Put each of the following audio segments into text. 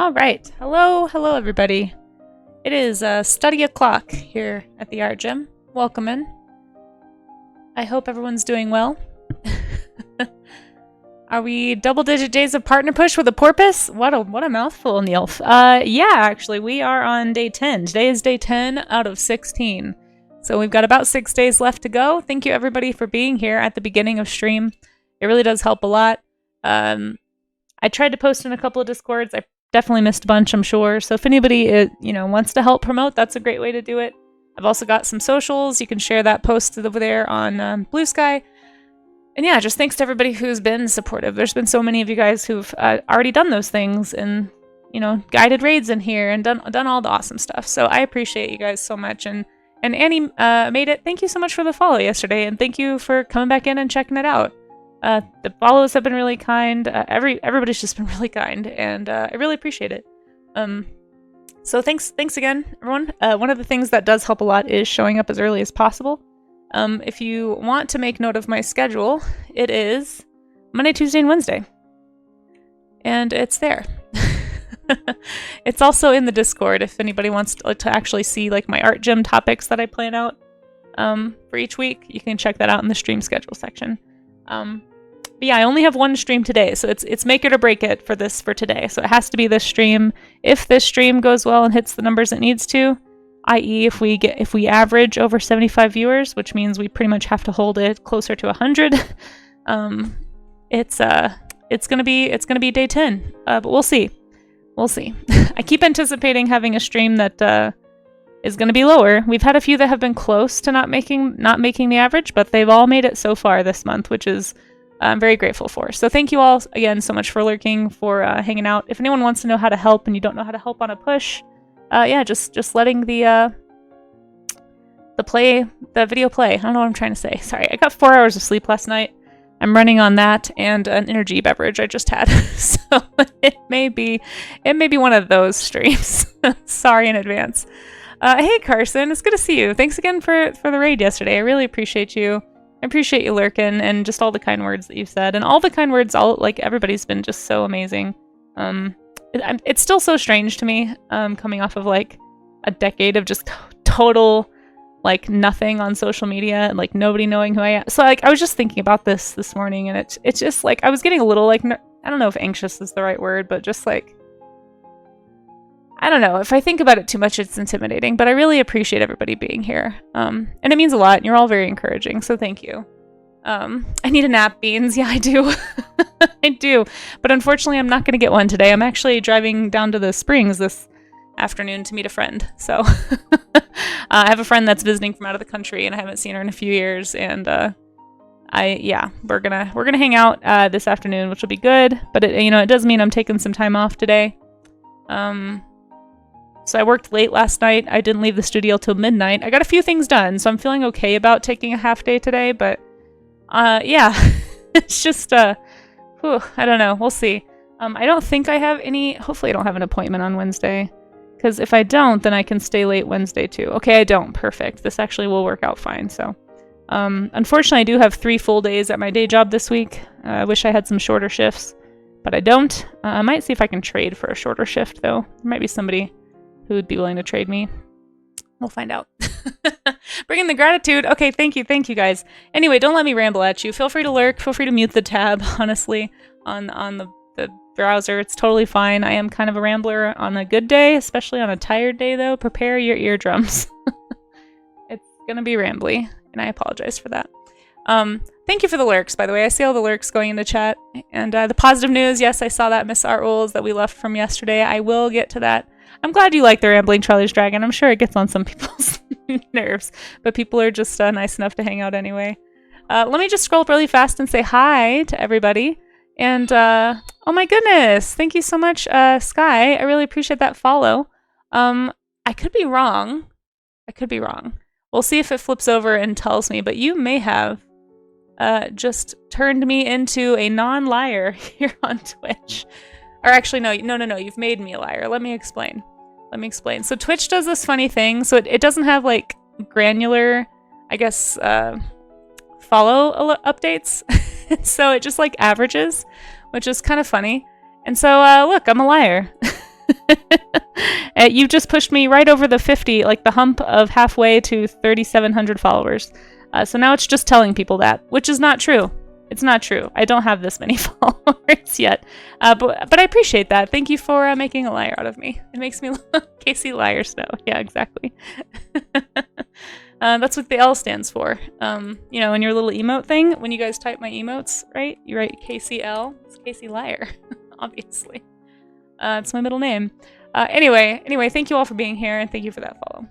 All right. Hello, everybody. It is study o'clock here at the art gym. Welcome in. I hope everyone's doing well. Are we double-digit days of partner push with a porpoise? What a mouthful, Neilf. Yeah, actually, we are on day 10. Today is day 10 out of 16. So we've got about 6 days left to go. Thank you, everybody, for being here at the beginning of stream. It really does help a lot. I tried to post in a couple of Discords. I definitely missed a bunch, I'm sure. So if anybody wants to help promote, that's a great way to do it. I've also got some socials. You can share that post over there on Blue Sky. And yeah, just thanks to everybody who's been supportive. There's been so many of you guys who've already done those things and, guided raids in here and done all the awesome stuff. So I appreciate you guys so much. And Annie made it. Thank you so much for the follow yesterday. And thank you for coming back in and checking it out. The follows have been really kind. Everybody's just been really kind, and I really appreciate it. So thanks again, everyone. One of the things that does help a lot is showing up as early as possible. If you want to make note of my schedule, it is Monday, Tuesday, and Wednesday, and it's there. It's also in the Discord if anybody wants to actually see like my art gym topics that I plan out for each week. You can check that out in the stream schedule section. But yeah, I only have one stream today, so it's make it or break it for today. So it has to be this stream. If this stream goes well and hits the numbers it needs to, i.e. if we average over 75 viewers, which means we pretty much have to hold it closer to 100, it's gonna be day 10. But we'll see. I keep anticipating having a stream that is going to be lower. We've had a few that have been close to not making the average, but they've all made it so far this month, which is I'm very grateful for. So thank you all again so much for lurking, for hanging out. If anyone wants to know how to help and you don't know how to help on a push, yeah, just letting the video play. I don't know what I'm trying to say. Sorry, I got 4 hours of sleep last night. I'm running on that and an energy beverage I just had. So it may be one of those streams. Sorry in advance. Hey Carson, it's good to see you. Thanks again for the raid yesterday. I really appreciate you. I appreciate you lurking and just all the kind words that you've said. And all the kind words, everybody's been just so amazing. It's still so strange to me, coming off of like a decade of just total like nothing on social media and like nobody knowing who I am. So like I was just thinking about this morning, and it's just like I was getting a little like, I don't know if anxious is the right word, but just like, I don't know. If I think about it too much, it's intimidating, but I really appreciate everybody being here. And it means a lot, and you're all very encouraging, so thank you. I need a nap, Beans. Yeah, I do. I do. But unfortunately, I'm not going to get one today. I'm actually driving down to the Springs this afternoon to meet a friend. So I have a friend that's visiting from out of the country, and I haven't seen her in a few years, and we're gonna hang out this afternoon, which will be good. But it does mean I'm taking some time off today. So I worked late last night. I didn't leave the studio till midnight. I got a few things done, so I'm feeling okay about taking a half day today, but yeah, it's just, I don't know. We'll see. I don't think I have hopefully I don't have an appointment on Wednesday, because if I don't, then I can stay late Wednesday too. Okay, I don't. Perfect. This actually will work out fine, so. Unfortunately, I do have 3 full days at my day job this week. I wish I had some shorter shifts, but I don't. I might see if I can trade for a shorter shift, though. There might be somebody who would be willing to trade me. We'll find out. Bring in the gratitude. Okay, thank you guys. Anyway, don't let me ramble at you. Feel free to lurk. Feel free to mute the tab, honestly, on the browser. It's totally fine. I am kind of a rambler on a good day, especially on a tired day, though. Prepare your eardrums. It's gonna be rambly, and I apologize for that. Thank you for the lurks, by the way. I see all the lurks going into chat. And the positive news, yes, I saw that Miss Art Rules that we left from yesterday. I will get to that. I'm glad you like the Rambling Charlie's Dragon. I'm sure it gets on some people's nerves, but people are just nice enough to hang out anyway. Let me just scroll up really fast and say hi to everybody. And, oh my goodness, thank you so much, Sky. I really appreciate that follow. I could be wrong. We'll see if it flips over and tells me, but you may have just turned me into a non-liar here on Twitch. Or actually, no, you've made me a liar. Let me explain. So Twitch does this funny thing. So it doesn't have like granular, I guess, follow updates. So it just like averages, which is kind of funny. And so, look, I'm a liar. You just pushed me right over the 50, like the hump of halfway to 3,700 followers. So now it's just telling people that, which is not true. It's not true. I don't have this many followers yet. But I appreciate that. Thank you for making a liar out of me. It makes me look Casey Liar Snow. Yeah, exactly. That's what the L stands for. You know, in your little emote thing, when you guys type my emotes, right? You write KCL. It's Casey Liar, obviously. It's my middle name. Anyway, thank you all for being here, and thank you for that follow.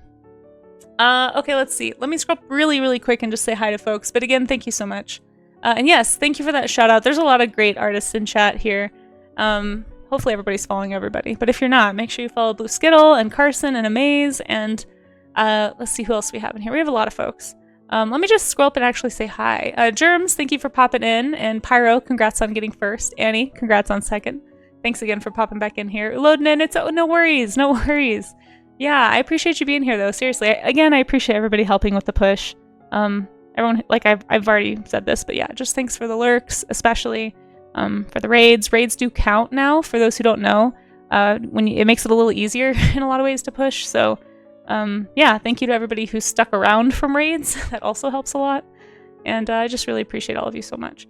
Okay, let's see. Let me scroll up really quick and just say hi to folks. But again, thank you so much. And yes, thank you for that shout out. There's a lot of great artists in chat here. Hopefully everybody's following everybody. But if you're not, make sure you follow Blue Skittle and Carson and Amaze. And let's see who else we have in here. We have a lot of folks. Let me just scroll up and actually say hi. Germs, thank you for popping in. And Pyro, congrats on getting first. Annie, congrats on second. Thanks again for popping back in here. Loading in, it's no worries, no worries. Yeah, I appreciate you being here though, seriously. Again, I appreciate everybody helping with the push. Everyone, like I've already said this, but yeah, just thanks for the lurks, especially for the raids. Raids do count now, for those who don't know. It makes it a little easier in a lot of ways to push, so yeah, thank you to everybody who's stuck around from raids. That also helps a lot, and I just really appreciate all of you so much.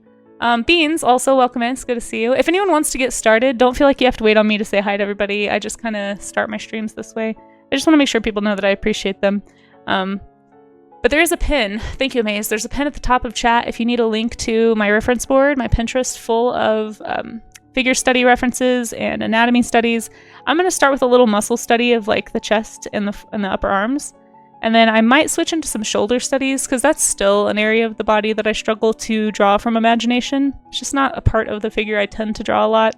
Beans, also welcome in. It's good to see you. If anyone wants to get started, don't feel like you have to wait on me to say hi to everybody. I just kind of start my streams this way. I just want to make sure people know that I appreciate them. But there is a pin. Thank you, Amaze. There's a pin at the top of chat if you need a link to my reference board, my Pinterest full of figure study references and anatomy studies. I'm going to start with a little muscle study of like the chest and the upper arms. And then I might switch into some shoulder studies because that's still an area of the body that I struggle to draw from imagination. It's just not a part of the figure I tend to draw a lot.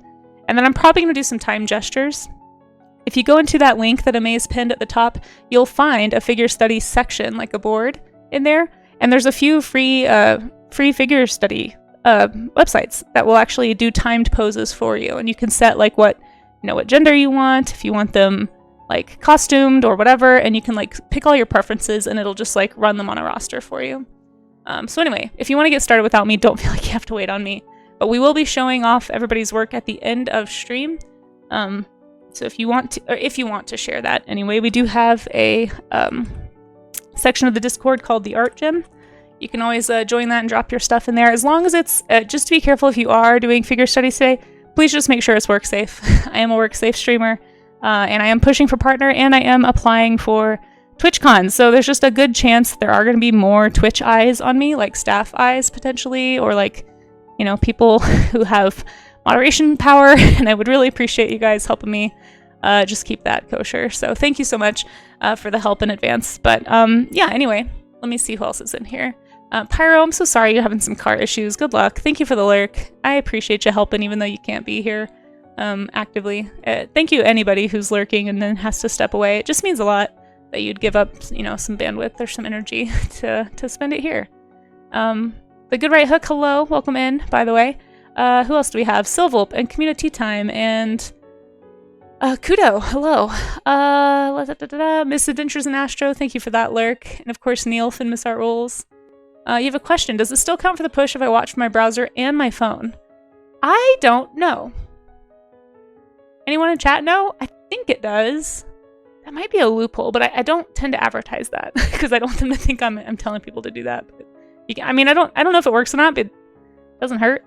And then I'm probably going to do some time gestures. If you go into that link that Amaze pinned at the top, you'll find a figure studies section, like a board in there. And there's a few free figure study websites that will actually do timed poses for you. And you can set like what gender you want, if you want them like costumed or whatever, and you can like pick all your preferences and it'll just like run them on a roster for you. So anyway, if you want to get started without me, don't feel like you have to wait on me. But we will be showing off everybody's work at the end of stream. So if you want to share that anyway, we do have a section of the Discord called the Art Gym. You can always join that and drop your stuff in there. As long as it's, just to be careful if you are doing figure studies today, please just make sure it's work safe. I am a work safe streamer. And I am pushing for partner, and I am applying for TwitchCon. So there's just a good chance there are going to be more Twitch eyes on me, like staff eyes potentially, or like, people who have moderation power. And I would really appreciate you guys helping me just keep that kosher. So thank you so much for the help in advance. But yeah, anyway, let me see who else is in here. Pyro, I'm so sorry you're having some car issues. Good luck. Thank you for the lurk. I appreciate you helping even though you can't be here. Actively. Thank you anybody who's lurking and then has to step away. It just means a lot that you'd give up, some bandwidth or some energy to spend it here. The Good Right Hook, hello, welcome in, by the way. Who else do we have? Silvolp and Community Time and Kudo, hello. Miss Adventures in Astro, thank you for that lurk. And of course, Neilf and Miss Art Rules. You have a question. Does it still count for the push if I watch from my browser and my phone? I don't know. Anyone in chat know? I think it does. That might be a loophole, but I don't tend to advertise that because I don't tend to think I'm telling people to do that. But I don't know if it works or not, but it doesn't hurt.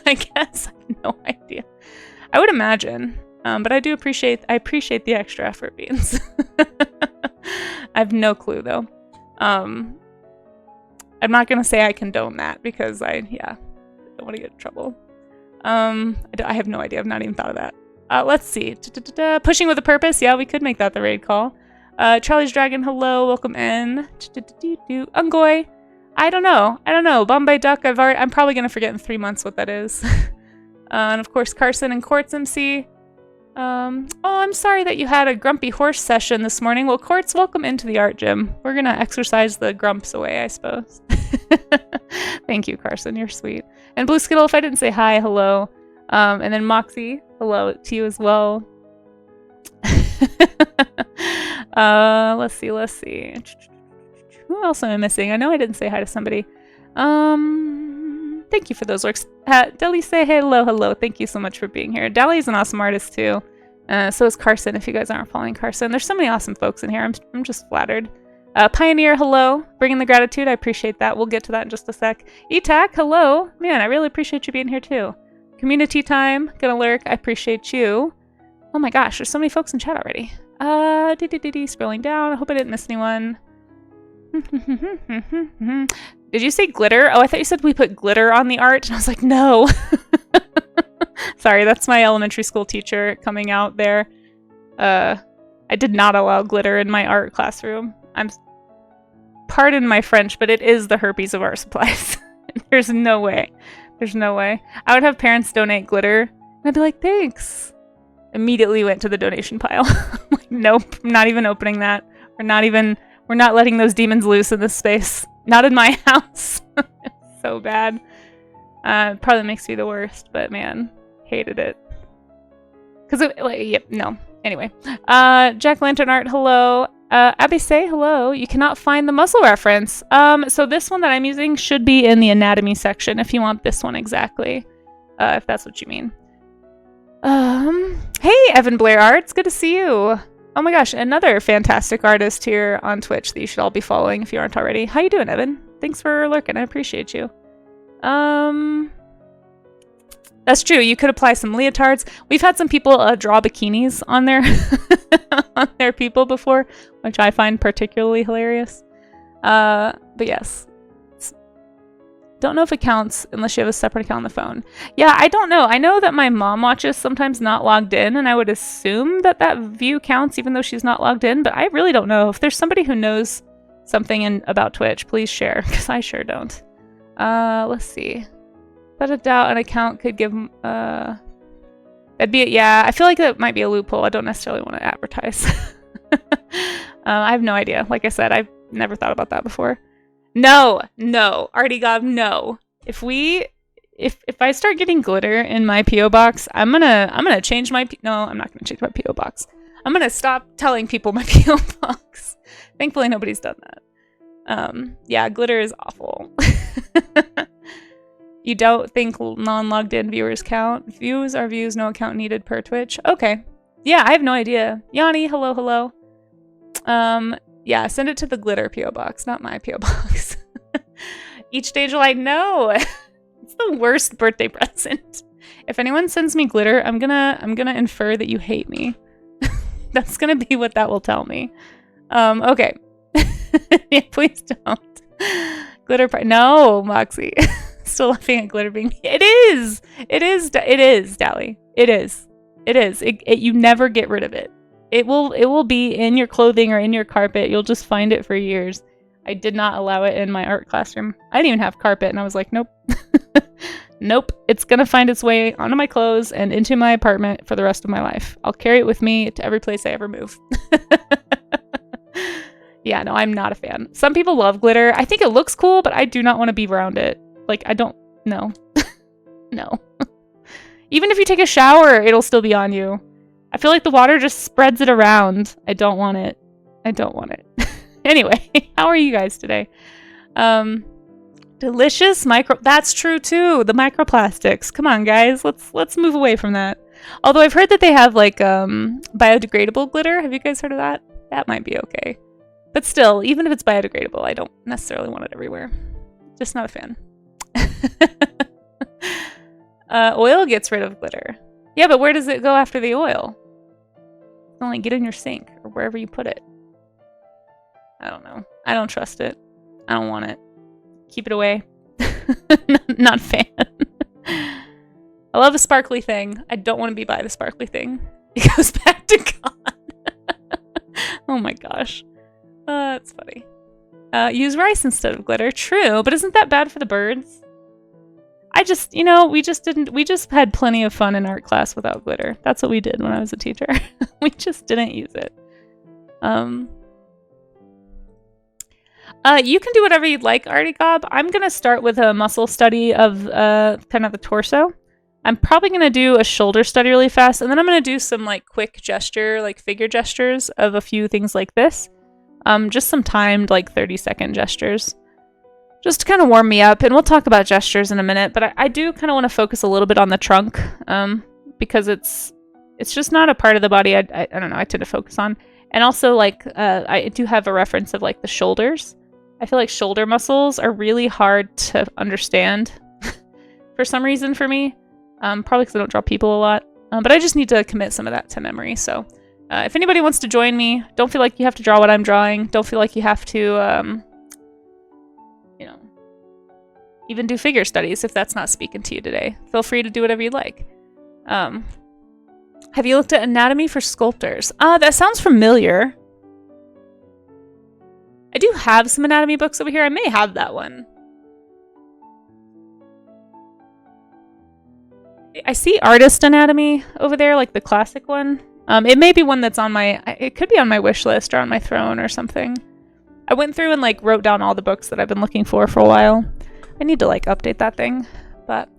I guess. I have no idea. I would imagine, but I appreciate the extra effort, Beans. I have no clue though. I'm not gonna say I condone that because I don't want to get in trouble. I have no idea. I've not even thought of that. Let's see. Pushing with a purpose. Yeah, we could make that the raid call. Charlie's Dragon, hello, welcome in. Ungoy. I don't know. Bombay Duck. I'm probably gonna forget in 3 months what that is. And of course, Carson and Quartz MC. Oh, I'm sorry that you had a grumpy horse session this morning. Well, Quartz, welcome into the art gym. We're gonna exercise the grumps away, I suppose. Thank you, Carson. You're sweet. And Blue Skittle, if I didn't say hi, hello. And then Moxie, hello to you as well. Let's see. Who else am I missing? I know I didn't say hi to somebody. Thank you for those lurks. Deli, say hello. Thank you so much for being here. Deli's an awesome artist too. So is Carson, if you guys aren't following Carson. There's so many awesome folks in here. I'm just flattered. Pioneer, hello. Bringing the gratitude. I appreciate that. We'll get to that in just a sec. ETAC, hello. Man, I really appreciate you being here too. Community time. Gonna lurk. I appreciate you. Oh my gosh, there's so many folks in chat already. Scrolling down. I hope I didn't miss anyone. Did you say glitter? Oh, I thought you said we put glitter on the art. And I was like, no. Sorry, that's my elementary school teacher coming out there. I did not allow glitter in my art classroom. Pardon my French, but it is the herpes of art supplies. There's no way. There's no way. I would have parents donate glitter, and I'd be like, thanks. Immediately went to the donation pile. Like, nope, I'm not even opening that. We're not letting those demons loose in this space. Not in my house. It's so bad. Probably makes me the worst, but man, hated it. Cause no. Anyway, Jack Lantern Art, hello. Abby say hello. You cannot find the muzzle reference. So this one that I'm using should be in the anatomy section if you want this one exactly. If that's what you mean. Hey, Evan Blair Arts, good to see you. Oh my gosh, another fantastic artist here on Twitch that you should all be following if you aren't already. How you doing, Evan? Thanks for lurking. I appreciate you. That's true. You could apply some leotards. We've had some people draw bikinis on their on their people before, which I find particularly hilarious. But yes. Don't know if it counts unless you have a separate account on the phone. Yeah, I don't know. I know that my mom watches sometimes not logged in, and I would assume that that view counts even though she's not logged in, but I really don't know. If there's somebody who knows something about Twitch, please share, because I sure don't. Let's see. Without a doubt, an account could give... that'd be... Yeah, I feel like that might be a loophole. I don't necessarily want to advertise. I have no idea. Like I said, I've never thought about that before. No, Artigob, no. If I start getting glitter in my PO box, I'm gonna change my no, I'm not gonna change my PO box. I'm gonna stop telling people my PO box. Thankfully, nobody's done that. Yeah, glitter is awful. You don't think non-logged in viewers count? Views are views, no account needed per Twitch. Okay. Yeah, I have no idea. Yanni, hello. Yeah, send it to the glitter PO box, not my PO box. Each stage light, no. It's the worst birthday present. If anyone sends me glitter, I'm gonna infer that you hate me. That's gonna be what that will tell me. Okay. Yeah, please don't. Glitter no, Moxie. Still laughing at glitter being... It is, Dally. It is. You never get rid of it. It will be in your clothing or in your carpet. You'll just find it for years. I did not allow it in my art classroom. I didn't even have carpet, and I was like, nope. Nope. It's gonna find its way onto my clothes and into my apartment for the rest of my life. I'll carry it with me to every place I ever move. Yeah, no, I'm not a fan. Some people love glitter. I think it looks cool, but I do not want to be around it. Like, I don't... No. No. Even if you take a shower, it'll still be on you. I feel like the water just spreads it around. I don't want it. Anyway, how are you guys today? Delicious micro... That's true, too. The microplastics. Come on, guys. Let's move away from that. Although I've heard that they have, like, biodegradable glitter. Have you guys heard of that? That might be okay. But still, even if it's biodegradable, I don't necessarily want it everywhere. Just not a fan. Oil gets rid of glitter. Yeah, but where does it go after the oil? It's only get in your sink or wherever you put it. I don't know. I don't trust it. I don't want it. Keep it away. Not a fan. I love a sparkly thing. I don't want to be by the sparkly thing. It goes back to God. Oh my gosh. That's funny. Use rice instead of glitter. True, but isn't that bad for the birds? I just, we just had plenty of fun in art class without glitter. That's what we did when I was a teacher. We just didn't use it. You can do whatever you'd like, Artigob. I'm going to start with a muscle study of kind of the torso. I'm probably going to do a shoulder study really fast, and then I'm going to do some like quick gesture, like figure gestures of a few things like this. Just some timed like 30-second gestures. Just to kind of warm me up, and we'll talk about gestures in a minute, but I do kind of want to focus a little bit on the trunk, because it's it's just not a part of the body I don't know, I tend to focus on. And also, like, I do have a reference of, like, the shoulders. I feel like shoulder muscles are really hard to understand for some reason for me. Probably because I don't draw people a lot. But I just need to commit some of that to memory. So if anybody wants to join me, don't feel like you have to draw what I'm drawing. Don't feel like you have to, you know, even do figure studies if that's not speaking to you today. Feel free to do whatever you like. Have you looked at anatomy for sculptors? That sounds familiar. I do have some anatomy books over here. I may have that one. I see artist anatomy over there, like the classic one. It may be one that's on my... It could be on my wish list or on my throne or something. I went through and, like, wrote down all the books that I've been looking for a while. I need to, like, update that thing. But...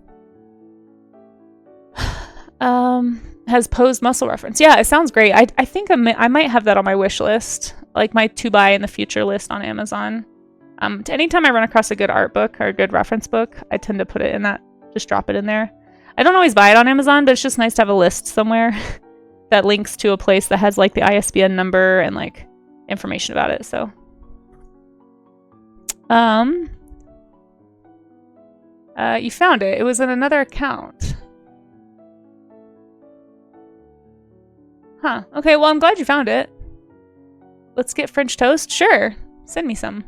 has posed muscle reference. Yeah, it sounds great. I think I might have that on my wish list, like my to buy in the future list on Amazon. Anytime I run across a good art book or a good reference book, I tend to put it in that, just drop it in there. I don't always buy it on Amazon, but it's just nice to have a list somewhere that links to a place that has like the ISBN number and like information about it. So, you found it. It was in another account. Huh. Okay, well, I'm glad you found it. Let's get French toast? Sure. Send me some.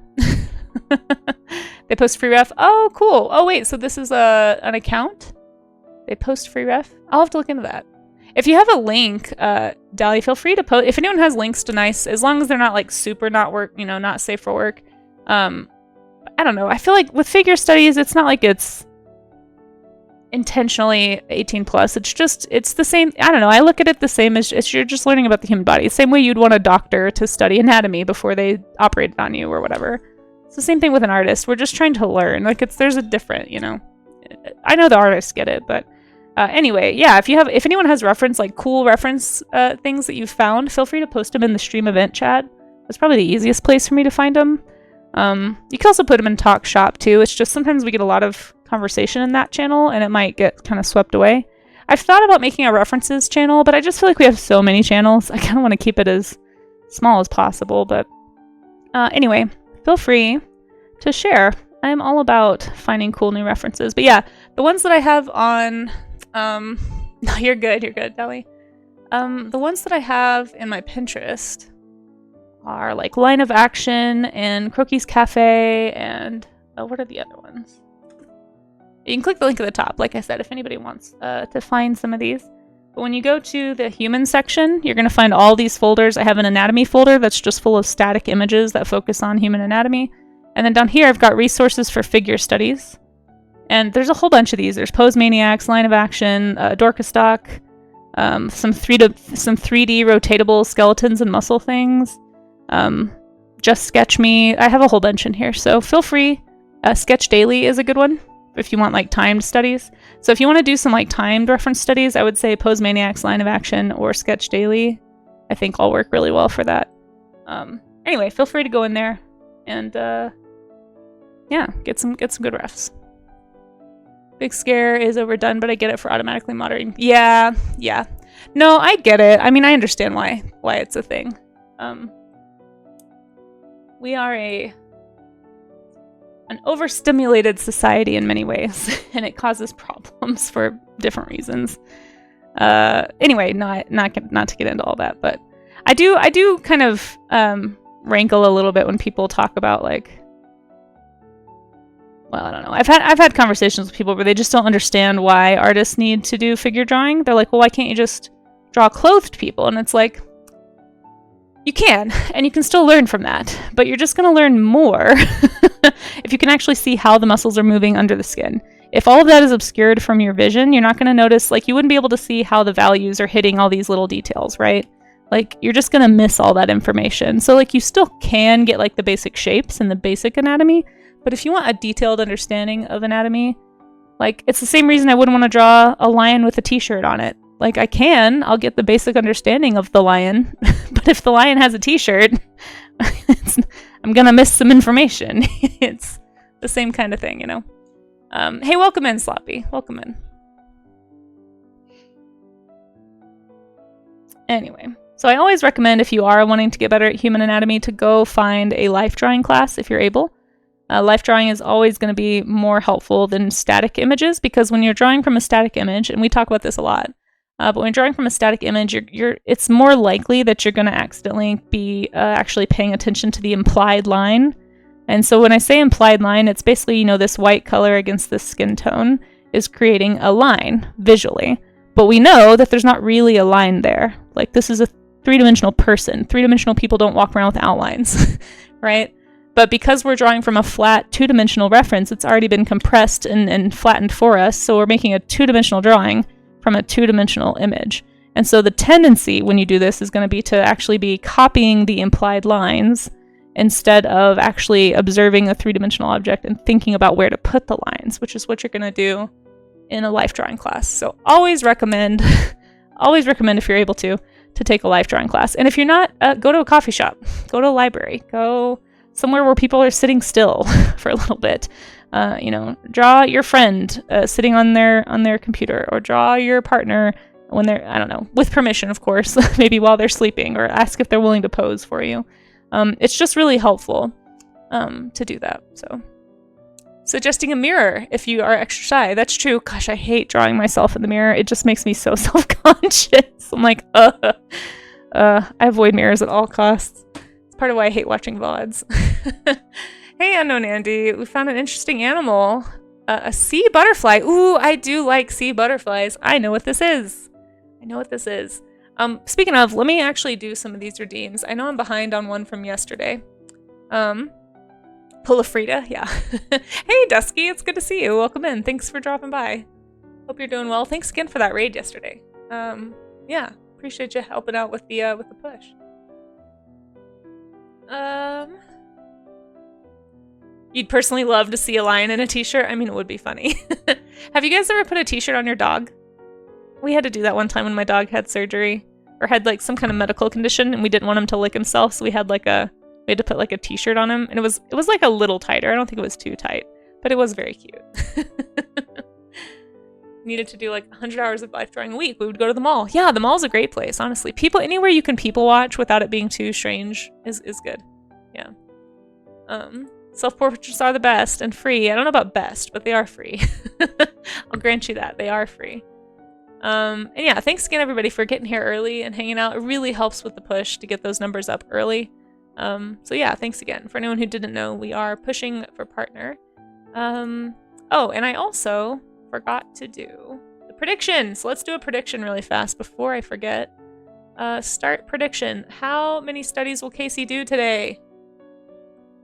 They post free ref. Oh, cool. Oh, wait. So this is an account? They post free ref? I'll have to look into that. If you have a link, Dali, feel free to post. If anyone has links to nice, as long as they're not like super not work, you know, not safe for work. I don't know. I feel like with figure studies, it's not like it's intentionally 18 plus. It's just, it's the same. I don't know. I look at it the same as you're just learning about the human body. Same way you'd want a doctor to study anatomy before they operated on you or whatever. It's the same thing with an artist. We're just trying to learn. Like there's a different, you know, I know the artists get it, but anyway, yeah, if anyone has reference, like cool reference things that you've found, feel free to post them in the stream event chat. That's probably the easiest place for me to find them. You can also put them in talk shop too. It's just sometimes we get a lot of conversation in that channel and it might get kind of swept away. I've thought about making a references channel, but I just feel like we have so many channels. I kind of want to keep it as small as possible, but anyway, feel free to share. I'm all about finding cool new references. But yeah, the ones that I have on no, you're good, Deli. The ones that I have in my Pinterest are like Line of Action and Croquis Cafe and what are the other ones? You can click the link at the top, like I said, if anybody wants to find some of these. But when you go to the human section, you're going to find all these folders. I have an anatomy folder that's just full of static images that focus on human anatomy. And then down here, I've got resources for figure studies. And there's a whole bunch of these. There's Pose Maniacs, Line of Action, Dorkastock, some 3D rotatable skeletons and muscle things. Just Sketch Me. I have a whole bunch in here, so feel free. Sketch Daily is a good one if you want like timed studies. So if you want to do some like timed reference studies, I would say Pose Maniacs, Line of Action, or Sketch Daily. I think all work really well for that. Anyway, feel free to go in there and yeah, get some good refs. Big Scare is overdone, but I get it for automatically moderating. Yeah. No, I get it. I mean, I understand why it's a thing. We are an overstimulated society in many ways, and it causes problems for different reasons. Anyway, not to get into all that, but I do kind of rankle a little bit when people talk about like, well, I don't know. I've had conversations with people where they just don't understand why artists need to do figure drawing. They're like, well, why can't you just draw clothed people? And it's like, you can, and you can still learn from that, but you're just going to learn more if you can actually see how the muscles are moving under the skin. If all of that is obscured from your vision, you're not going to notice, like, you wouldn't be able to see how the values are hitting all these little details, right? Like, you're just going to miss all that information. So, like, you still can get, like, the basic shapes and the basic anatomy, but if you want a detailed understanding of anatomy, like, it's the same reason I wouldn't want to draw a lion with a t-shirt on it. Like, I'll get the basic understanding of the lion, but if the lion has a t-shirt, I'm gonna miss some information. It's the same kind of thing, you know? Hey, welcome in, Sloppy. Welcome in. Anyway, so I always recommend if you are wanting to get better at human anatomy to go find a life drawing class if you're able. Life drawing is always going to be more helpful than static images, because when you're drawing from a static image, and we talk about this a lot, but when you're drawing from a static image, it's more likely that you're going to accidentally be actually paying attention to the implied line. And so when I say implied line, it's basically, this white color against this skin tone is creating a line visually. But we know that there's not really a line there. Like, this is a three-dimensional person. Three-dimensional people don't walk around with outlines, right? But because we're drawing from a flat two-dimensional reference, it's already been compressed and flattened for us. So we're making a two-dimensional drawing from a two-dimensional image. And so the tendency when you do this is going to be to actually be copying the implied lines instead of actually observing a three-dimensional object and thinking about where to put the lines, which is what you're going to do in a life drawing class. So always recommend if you're able to take a life drawing class. And if you're not, go to a coffee shop, go to a library, go somewhere where people are sitting still for a little bit. Draw your friend sitting on their computer, or draw your partner when they're, I don't know, with permission, of course, maybe while they're sleeping, or ask if they're willing to pose for you. It's just really helpful to do that. So suggesting a mirror if you are extra shy. That's true. Gosh, I hate drawing myself in the mirror. It just makes me so self-conscious. I'm like, I avoid mirrors at all costs. It's part of why I hate watching VODs. Hey, Unknown Andy, we found an interesting animal. A sea butterfly. Ooh, I do like sea butterflies. I know what this is. Speaking of, let me actually do some of these redeems. I know I'm behind on one from yesterday. Pullafrida, yeah. Hey, Dusky, it's good to see you. Welcome in. Thanks for dropping by. Hope you're doing well. Thanks again for that raid yesterday. Yeah, appreciate you helping out with the push. You'd personally love to see a lion in a t-shirt? I mean, it would be funny. Have you guys ever put a t-shirt on your dog? We had to do that one time when my dog had surgery, or had like some kind of medical condition, and we didn't want him to lick himself, so we had to put like a t-shirt on him, and it was like a little tighter. I don't think it was too tight, but it was very cute. Needed to do like 100 hours of life drawing a week. We would go to the mall. Yeah, the mall's a great place, honestly. Anywhere you can people watch without it being too strange is good. Yeah. Self-portraits are the best and free. I don't know about best, but they are free. I'll grant you that. They are free. And yeah, thanks again everybody for getting here early and hanging out. It really helps with the push to get those numbers up early. So yeah, thanks again. For anyone who didn't know, we are pushing for partner. Oh, and I also forgot to do the prediction. So let's do a prediction really fast before I forget. Start prediction. How many studies will Casey do today?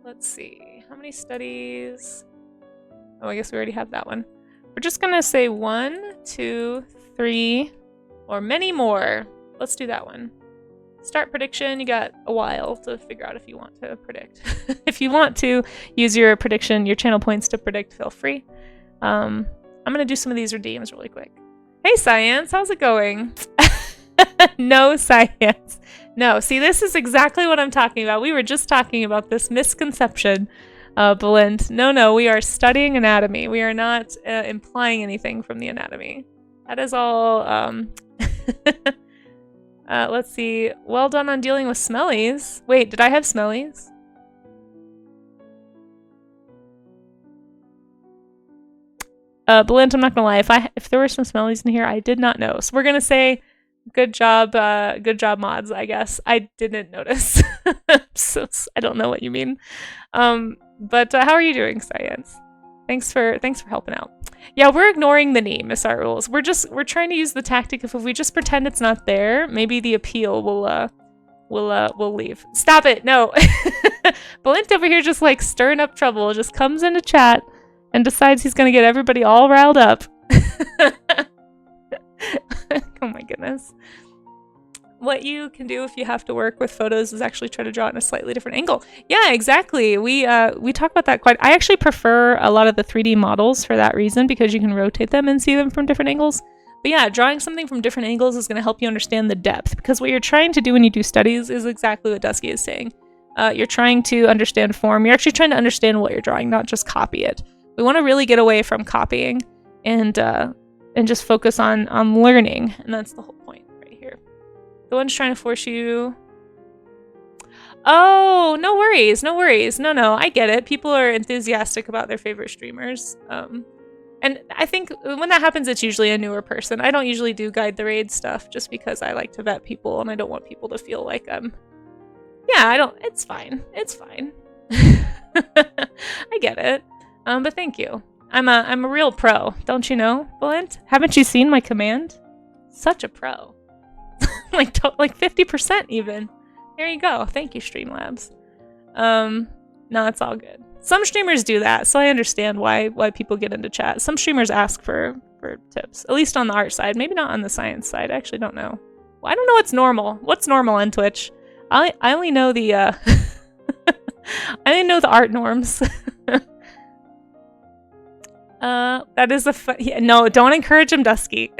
Let's see. How many studies? Oh, I guess we already have that one. We're just gonna say 1, 2, 3, or many more. Let's do that one. Start prediction. You got a while to figure out if you want to predict. If you want to use your prediction, your channel points to predict, feel free. I'm gonna do some of these redeems really quick. Hey, Science, how's it going? No, Science. No, see, this is exactly what I'm talking about. We were just talking about this misconception, Belinda. No, we are studying anatomy. We are not implying anything from the anatomy. That is all. Let's see. Well done on dealing with smellies. Wait, did I have smellies? Belinda, I'm not gonna lie. If there were some smellies in here, I did not know. So we're gonna say good job mods, I guess. I didn't notice. So I don't know what you mean. But how are you doing, Science? Thanks for helping out. Yeah, we're ignoring the knee, Miss Art Rules. We're trying to use the tactic of if we just pretend it's not there, maybe the appeal will leave. Stop it, no. Balint over here just like stirring up trouble, just comes into chat and decides he's gonna get everybody all riled up. Oh my goodness. What you can do if you have to work with photos is actually try to draw it in a slightly different angle. Yeah, exactly. We talk about that quite. I actually prefer a lot of the 3D models for that reason, because you can rotate them and see them from different angles. But yeah, drawing something from different angles is going to help you understand the depth, because what you're trying to do when you do studies is exactly what Dusky is saying. You're trying to understand form. You're actually trying to understand what you're drawing, not just copy it. We want to really get away from copying and just focus on learning, and that's the whole point right here. The one's trying to force you. Oh, no worries, no worries. No, I get it. People are enthusiastic about their favorite streamers. And I think when that happens, it's usually a newer person. I don't usually do guide the raid stuff just because I like to vet people and I don't want people to feel like it's fine. It's fine. I get it. But thank you. I'm a real pro, don't you know, Valent? Haven't you seen my command? Such a pro. like 50% even. There you go. Thank you, Streamlabs. No, it's all good. Some streamers do that, so I understand why people get into chat. Some streamers ask for tips, at least on the art side. Maybe not on the science side. I actually don't know. Well, I don't know what's normal. What's normal on Twitch? I only know the I only know the art norms. That is no. Don't encourage him, Dusky.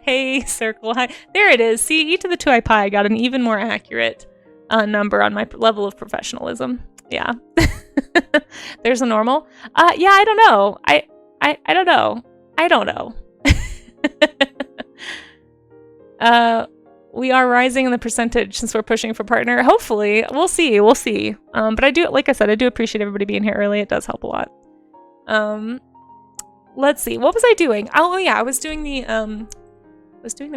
Hey, circle. Hi. There it is. See, e to the 2I pi got an even more accurate number on my level of professionalism. Yeah. There's a normal. Yeah, I don't know. I don't know. I don't know. We are rising in the percentage since we're pushing for partner. Hopefully. We'll see. We'll see. But I do, like I said, I do appreciate everybody being here early. It does help a lot. Let's see. What was I doing? Oh yeah, I was doing the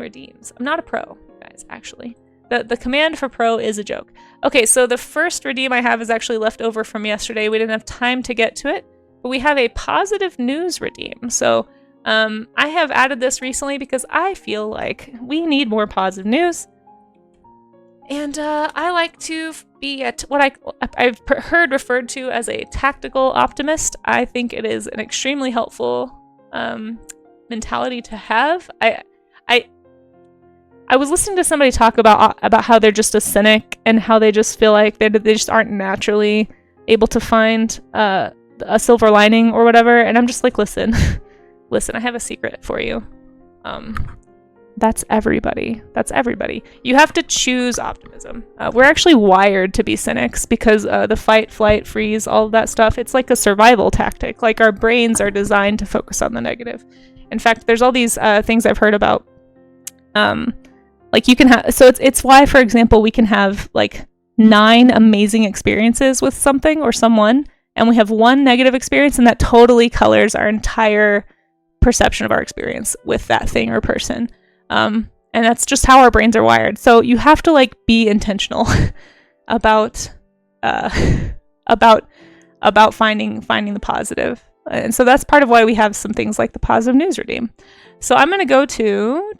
redeems. I'm not a pro, guys, actually. The command for pro is a joke. Okay, so the first redeem I have is actually left over from yesterday. We didn't have time to get to it, but we have a positive news redeem. So I have added this recently because I feel like we need more positive news. And I like to be what I've heard referred to as a tactical optimist. I think it is an extremely helpful mentality to have. I was listening to somebody talk about how they're just a cynic and how they just feel like they just aren't naturally able to find a silver lining or whatever. And I'm just like, listen, I have a secret for you. That's everybody. That's everybody. You have to choose optimism. We're actually wired to be cynics because the fight, flight, freeze, all of that stuff, it's like a survival tactic. Like our brains are designed to focus on the negative. In fact, there's all these things I've heard about. Like you can have, so it's why, for example, we can have like 9 amazing experiences with something or someone, and we have 1 negative experience, and that totally colors our entire perception of our experience with that thing or person. And that's just how our brains are wired. So you have to like be intentional about finding the positive. And so that's part of why we have some things like the positive news redeem. So I'm going to go to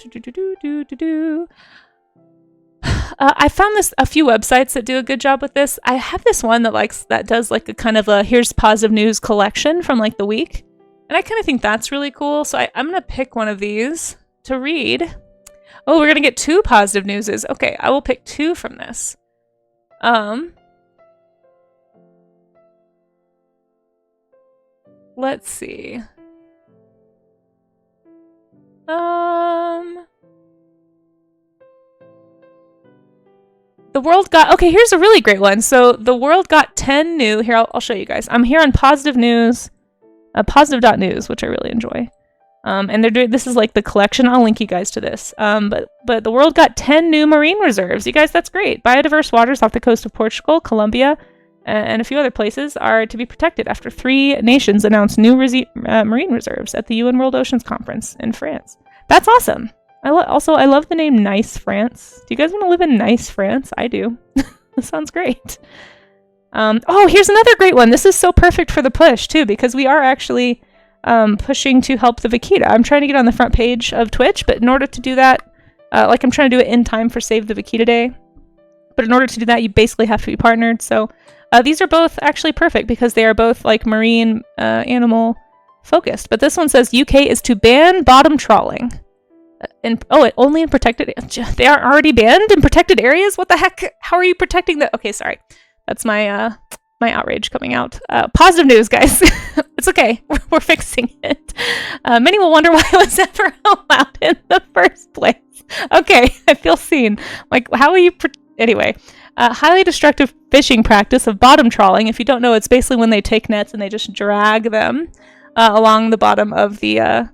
I found a few websites that do a good job with this. I have this one that does like a kind of a here's positive news collection from like the week. And I kind of think that's really cool. So I'm going to pick one of these to read. Oh, we're going to get 2 positive newses. Okay, I will pick 2 from this. Let's see. The world got, okay, here's a really great one. So the world got 10 new, here, I'll show you guys. I'm here on positive news, positive.news, which I really enjoy. And they're doing, this is like the collection. I'll link you guys to this. But the world got 10 new marine reserves. You guys, that's great. Biodiverse waters off the coast of Portugal, Colombia, and a few other places are to be protected after 3 nations announced new marine reserves at the UN World Oceans Conference in France. That's awesome. I love the name Nice France. Do you guys want to live in Nice France? I do. That sounds great. Oh, here's another great one. This is so perfect for the push too, because we are actually pushing to help the Vaquita. I'm trying to get on the front page of Twitch, but in order to do that, like I'm trying to do it in time for Save the Vaquita Day. But in order to do that, you basically have to be partnered. So these are both actually perfect because they are both like marine animal focused. But this one says UK is to ban bottom trawling. Only in protected. They are already banned in protected areas. What the heck? How are you protecting that? Okay, sorry. That's my my outrage coming out. Positive news, guys. It's okay. We're fixing it. Many will wonder why it was ever allowed in the first place. Okay, I feel seen. Like, how are you? Anyway, highly destructive fishing practice of bottom trawling. If you don't know, it's basically when they take nets and they just drag them along the bottom of the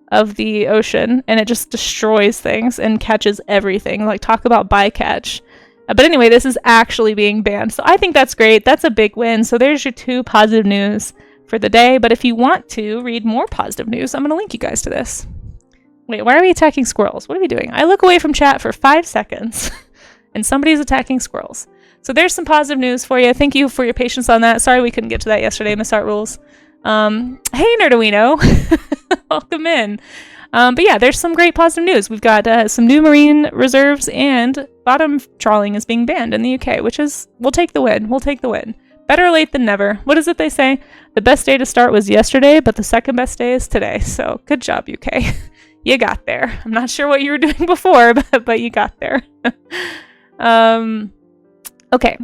of the ocean, and it just destroys things and catches everything. Like, talk about bycatch. But anyway, this is actually being banned, so I think that's great. That's a big win. So there's your 2 positive news for the day. But if you want to read more positive news, I'm going to link you guys to this. Wait, why are we attacking squirrels? What are we doing? I look away from chat for 5 seconds, and somebody's attacking squirrels. So there's some positive news for you. Thank you for your patience on that. Sorry we couldn't get to that yesterday, Miss Art Rules. Hey, Nerduino. Welcome in. But yeah, there's some great positive news. We've got some new marine reserves, and bottom trawling is being banned in the UK, which is, we'll take the win. We'll take the win. Better late than never. What is it they say? The best day to start was yesterday, but the second best day is today. So good job, UK. You got there. I'm not sure what you were doing before, but you got there. Okay.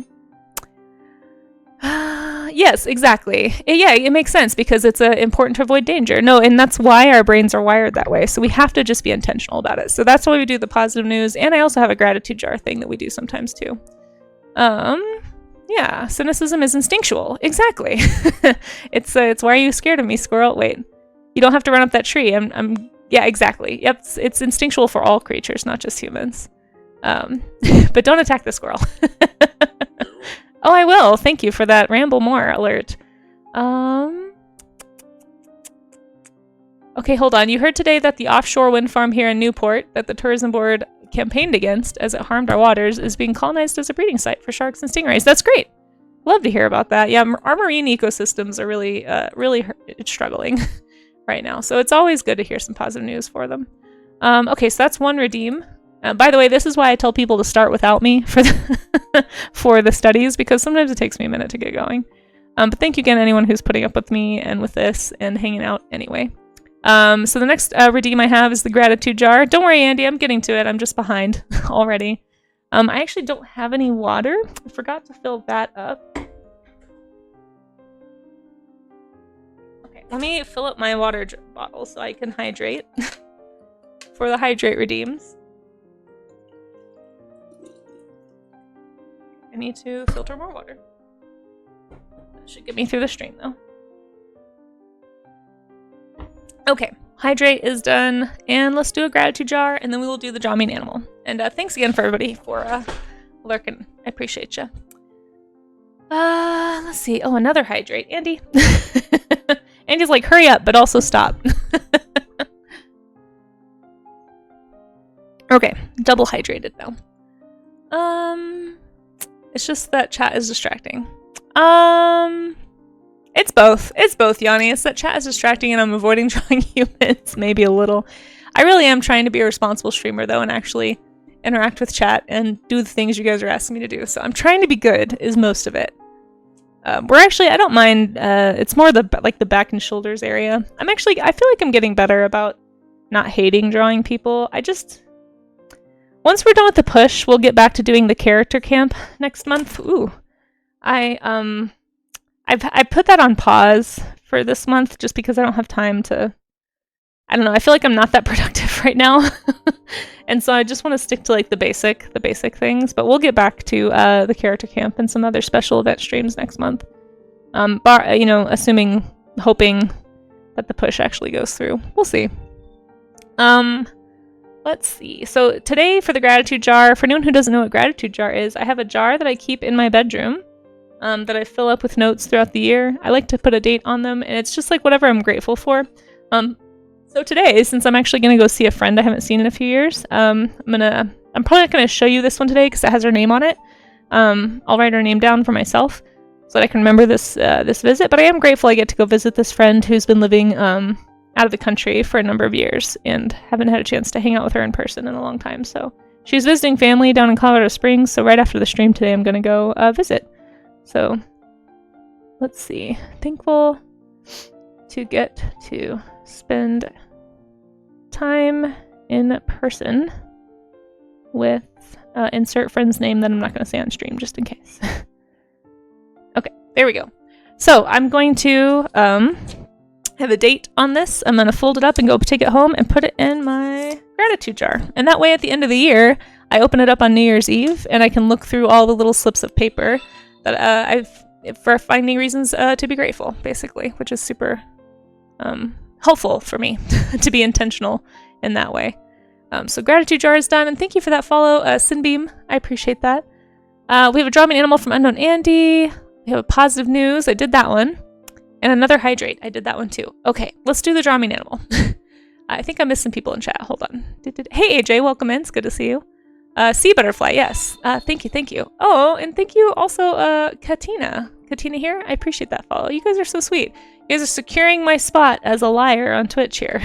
Yes, exactly. Yeah, it makes sense because it's important to avoid danger. No, and that's why our brains are wired that way. So we have to just be intentional about it. So that's why we do the positive news. And I also have a gratitude jar thing that we do sometimes too. Yeah, cynicism is instinctual. Exactly. It's why are you scared of me, squirrel? Wait, you don't have to run up that tree. Yeah, exactly. Yep, it's instinctual for all creatures, not just humans. But don't attack the squirrel. Oh, I will. Thank you for that ramble more alert. Okay, hold on. You heard today that the offshore wind farm here in Newport that the tourism board campaigned against as it harmed our waters is being colonized as a breeding site for sharks and stingrays. That's great. Love to hear about that. Yeah, our marine ecosystems are really struggling right now. So it's always good to hear some positive news for them. Okay, so that's one redeem. By the way, this is why I tell people to start without me for for the studies, because sometimes it takes me a minute to get going. But thank you again, anyone who's putting up with me and with this and hanging out anyway. So the next redeem I have is the gratitude jar. Don't worry, Andy, I'm getting to it. I'm just behind already. I actually don't have any water. I forgot to fill that up. Okay, let me fill up my water bottle so I can hydrate for the hydrate redeems. I need to filter more water. That should get me through the stream, though. Okay, hydrate is done, and let's do a gratitude jar, and then we will do the Draw Me an Animal. And thanks again for everybody for lurking. I appreciate you. Let's see. Oh, another hydrate. Andy. Andy's like, hurry up, but also stop. Okay, double hydrated now. It's just that chat is distracting. It's both. It's both, Yanni. It's that chat is distracting and I'm avoiding drawing humans, maybe a little. I really am trying to be a responsible streamer, though, and actually interact with chat and do the things you guys are asking me to do. So I'm trying to be good, is most of it. We're actually, I don't mind, it's more the back and shoulders area. I feel like I'm getting better about not hating drawing people. Once we're done with the push, we'll get back to doing the character camp next month. Ooh. I put that on pause for this month just because I don't have time to, I don't know, I feel like I'm not that productive right now. And so I just want to stick to like the basic things, but we'll get back to the character camp and some other special event streams next month. Hoping that the push actually goes through. We'll see. Let's see. So today for the gratitude jar, for anyone who doesn't know what gratitude jar is, I have a jar that I keep in my bedroom that I fill up with notes throughout the year. I like to put a date on them, and it's just like whatever I'm grateful for. So today, since I'm actually going to go see a friend I haven't seen in a few years, I'm probably not going to show you this one today because it has her name on it. I'll write her name down for myself so that I can remember this visit, but I am grateful I get to go visit this friend who's been living out of the country for a number of years and haven't had a chance to hang out with her in person in a long time. So she's visiting family down in Colorado Springs, so right after the stream today I'm going to go visit. So let's see. Thankful to get to spend time in person with insert friend's name that I'm not going to say on stream just in case. Okay, there we go. So I'm going to have a date on this. I'm going to fold it up and go take it home and put it in my gratitude jar. And that way at the end of the year, I open it up on New Year's Eve and I can look through all the little slips of paper that for finding reasons to be grateful, basically, which is super helpful for me to be intentional in that way. So gratitude jar is done, and thank you for that follow, Sinbeam. I appreciate that. We have a Draw Me an Animal from Unknown Andy. We have a positive news. I did that one. And another hydrate. I did that one too. Okay, let's do the Draw Me an Animal. I think I'm missing people in chat. Hold on. Hey, AJ, welcome in. It's good to see you. Sea Butterfly, yes. Thank you. Oh, and thank you also, Katina. Katina here. I appreciate that follow. You guys are so sweet. You guys are securing my spot as a liar on Twitch here.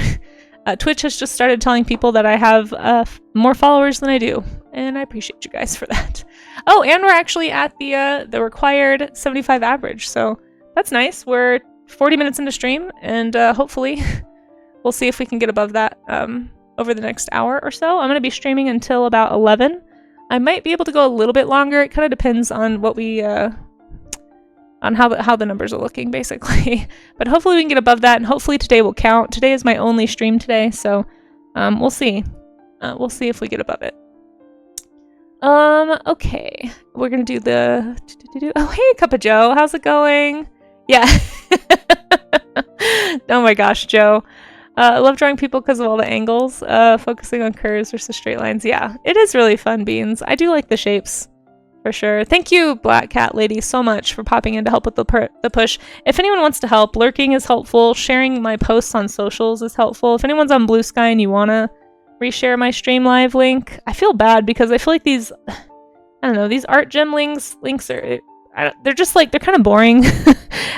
Twitch has just started telling people that I have more followers than I do, and I appreciate you guys for that. Oh, and we're actually at the required 75 average, so that's nice. We're 40 minutes into stream, and hopefully we'll see if we can get above that over the next hour or so. I'm going to be streaming until about 11. I might be able to go a little bit longer. It kind of depends on what we on how the numbers are looking, basically. But hopefully we can get above that, and hopefully today will count. Today is my only stream today, so we'll see. We'll see if we get above it. Okay. We're gonna do the... Oh, hey, Cup of Joe. How's it going? Yeah. Oh my gosh, Joe. I love drawing people because of all the angles. Focusing on curves versus straight lines. Yeah, it is really fun, Beans. I do like the shapes. For sure. Thank you, Black Cat Lady, so much for popping in to help with the push. If anyone wants to help, lurking is helpful. Sharing my posts on socials is helpful. If anyone's on Blue Sky and you want to reshare my stream live link, I feel bad because I feel like these, I don't know, these art gem links are, they're just like, they're kind of boring.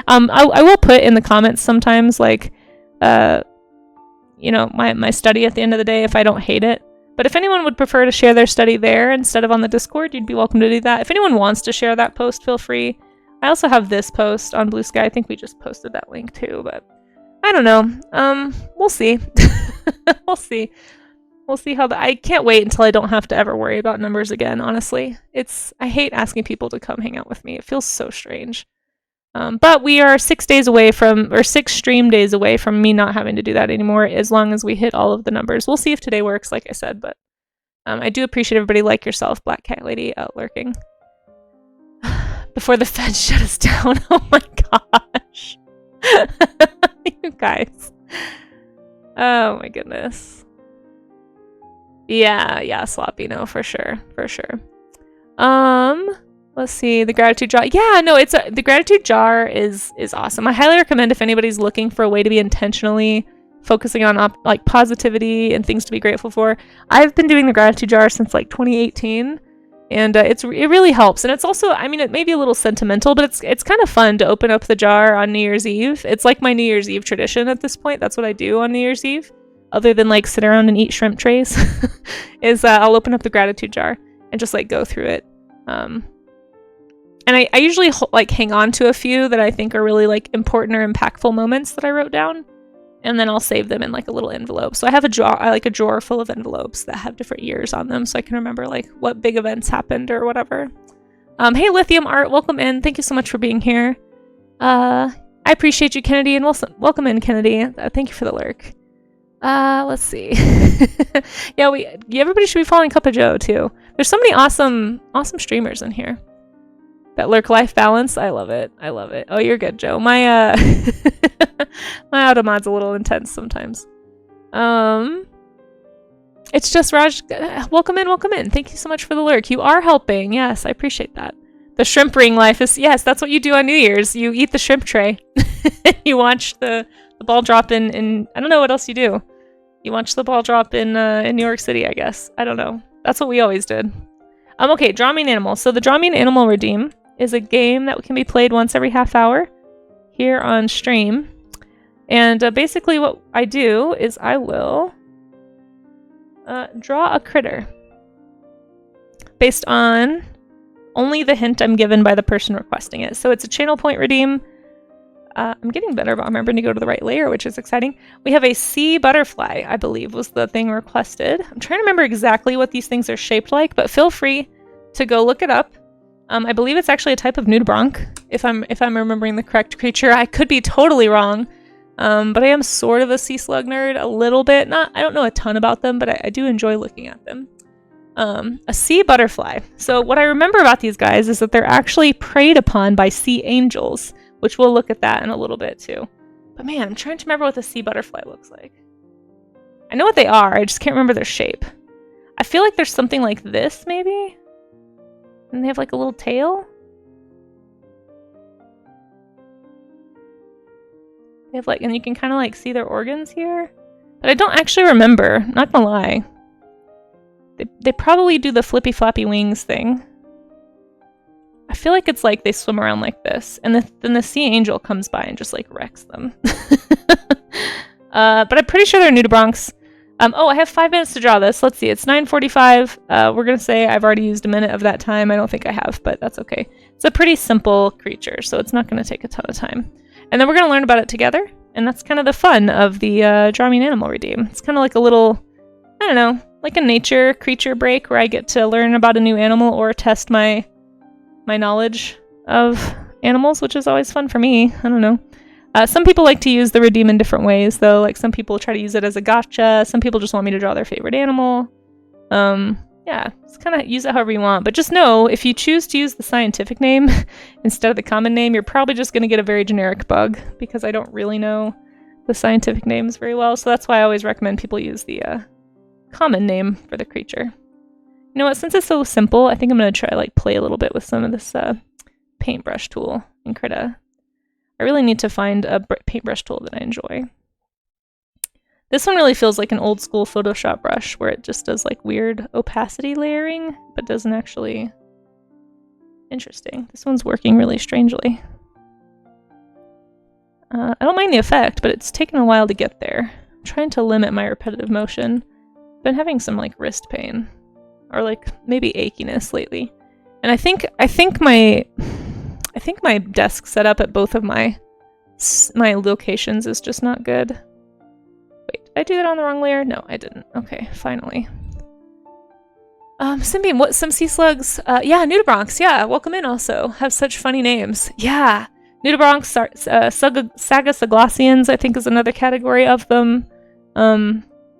I will put in the comments sometimes, like, you know, my study at the end of the day if I don't hate it. But if anyone would prefer to share their study there instead of on the Discord, you'd be welcome to do that. If anyone wants to share that post, feel free. I also have this post on Blue Sky. I think we just posted that link too, but I don't know. We'll see. We'll see. We'll see how I can't wait until I don't have to ever worry about numbers again, honestly. I hate asking people to come hang out with me. It feels so strange. But we are 6 days away from, or 6 stream days away from me not having to do that anymore, as long as we hit all of the numbers. We'll see if today works, like I said, but I do appreciate everybody like yourself, Black Cat Lady, out lurking. Before the Fed shut us down. Oh my gosh. You guys. Oh my goodness. Yeah, sloppy, no, for sure. Let's see, the gratitude jar. Yeah, no, the gratitude jar is awesome. I highly recommend if anybody's looking for a way to be intentionally focusing on like positivity and things to be grateful for. I've been doing the gratitude jar since like 2018, and it really helps. And it's also, I mean, it may be a little sentimental, but it's kind of fun to open up the jar on New Year's Eve. It's like my New Year's Eve tradition at this point. That's what I do on New Year's Eve, other than like sit around and eat shrimp trays. Is I'll open up the gratitude jar and just like go through it. And I usually like hang on to a few that I think are really like important or impactful moments that I wrote down, and then I'll save them in like a little envelope. So I have a drawer full of envelopes that have different years on them, so I can remember like what big events happened or whatever. Hey, Lithium Art, welcome in. Thank you so much for being here. I appreciate you, Kennedy, and welcome in, Kennedy. Thank you for the lurk. Let's see. Yeah, everybody should be following Cup of Joe too. There's so many awesome streamers in here. That lurk life balance, I love it. Oh, you're good, Joe. My my auto mod's a little intense sometimes. It's just Raj. Welcome in. Thank you so much for the lurk. You are helping. Yes, I appreciate that. The shrimp ring life is, yes, that's what you do on New Year's. You eat the shrimp tray. You watch the ball drop in I don't know what else you do. You watch the ball drop in New York City, I guess. I don't know. That's what we always did. Okay, Draw Me an Animal. So the Draw Me an Animal Redeem is a game that can be played once every half hour here on stream. And basically what I do is I will draw a critter based on only the hint I'm given by the person requesting it. So it's a channel point redeem. I'm getting better about remembering to go to the right layer, which is exciting. We have a sea butterfly, I believe was the thing requested. I'm trying to remember exactly what these things are shaped like, but feel free to go look it up. I believe it's actually a type of nudibranch, if I'm remembering the correct creature. I could be totally wrong, but I am sort of a sea slug nerd, a little bit. I don't know a ton about them, but I do enjoy looking at them. A sea butterfly. So what I remember about these guys is that they're actually preyed upon by sea angels, which we'll look at that in a little bit too. But man, I'm trying to remember what the sea butterfly looks like. I know what they are, I just can't remember their shape. I feel like there's something like this, maybe? And they have like a little tail? They have like, and you can kind of like see their organs here? But I don't actually remember, not gonna lie. They probably do the flippy floppy wings thing. I feel like it's like they swim around like this, and then the sea angel comes by and just like wrecks them. But I'm pretty sure they're nudibranchs. Oh, I have 5 minutes to draw this. Let's see, it's 9:45. We're gonna say I've already used a minute of that time. I don't think I have, but that's okay. It's a pretty simple creature, so it's not gonna take a ton of time. And then we're gonna learn about it together, and that's kind of the fun of the Draw Me an Animal Redeem. It's kind of like a little, I don't know, like a nature creature break where I get to learn about a new animal or test my knowledge of animals, which is always fun for me. I don't know. Some people like to use the redeem in different ways, though. Like some people try to use it as a gotcha. Some people just want me to draw their favorite animal. Yeah, just kind of use it however you want. But just know, if you choose to use the scientific name instead of the common name, you're probably just going to get a very generic bug, because I don't really know the scientific names very well. So that's why I always recommend people use the common name for the creature. You know what, since it's so simple, I think I'm going to try like play a little bit with some of this paintbrush tool in Krita. I really need to find a paintbrush tool that I enjoy. This one really feels like an old school Photoshop brush where it just does like weird opacity layering, but doesn't actually... Interesting. This one's working really strangely. I don't mind the effect, but it's taken a while to get there. I'm trying to limit my repetitive motion. Been having some like wrist pain. Or like maybe achiness lately. And I think my desk setup at both of my locations is just not good. Wait, did I do that on the wrong layer? No, I didn't. Okay, finally. Symbian, what, some sea slugs? Yeah, nudibranchs, yeah, welcome in also. Have such funny names. Yeah, nudibranchs, Sagasaglacians, I think is another category of them.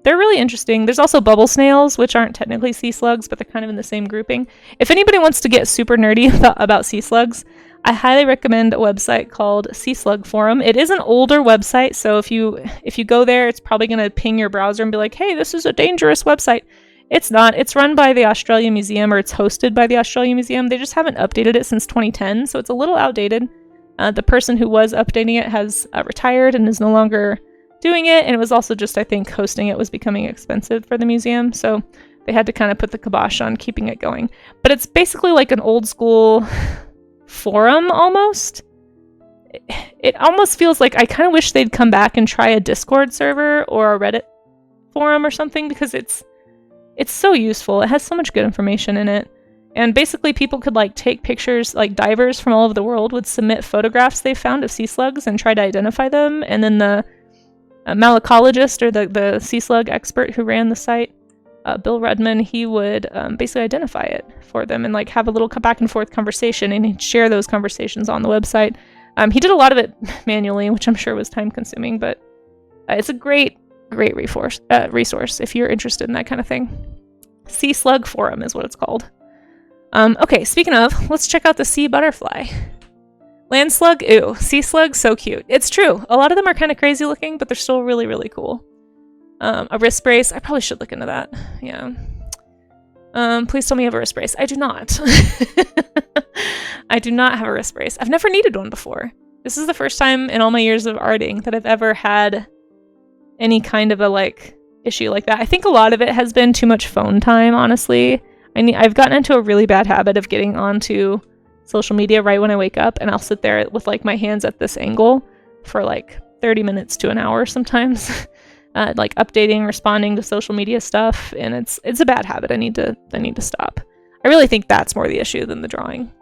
They're really interesting. There's also bubble snails, which aren't technically sea slugs, but they're kind of in the same grouping. If anybody wants to get super nerdy about sea slugs, I highly recommend a website called Sea Slug Forum. It is an older website, so if you go there, it's probably going to ping your browser and be like, hey, this is a dangerous website. It's not. It's run by the Australian Museum, or it's hosted by the Australian Museum. They just haven't updated it since 2010, so it's a little outdated. The person who was updating it has retired and is no longer doing it, and it was also just, I think, hosting it was becoming expensive for the museum, so they had to kind of put the kibosh on keeping it going. But it's basically like an old school forum almost. It almost feels like I kind of wish they'd come back and try a Discord server or a Reddit forum or something, because it's so useful. It has so much good information in it. And basically people could like take pictures, like divers from all over the world would submit photographs they found of sea slugs and try to identify them, and then the malacologist, or the sea slug expert who ran the site, Bill Rudman, he would basically identify it for them and like have a little back and forth conversation, and he'd share those conversations on the website. He did a lot of it manually, which I'm sure was time consuming, but it's a great resource if you're interested in that kind of thing. Sea Slug Forum is what it's called. Okay, speaking of, let's check out the sea butterfly. Land slug, ew. Sea slug, so cute. It's true. A lot of them are kind of crazy looking, but they're still really, really cool. A wrist brace. I probably should look into that. Yeah. Please tell me you have a wrist brace. I do not. I do not have a wrist brace. I've never needed one before. This is the first time in all my years of arting that I've ever had any kind of a like issue like that. I think a lot of it has been too much phone time, honestly. I've gotten into a really bad habit of getting onto social media right when I wake up, and I'll sit there with like my hands at this angle for like 30 minutes to an hour sometimes, like updating, responding to social media stuff, and it's a bad habit. I need to stop. I really think that's more the issue than the drawing.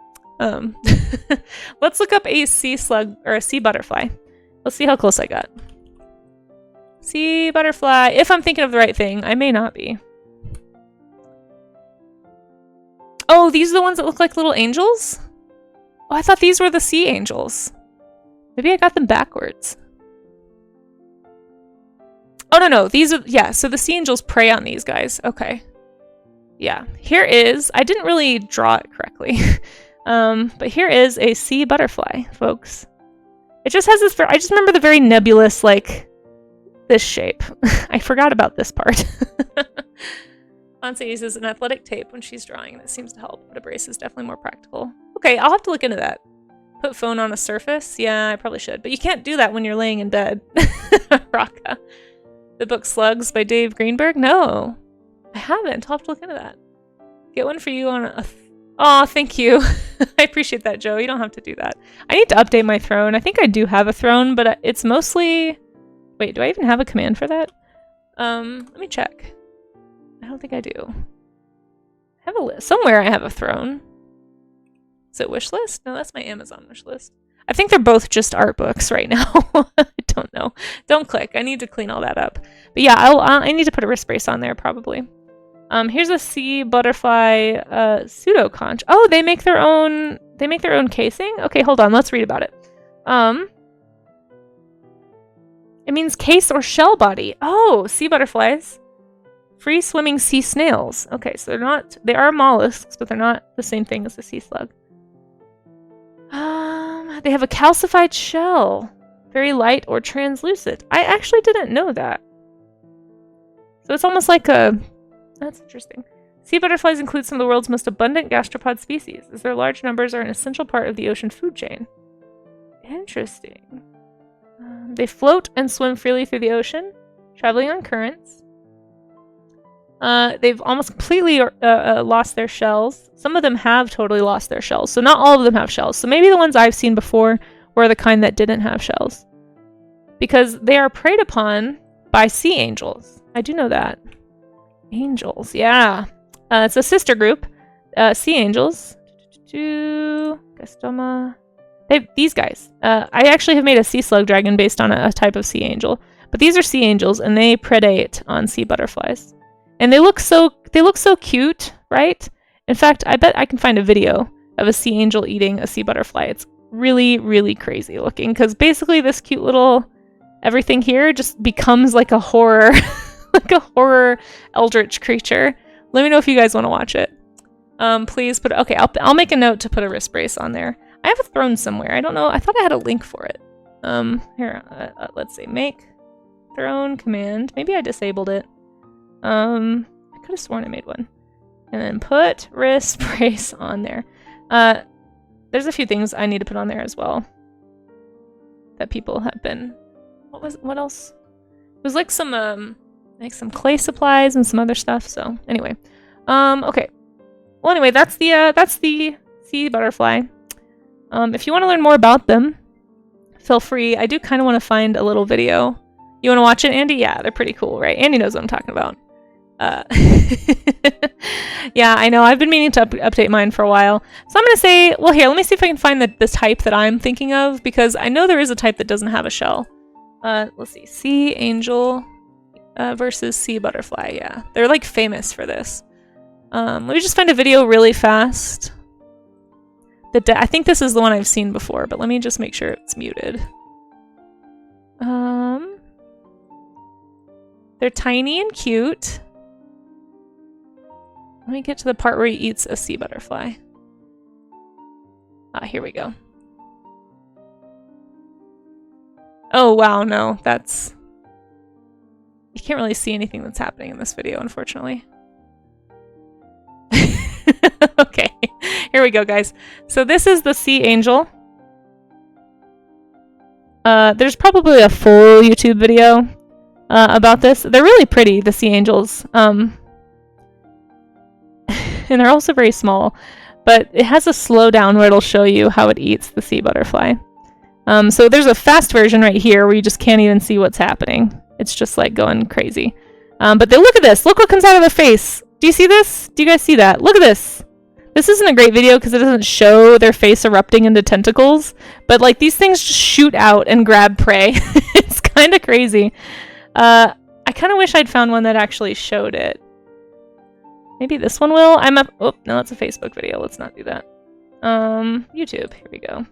Let's look up a sea slug or a sea butterfly. Let's see how close I got. Sea butterfly. If I'm thinking of the right thing, I may not be. Oh, these are the ones that look like little angels? Oh, I thought these were the sea angels. Maybe I got them backwards. Oh, no. These are... Yeah, so the sea angels prey on these guys. Okay. Yeah. Here is... I didn't really draw it correctly. But here is a sea butterfly, folks. It just has this, I just remember the very nebulous, like, this shape. I forgot about this part. Anse uses an athletic tape when she's drawing, and it seems to help, but a brace is definitely more practical. Okay, I'll have to look into that. Put phone on a surface? Yeah, I probably should. But you can't do that when you're laying in bed. Raka. The book Slugs by Dave Greenberg? No, I haven't. I'll have to look into that. Get one for you on a... Aw, thank you. I appreciate that, Joe. You don't have to do that. I need to update my throne. I think I do have a throne, but it's mostly... Wait, do I even have a command for that? Let me check. I don't think I do. I have a list. Somewhere I have a throne. Is it wish list? No, that's my Amazon wish list. I think they're both just art books right now. I don't know. Don't click. I need to clean all that up. But yeah, I need to put a wrist brace on there probably. Here's a sea butterfly pseudo conch. Oh, they make their own casing? Okay, hold on. Let's read about it. It means case or shell body. Oh, sea butterflies. Free swimming sea snails. Okay, so they are mollusks, but they're not the same thing as a sea slug. They have a calcified shell. Very light or translucent. I actually didn't know that. So it's almost like a... That's interesting. Sea butterflies include some of the world's most abundant gastropod species, as their large numbers are an essential part of the ocean food chain. Interesting. They float and swim freely through the ocean, traveling on currents. They've almost completely lost their shells. Some of them have totally lost their shells, so not all of them have shells. So maybe the ones I've seen before were the kind that didn't have shells. Because they are preyed upon by sea angels. I do know that. Angels, yeah. It's a sister group. Sea angels. Gastoma. These guys. I actually have made a sea slug dragon based on a type of sea angel. But these are sea angels, and they predate on sea butterflies. And they look so cute, right? In fact, I bet I can find a video of a sea angel eating a sea butterfly. It's really, really crazy looking, because basically this cute little everything here just becomes like a horror, like a horror eldritch creature. Let me know if you guys want to watch it. Please put... Okay, I'll make a note to put a wrist brace on there. I have a throne somewhere. I don't know. I thought I had a link for it. Here, let's see. Make throne command. Maybe I disabled it. I could have sworn I made one. And then put wrist brace on there. There's a few things I need to put on there as well. That people have been... What else? It was like some clay supplies and some other stuff, so anyway. Okay. Well, anyway, that's the sea butterfly. If you want to learn more about them, feel free. I do kind of want to find a little video. You want to watch it, Andy? Yeah, they're pretty cool, right? Andy knows what I'm talking about. Yeah, I know. I've been meaning to update mine for a while. So I'm going to say, well, here, let me see if I can find this type that I'm thinking of, because I know there is a type that doesn't have a shell. Let's see. Sea angel versus sea butterfly. Yeah, they're like famous for this. Let me just find a video really fast. I think this is the one I've seen before, but let me just make sure it's muted. They're tiny and cute. Let me get to the part where he eats a sea butterfly. Ah, here we go. Oh, wow, no, that's... You can't really see anything that's happening in this video, unfortunately. Okay, here we go, guys. So this is the sea angel. There's probably a full YouTube video about this. They're really pretty, the sea angels. And they're also very small. But it has a slowdown where it'll show you how it eats the sea butterfly. So there's a fast version right here where you just can't even see what's happening. It's just like going crazy. But look at this. Look what comes out of their face. Do you see this? Do you guys see that? Look at this. This isn't a great video because it doesn't show their face erupting into tentacles. But like these things just shoot out and grab prey. It's kind of crazy. I kind of wish I'd found one that actually showed it. Maybe this one will. I'm up. Oh, no, that's a Facebook video. Let's not do that. YouTube. Here we go.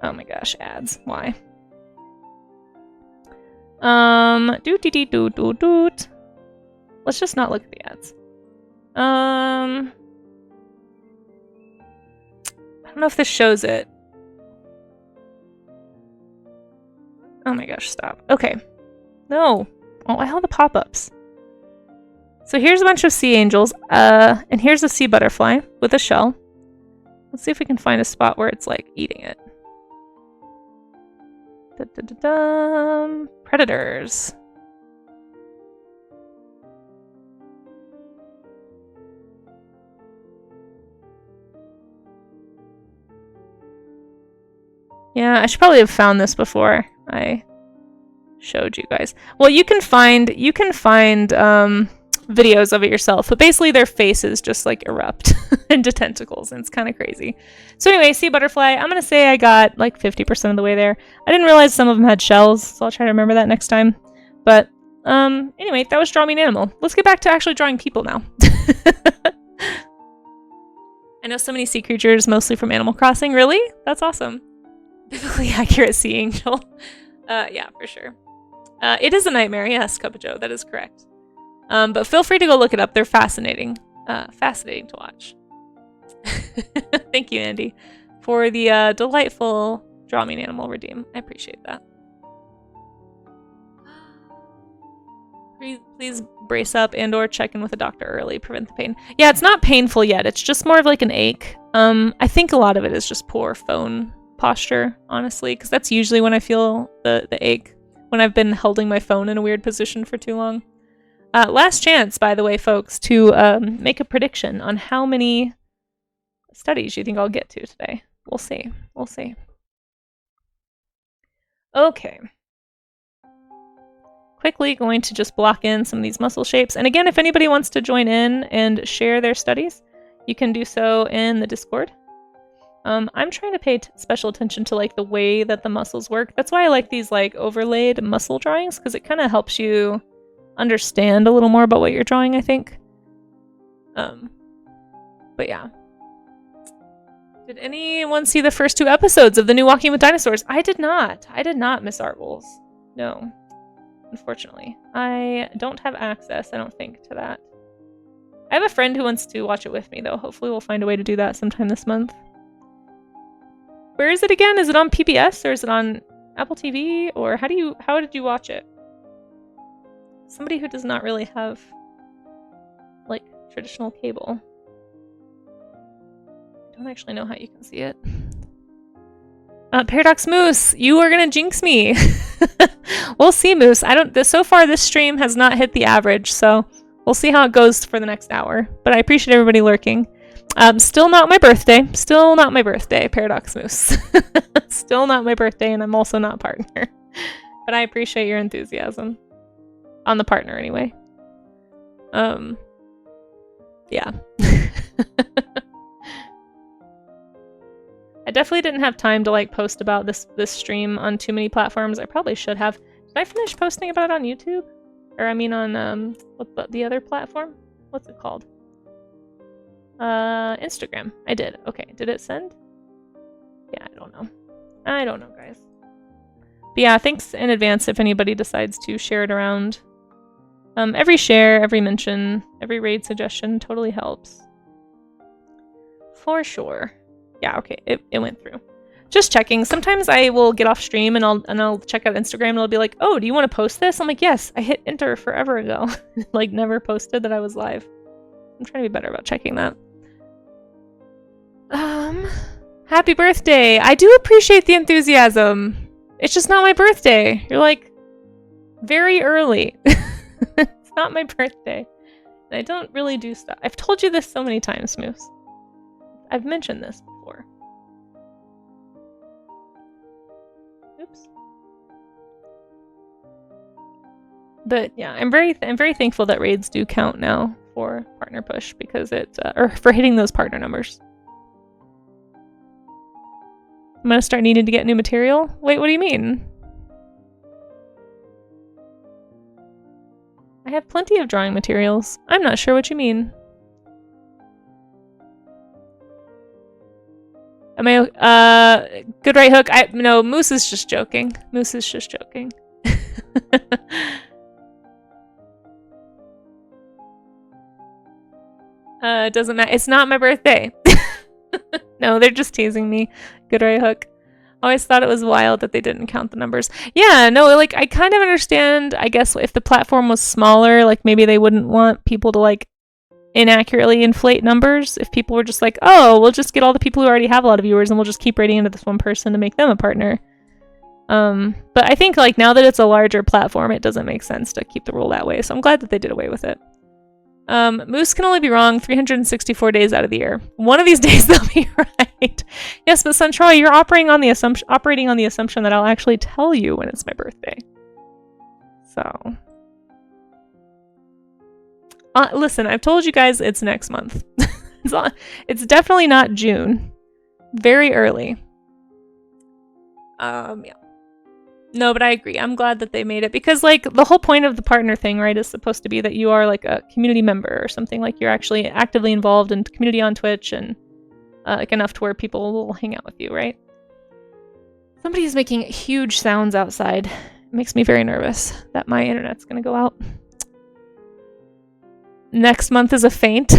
Oh my gosh, ads. Why? Doot. Let's just not look at the ads. I don't know if this shows it. Oh my gosh, stop. Okay. No. Oh, I have the pop-ups. So here's a bunch of sea angels, and here's a sea butterfly with a shell. Let's see if we can find a spot where it's like eating it. Predators. Yeah, I should probably have found this before I showed you guys. Well, you can find videos of it yourself, but basically their faces just like erupt into tentacles, and it's kind of crazy. So anyway, sea butterfly, I'm gonna say I got like 50% of the way there. I didn't realize some of them had shells, so I'll try to remember that next time. But anyway, that was Draw Me an Animal. Let's get back to actually drawing people now. I know so many sea creatures, mostly from Animal Crossing. Really? That's awesome. Biblically accurate sea angel. Yeah, for sure. It is a nightmare, yes, Cup of Joe, that is correct. But feel free to go look it up. They're fascinating. Fascinating to watch. Thank you, Andy, for the delightful Draw Me an Animal redeem. I appreciate that. Please brace up and or check in with a doctor early. Prevent the pain. Yeah, it's not painful yet. It's just more of like an ache. I think a lot of it is just poor phone posture, honestly, because that's usually when I feel the ache, when I've been holding my phone in a weird position for too long. Last chance, by the way, folks, to make a prediction on how many studies you think I'll get to today. We'll see. We'll see. Okay. Quickly going to just block in some of these muscle shapes. And again, if anybody wants to join in and share their studies, you can do so in the Discord. I'm trying to pay special attention to like the way that the muscles work. That's why I like these like overlaid muscle drawings, because it kind of helps you understand a little more about what you're drawing, I think. But yeah. Did anyone see the first 2 episodes of the new Walking with Dinosaurs? I did not. I did not, Miss Artwolves. No. Unfortunately. I don't have access, I don't think, to that. I have a friend who wants to watch it with me, though. Hopefully we'll find a way to do that sometime this month. Where is it again? Is it on PBS or is it on Apple TV? Or how did you watch it? Somebody who does not really have like traditional cable. I don't actually know how you can see it. Paradox Moose, you are gonna jinx me. We'll see, Moose. So far this stream has not hit the average, so we'll see how it goes for the next hour. But I appreciate everybody lurking. Still not my birthday. Still not my birthday, Paradox Moose. Still not my birthday, and I'm also not partner. But I appreciate your enthusiasm. On the partner, anyway. Yeah. I definitely didn't have time to like post about this stream on too many platforms. I probably should have. Did I finish posting about it on YouTube? Or I mean on what the other platform? What's it called? Instagram. I did. Okay. Did it send? Yeah, I don't know. I don't know, guys. But yeah, thanks in advance if anybody decides to share it around. Every share, every mention, every raid suggestion totally helps. For sure. Yeah, okay, it went through. Just checking. Sometimes I will get off stream and I'll check out Instagram and it'll be like, oh, do you want to post this? I'm like, yes, I hit enter forever ago. Like never posted that I was live. I'm trying to be better about checking that. Happy birthday. I do appreciate the enthusiasm. It's just not my birthday. You're like very early. It's not my birthday. And I don't really do stuff. I've told you this so many times, Moose. I've mentioned this before. Oops. But yeah, I'm very thankful that raids do count now for partner push because it's or for hitting those partner numbers. I'm gonna start needing to get new material. Wait, what do you mean? I have plenty of drawing materials. I'm not sure what you mean. Am I good right hook? No, Moose is just joking. Moose is just joking. It doesn't matter. It's not my birthday. No, they're just teasing me. Good right hook. Always thought it was wild that they didn't count the numbers. Yeah, no, like I kind of understand, I guess if the platform was smaller, like maybe they wouldn't want people to like inaccurately inflate numbers. If people were just like, oh, we'll just get all the people who already have a lot of viewers and we'll just keep rating into this one person to make them a partner. But I think like now that it's a larger platform, it doesn't make sense to keep the rule that way. So I'm glad that they did away with it. Moose can only be wrong 364 days out of the year. One of these days they'll be right. Yes, but Suntroy, you're operating on the assumption that I'll actually tell you when it's my birthday. So, listen, I've told you guys it's next month. It's definitely not June. Very early. Yeah. No, but I agree. I'm glad that they made it because, like, the whole point of the partner thing, right, is supposed to be that you are, like, a community member or something. Like, you're actually actively involved in the community on Twitch and, like, enough to where people will hang out with you, right? Somebody's making huge sounds outside. It makes me very nervous that my internet's gonna go out. Next month is a feint.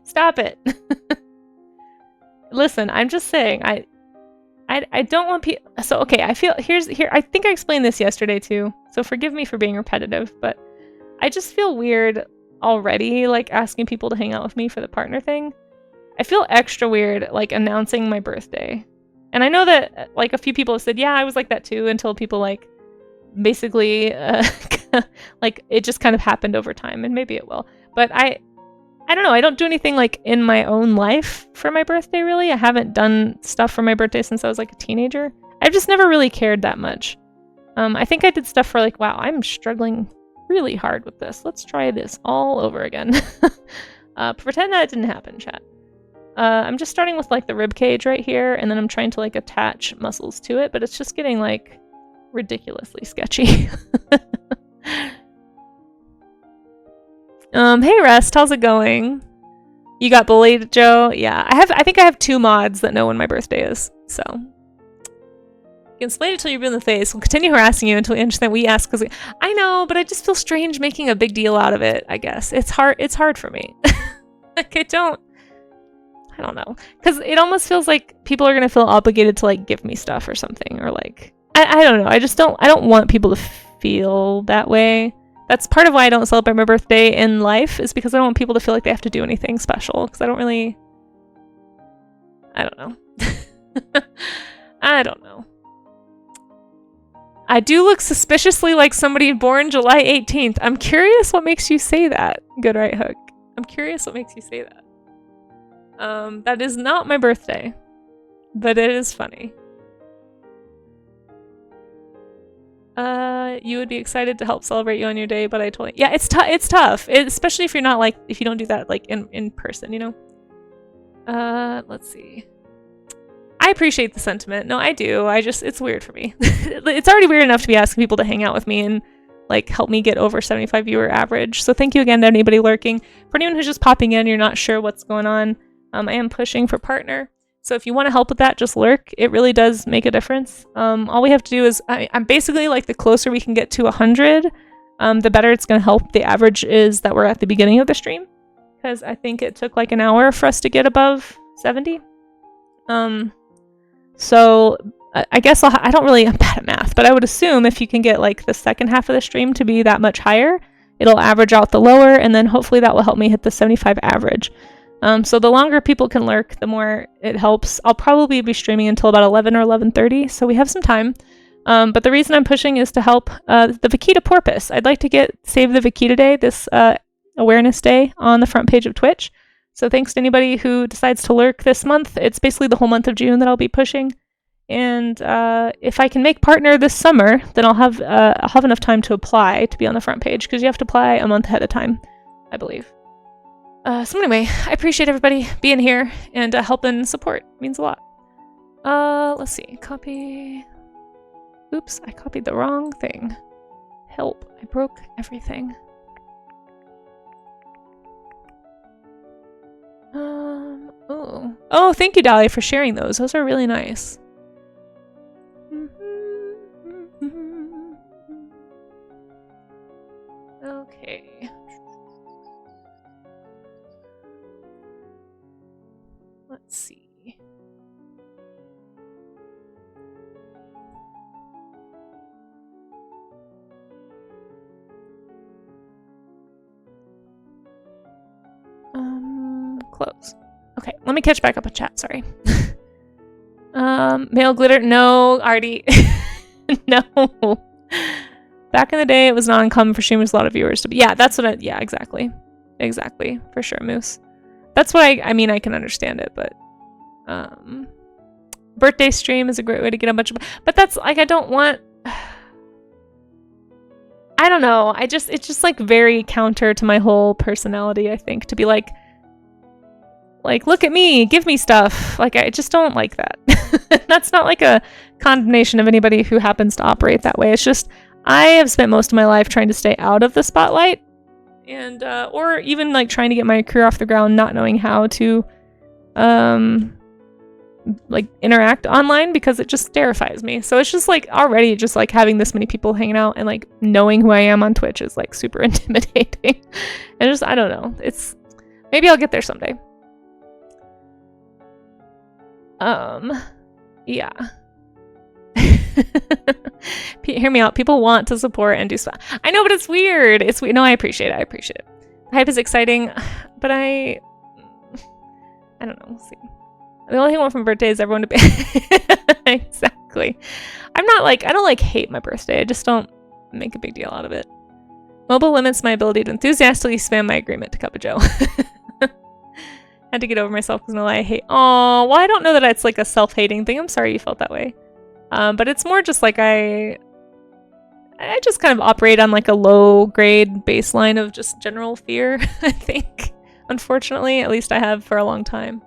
Stop it. Listen, I'm just saying, I don't want people. So okay, I think I explained this yesterday too. So forgive me for being repetitive, but I just feel weird already, like asking people to hang out with me for the partner thing. I feel extra weird, like announcing my birthday, and I know that like a few people have said, yeah, I was like that too, until people like basically like it just kind of happened over time, and maybe it will. But I don't know, I don't do anything like in my own life for my birthday, really. I haven't done stuff for my birthday since I was like a teenager. I've just never really cared that much. I think I did stuff for like, wow, I'm struggling really hard with this. Let's try this all over again. Pretend that it didn't happen, chat. I'm just starting with like the rib cage right here, and then I'm trying to like attach muscles to it, but it's just getting like ridiculously sketchy. Hey Rest, how's it going? You got bullied, Joe? Yeah, I think I have 2 mods that know when my birthday is, so. You can explain it till you're blue in the face. We'll continue harassing you until you understand we ask because I know, but I just feel strange making a big deal out of it, I guess. It's hard for me. Like I don't know. Because it almost feels like people are gonna feel obligated to like give me stuff or something, or like I don't know. I don't want people to feel that way. That's part of why I don't celebrate my birthday in life, is because I don't want people to feel like they have to do anything special, because I don't know. I don't know. I do look suspiciously like somebody born July 18th. I'm curious what makes you say that, Good Right Hook. I'm curious what makes you say that. That is not my birthday, but it is funny. You would be excited to help celebrate you on your day, but I totally... Yeah, it's tough. Especially if you're not like... If you don't do that like in person, you know? Let's see. I appreciate the sentiment. No, I do. It's weird for me. It's already weird enough to be asking people to hang out with me and like help me get over 75 viewer average. So thank you again to anybody lurking. For anyone who's just popping in, you're not sure what's going on. I am pushing for partner. So if you want to help with that, just lurk. It really does make a difference. All we have to do is, I'm basically like the closer we can get to 100, the better it's going to help the average is that we're at the beginning of the stream. Because I think it took like an hour for us to get above 70. So I guess I'm bad at math, but I would assume if you can get like the second half of the stream to be that much higher, it'll average out the lower, and then hopefully that will help me hit the 75 average. So the longer people can lurk, the more it helps. I'll probably be streaming until about 11 or 11:30, so we have some time. But the reason I'm pushing is to help the Vaquita Porpoise. I'd like to get Save the Vaquita Day, this awareness day, on the front page of Twitch. So thanks to anybody who decides to lurk this month. It's basically the whole month of June that I'll be pushing. And if I can make partner this summer, then I'll have enough time to apply to be on the front page, because you have to apply a month ahead of time, I believe. So anyway, I appreciate everybody being here and helping support. It means a lot. Let's see. Copy. Oops, I copied the wrong thing. Help. I broke everything. Oh, thank you, Dahlia, for sharing those. Those are really nice. Okay. Let's see. close. Okay, let me catch back up with chat. Sorry. Male glitter. No, Artie. No. Back in the day, it was not uncommon for streamers, a lot of viewers to be. Yeah, that's what yeah, exactly. Exactly. For sure, Moose. That's what I mean, I can understand it, but birthday stream is a great way to get a bunch of, but that's like, I don't want, I don't know. It's just like very counter to my whole personality, I think, to be like, look at me, give me stuff. Like, I just don't like that. That's not like a condemnation of anybody who happens to operate that way. It's just, I have spent most of my life trying to stay out of the spotlight and, or even like trying to get my career off the ground, not knowing how to, like interact online because it just terrifies me. So it's just like already just like having this many people hanging out and like knowing who I am on Twitch is like super intimidating. And just, I don't know. It's, maybe I'll get there someday. Yeah. Hear me out. People want to support and do stuff. I know, but it's weird. It's weird. No, I appreciate it. I appreciate it. The hype is exciting, but I don't know. We'll see. The only thing I want from birthday is everyone to be exactly. I'm not like, I don't like hate my birthday. I just don't make a big deal out of it. Mobile limits my ability to enthusiastically spam my agreement to Cup of Joe. Had to get over myself because no lie, I hate. Oh, well, I don't know that it's like a self-hating thing. I'm sorry you felt that way. But it's more just like I just kind of operate on like a low grade baseline of just general fear, I think. Unfortunately, at least I have for a long time.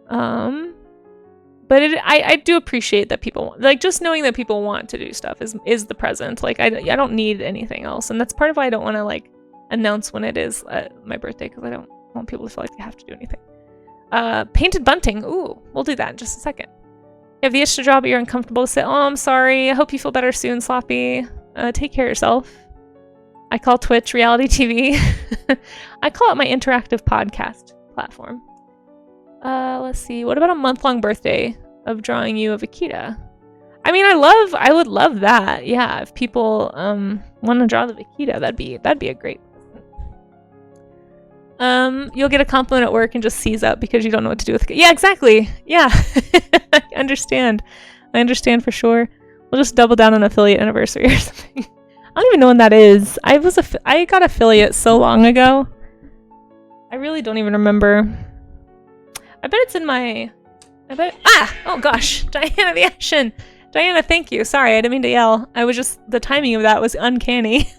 But I do appreciate that people like just knowing that people want to do stuff is the present. Like I don't need anything else, and that's part of why I don't want to like announce when it is my birthday, because I don't want people to feel like they have to do anything. Painted bunting. Ooh, we'll do that in just a second. You have the itch to draw, but you're uncomfortable to sit. Oh, I'm sorry. I hope you feel better soon, Sloppy. Take care of yourself. I call Twitch reality TV. I call it my interactive podcast platform. Let's see. What about a month-long birthday of drawing you a Vaquita? I mean, I would love that. Yeah, if people want to draw the Vaquita, that'd be a great. You'll get a compliment at work and just seize up because you don't know what to do with it. Yeah, exactly. Yeah. I understand. I understand for sure. We'll just double down on affiliate anniversary or something. I don't even know when that is. I got affiliate so long ago. I really don't even remember. I bet it's in my... Oh gosh! Diana the Action! Diana, thank you. Sorry, I didn't mean to yell. I was just... The timing of that was uncanny.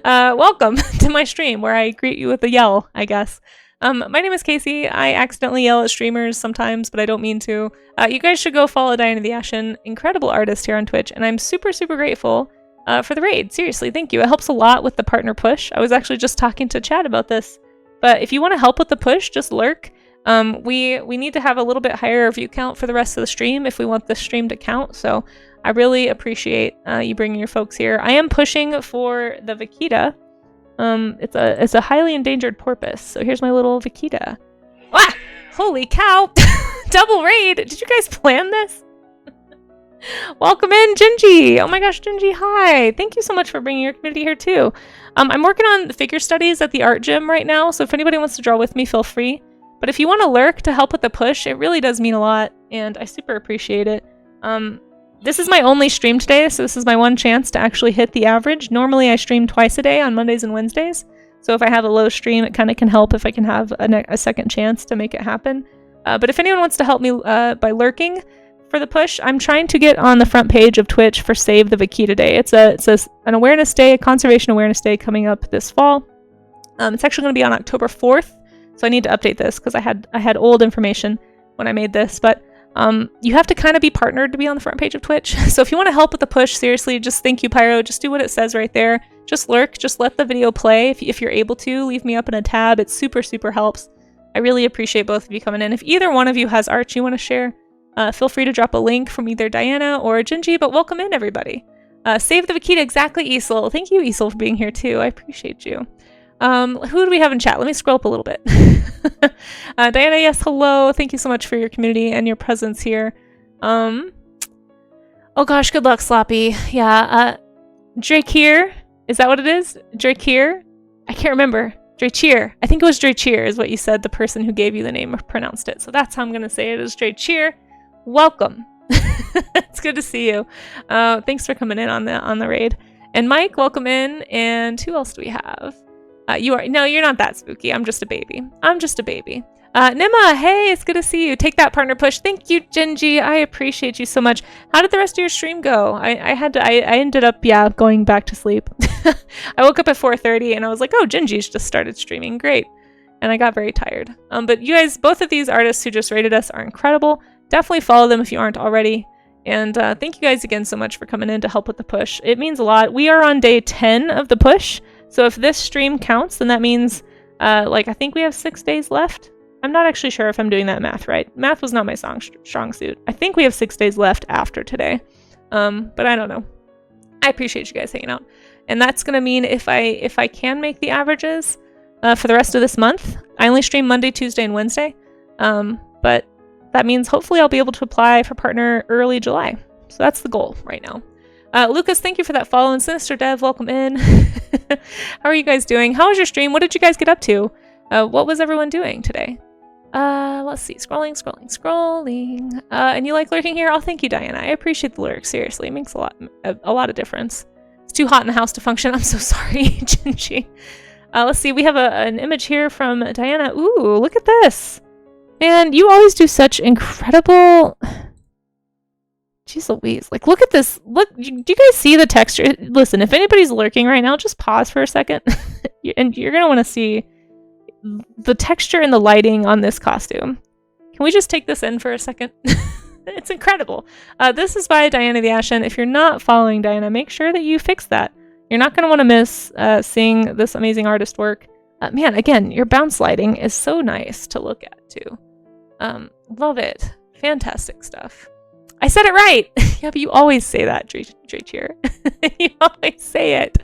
Welcome to my stream where I greet you with a yell, I guess. My name is Casey. I accidentally yell at streamers sometimes, but I don't mean to. You guys should go follow Diana the Ashen, incredible artist here on Twitch, and I'm super, super grateful for the raid. Seriously, thank you. It helps a lot with the partner push. I was actually just talking to Chad about this, but if you want to help with the push, just lurk. We need to have a little bit higher view count for the rest of the stream if we want the stream to count, so I really appreciate you bringing your folks here. I am pushing for the Vaquita. It's a highly endangered porpoise, so here's my little Vaquita. Ah! Holy cow! Double raid! Did you guys plan this? Welcome in, Gingy! Oh my gosh, Gingy, hi! Thank you so much for bringing your community here too. I'm working on the figure studies at the art gym right now, so if anybody wants to draw with me, feel free. But if you want to lurk to help with the push, it really does mean a lot, and I super appreciate it. This is my only stream today, so this is my one chance to actually hit the average. Normally I stream twice a day on Mondays and Wednesdays, so if I have a low stream, it kind of can help if I can have a second chance to make it happen. But if anyone wants to help me by lurking for the push, I'm trying to get on the front page of Twitch for Save the Vaquita Day. It's an awareness day, a conservation awareness day coming up this fall. It's actually going to be on October 4th, so I need to update this because I had old information when I made this, but you have to kind of be partnered to be on the front page of Twitch. So if you want to help with the push, seriously, just thank you, Pyro. Just do what it says right there. Just lurk. Just let the video play. If you're able to, leave me up in a tab. It super, super helps. I really appreciate both of you coming in. If either one of you has art you want to share, feel free to drop a link from either Diana or Gingy, but welcome in, everybody. Save the Vaquita, exactly, Easel. Thank you, Easel, for being here, too. I appreciate you. Who do we have in chat? Let me scroll up a little bit. Diana, yes, hello. Thank you so much for your community and your presence here. Oh gosh, good luck, Sloppy. Yeah, Drake here. Is that what it is? Drake here? I can't remember. Draycheer. I think it was Draycheer is what you said. The person who gave you the name pronounced it. So that's how I'm going to say it is Draycheer. Welcome. It's good to see you. Thanks for coming in on the raid. And Mike, welcome in. And who else do we have? No, you're not that spooky. I'm just a baby. Nima, hey, it's good to see you. Take that, partner push. Thank you, Genji. I appreciate you so much. How did the rest of your stream go? I ended up, going back to sleep. I woke up at 4:30 and I was like, oh, Genji's just started streaming. Great. And I got very tired. But you guys, both of these artists who just rated us are incredible. Definitely follow them if you aren't already. And thank you guys again so much for coming in to help with the push. It means a lot. We are on day 10 of the push. So if this stream counts, then that means, I think we have 6 days left. I'm not actually sure if I'm doing that math right. Math was not my strong suit. I think we have 6 days left after today. But I don't know. I appreciate you guys hanging out. And that's going to mean if I can make the averages for the rest of this month, I only stream Monday, Tuesday, and Wednesday. But that means hopefully I'll be able to apply for partner early July. So that's the goal right now. Lucas, thank you for that follow. And Sinister Dev, welcome in. How are you guys doing? How was your stream? What did you guys get up to? What was everyone doing today? Let's see. Scrolling. And you like lurking here? Oh, thank you, Diana. I appreciate the lurk. Seriously, it makes a lot of difference. It's too hot in the house to function. I'm so sorry, Jinji. Let's see. We have an image here from Diana. Ooh, look at this. Man, you always do such incredible... Jeez Louise. Like, look at this. Look, do you guys see the texture? Listen, if anybody's lurking right now, just pause for a second. And you're going to want to see the texture and the lighting on this costume. Can we just take this in for a second? It's incredible. This is by Diana the Ashen. If you're not following Diana, make sure that you fix that. You're not going to want to miss seeing this amazing artist work. Man, again, your bounce lighting is so nice to look at, too. Love it. Fantastic stuff. I said it right! Yeah, but you always say that, Draycheer. You always say it.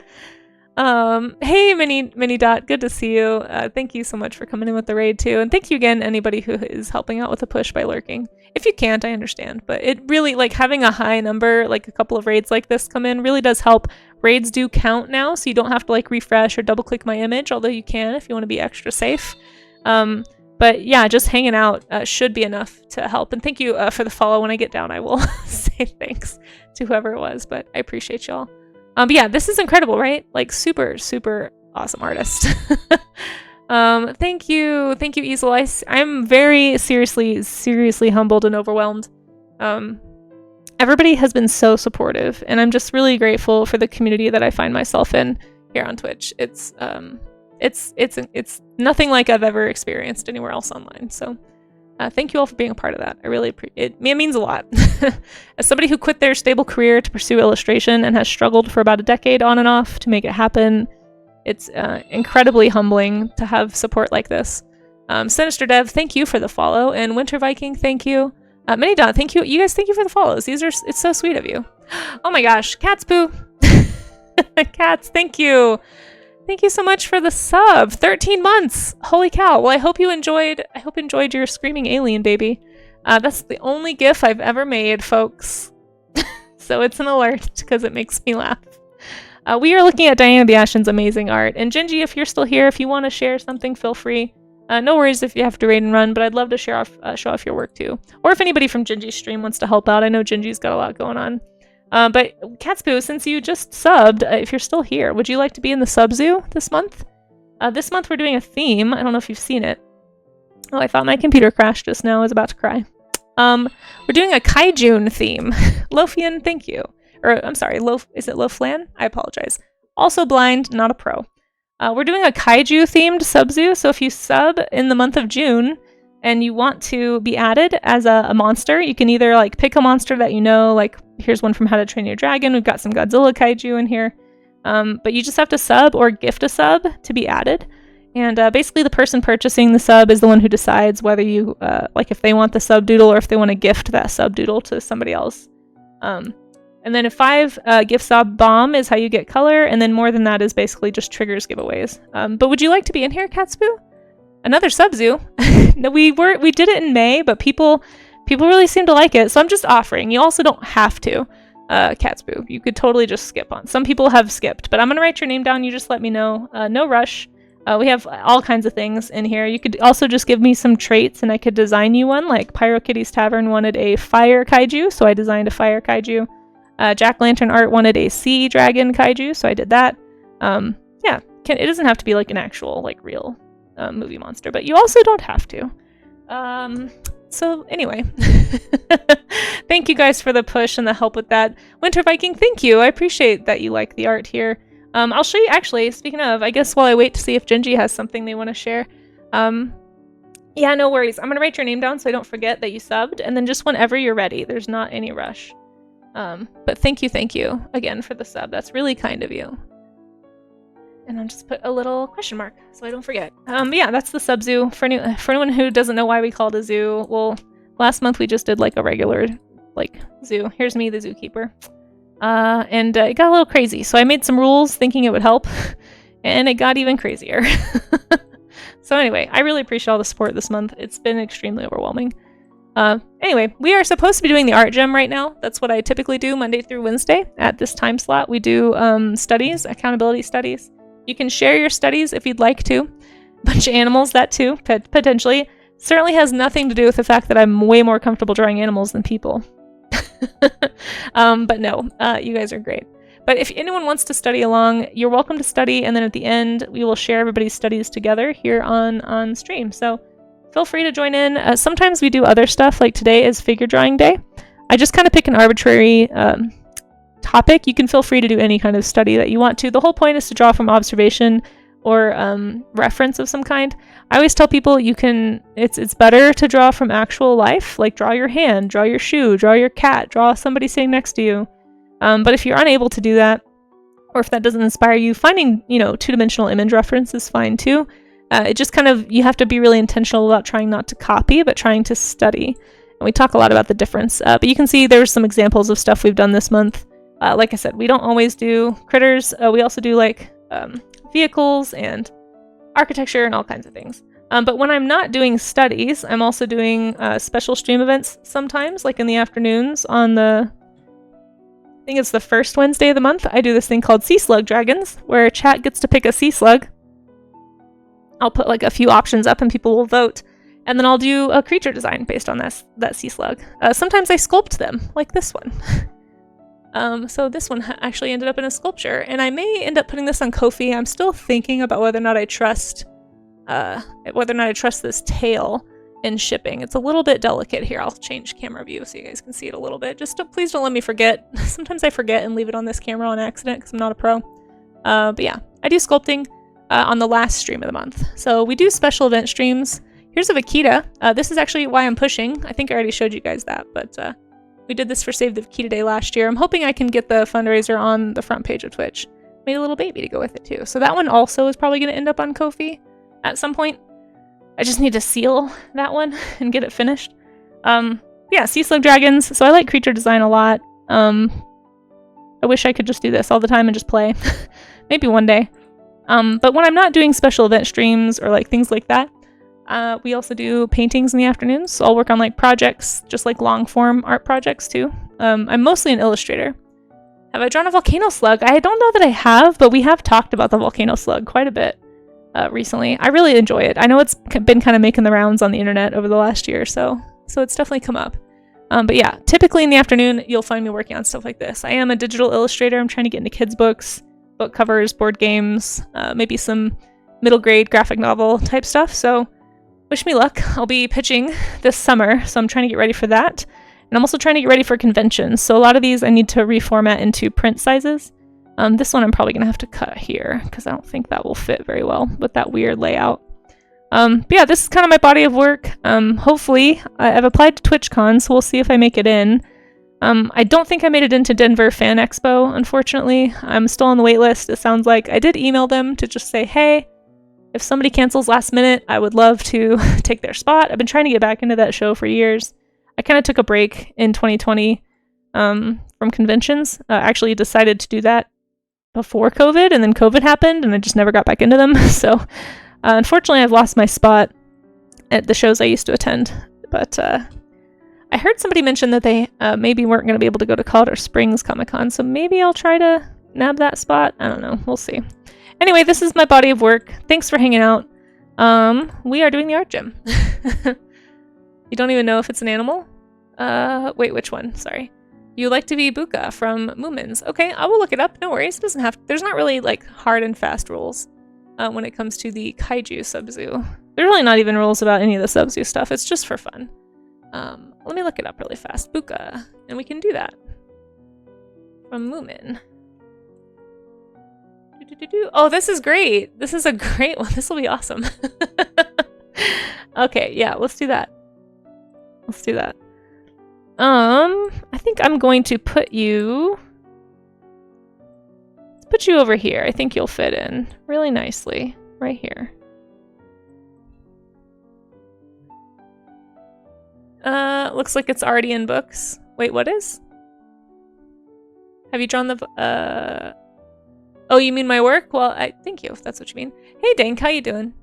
Hey, Mini Dot, good to see you. Thank you so much for coming in with the raid, too. And thank you again, anybody who is helping out with the push by lurking. If you can't, I understand. But it really, like, having a high number, like a couple of raids like this come in, really does help. Raids do count now, so you don't have to, like, refresh or double-click my image, although you can if you want to be extra safe. But yeah, just hanging out should be enough to help. And thank you for the follow. When I get down, I will say thanks to whoever it was, but I appreciate y'all. But yeah, this is incredible, right? Like, super, super awesome artist. Thank you, Easel. I'm very seriously humbled and overwhelmed. Everybody has been so supportive, and I'm just really grateful for the community that I find myself in here on Twitch. It's nothing like I've ever experienced anywhere else online. So thank you all for being a part of that. I really it means a lot. As somebody who quit their stable career to pursue illustration and has struggled for about a decade on and off to make it happen, it's incredibly humbling to have support like this. Sinister Dev, thank you for the follow, and Winter Viking, thank you. Minidot, thank you. You guys, thank you for the follows. It's so sweet of you. Oh my gosh, Cats Boo. Cats, thank you. Thank you so much for the sub. 13 months. Holy cow. Well, I hope you enjoyed your screaming alien baby. That's the only GIF I've ever made, folks. So it's an alert because it makes me laugh. We are looking at Diana the Ashen's amazing art. And Genji, if you're still here, if you want to share something, feel free. No worries if you have to raid and run, but I'd love to show off your work too. Or if anybody from Genji's stream wants to help out. I know Genji's got a lot going on. But Catspoo, since you just subbed, if you're still here, would you like to be in the sub zoo this month? This month we're doing a theme. I don't know if you've seen it. Oh, I thought my computer crashed just now. I was about to cry. We're doing a Kaijun theme. Lofian, thank you. Or, I'm sorry, is it Loflan? I apologize. Also blind, not a pro. We're doing a Kaiju-themed sub zoo, so if you sub in the month of June, and you want to be added as a monster, you can either like pick a monster that you know, like here's one from How to Train Your Dragon. We've got some Godzilla kaiju in here. But you just have to sub or gift a sub to be added. And basically the person purchasing the sub is the one who decides whether you, like if they want the sub doodle or if they want to gift that sub doodle to somebody else. And then a 5 gift sub bomb is how you get color. And then more than that is basically just triggers giveaways. But would you like to be in here, Catspoo? Another sub zoo. No, we did it in May, but people really seem to like it, so I'm just offering. You also don't have to, Catspoo. You could totally just skip on. Some people have skipped, but I'm gonna write your name down. You just let me know. No rush. We have all kinds of things in here. You could also just give me some traits and I could design you one. Like Pyro Kitty's Tavern wanted a fire kaiju, so I designed a fire kaiju. Jack Lantern Art wanted a sea dragon kaiju, so I did that. Yeah, it doesn't have to be like an actual, like, real movie monster, but you also don't have to. So anyway, thank you guys for the push and the help with that. Winter Viking, thank you. I appreciate that you like the art here. I'll show you, actually, speaking of, I guess while I wait to see if Genji has something they want to share. Yeah, no worries. I'm going to write your name down so I don't forget that you subbed, and then just whenever you're ready. There's not any rush. But thank you again for the sub. That's really kind of you. And I'll just put a little question mark so I don't forget. Yeah, that's the sub zoo. For anyone who doesn't know why we call it a zoo, well, last month we just did like a regular, like, zoo. Here's me, the zookeeper. And it got a little crazy, so I made some rules thinking it would help, and it got even crazier. So anyway, I really appreciate all the support this month. It's been extremely overwhelming. Anyway, we are supposed to be doing the art gem right now. That's what I typically do Monday through Wednesday at this time slot. We do studies, accountability studies. You can share your studies if you'd like to. A bunch of animals, that too, potentially. Certainly has nothing to do with the fact that I'm way more comfortable drawing animals than people. But no, you guys are great. But if anyone wants to study along, you're welcome to study, and then at the end, we will share everybody's studies together here on stream. So feel free to join in. Sometimes we do other stuff, like today is figure drawing day. I just kind of pick an arbitrary topic. You can feel free to do any kind of study that you want to. The whole point is to draw from observation or reference of some kind. I always tell people it's better to draw from actual life, like draw your hand, draw your shoe, draw your cat, draw somebody sitting next to you. But if you're unable to do that, or if that doesn't inspire you, finding, two-dimensional image reference is fine too. It just kind of, you have to be really intentional about trying not to copy, but trying to study. And we talk a lot about the difference. But you can see there's some examples of stuff we've done this month. Like I said, we don't always do critters. We also do like vehicles and architecture and all kinds of things. But when I'm not doing studies, I'm also doing special stream events sometimes, like in the afternoons on I think it's the first Wednesday of the month. I do this thing called Sea Slug Dragons, where chat gets to pick a sea slug. I'll put like a few options up and people will vote. And then I'll do a creature design based on that sea slug. Sometimes I sculpt them, like this one. So this one actually ended up in a sculpture, and I may end up putting this on Ko-fi. I'm still thinking about whether or not I trust this tail in shipping. It's a little bit delicate here. I'll change camera view so you guys can see it a little bit. Please don't let me forget. Sometimes I forget and leave it on this camera on accident because I'm not a pro. But yeah, I do sculpting on the last stream of the month. So we do special event streams. Here's a vaquita. This is actually why I'm pushing. I think I already showed you guys that, but we did this for Save the Vaquita Day last year. I'm hoping I can get the fundraiser on the front page of Twitch. Made a little baby to go with it too. So that one also is probably going to end up on Ko-fi at some point. I just need to seal that one and get it finished. Yeah, Sea Slug Dragons. So I like creature design a lot. I wish I could just do this all the time and just play. Maybe one day. But when I'm not doing special event streams or like things like that, we also do paintings in the afternoons. So I'll work on like projects, just like long form art projects too. I'm mostly an illustrator. Have I drawn a volcano slug? I don't know that I have, but we have talked about the volcano slug quite a bit recently. I really enjoy it. I know it's been kind of making the rounds on the internet over the last year or so it's definitely come up. But yeah, typically in the afternoon, you'll find me working on stuff like this. I am a digital illustrator. I'm trying to get into kids' books, book covers, board games, maybe some middle grade graphic novel type stuff. So wish me luck. I'll be pitching this summer, so I'm trying to get ready for that. And I'm also trying to get ready for conventions. So a lot of these I need to reformat into print sizes. This one I'm probably going to have to cut here because I don't think that will fit very well with that weird layout. But yeah, this is kind of my body of work. Hopefully, I've applied to TwitchCon, so we'll see if I make it in. I don't think I made it into Denver Fan Expo, unfortunately. I'm still on the wait list. It sounds like I did email them to just say, hey, if somebody cancels last minute, I would love to take their spot. I've been trying to get back into that show for years. I kind of took a break in 2020 from conventions. Actually decided to do that before COVID, and then COVID happened, and I just never got back into them. So unfortunately, I've lost my spot at the shows I used to attend. But I heard somebody mention that they maybe weren't going to be able to go to Colorado Springs Comic Con, so maybe I'll try to nab that spot. I don't know. We'll see. Anyway, this is my body of work. Thanks for hanging out. We are doing the art gym. You don't even know if it's an animal? Wait, which one? Sorry. You like to be Buka from Moomins. Okay, I will look it up. No worries. It doesn't have. There's not really like hard and fast rules when it comes to the kaiju subzoo. There's really not even rules about any of the subzoo stuff. It's just for fun. Let me look it up really fast. Buka, and we can do that from Moomin. Oh, this is great. This is a great one. This will be awesome. Okay, yeah, let's do that. Let's do that. I think I'm going to put you... Let's put you over here. I think you'll fit in really nicely. Right here. Looks like it's already in books. Wait, what is? Have you drawn the... Oh, you mean my work? Well, thank you, if that's what you mean. Hey, Dank, how you doing?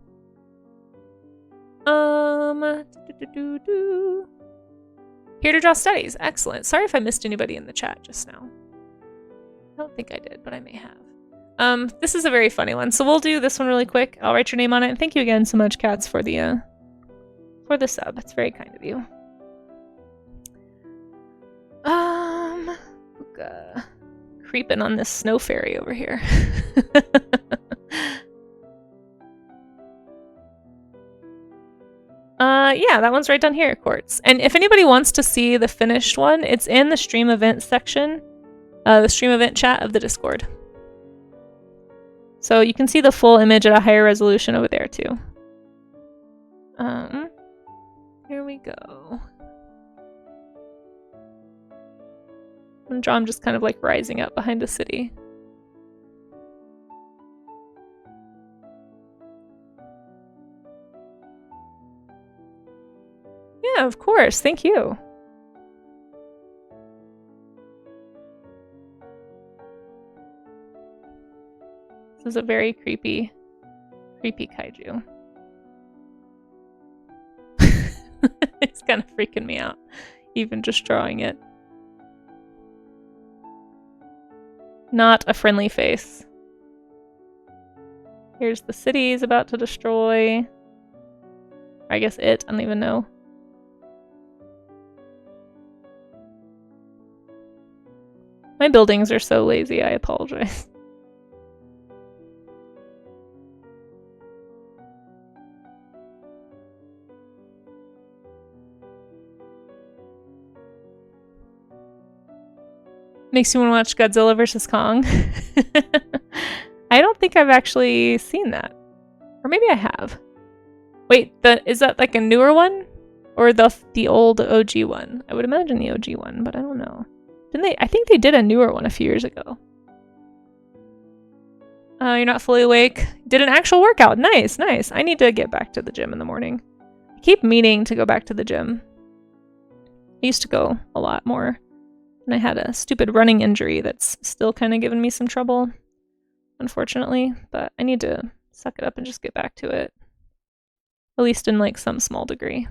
Here to draw studies. Excellent. Sorry if I missed anybody in the chat just now. I don't think I did, but I may have. This is a very funny one, so we'll do this one really quick. I'll write your name on it, and thank you again so much, Cats, for the sub. It's very kind of you. Creeping on this snow fairy over here. Yeah, that one's right down here, Quartz. And if anybody wants to see the finished one, it's in the stream event section, the stream event chat of the Discord. So you can see the full image at a higher resolution over there too. Here we go. I'm gonna draw him just kind of like rising up behind a city. Yeah, of course. Thank you. This is a very creepy kaiju. It's kind of freaking me out, even just drawing it. Not a friendly face. Here's the city he's about to destroy. I guess it, I don't even know. My buildings are so lazy, I apologize. Makes you want to watch Godzilla vs. Kong. I don't think I've actually seen that. Or maybe I have. Wait, is that like a newer one? Or the old OG one? I would imagine the OG one, but I don't know. Didn't they? I think they did a newer one a few years ago. You're not fully awake. Did an actual workout. Nice, nice. I need to get back to the gym in the morning. I keep meaning to go back to the gym. I used to go a lot more. And I had a stupid running injury that's still kind of giving me some trouble, unfortunately. But I need to suck it up and just get back to it. At least in like some small degree.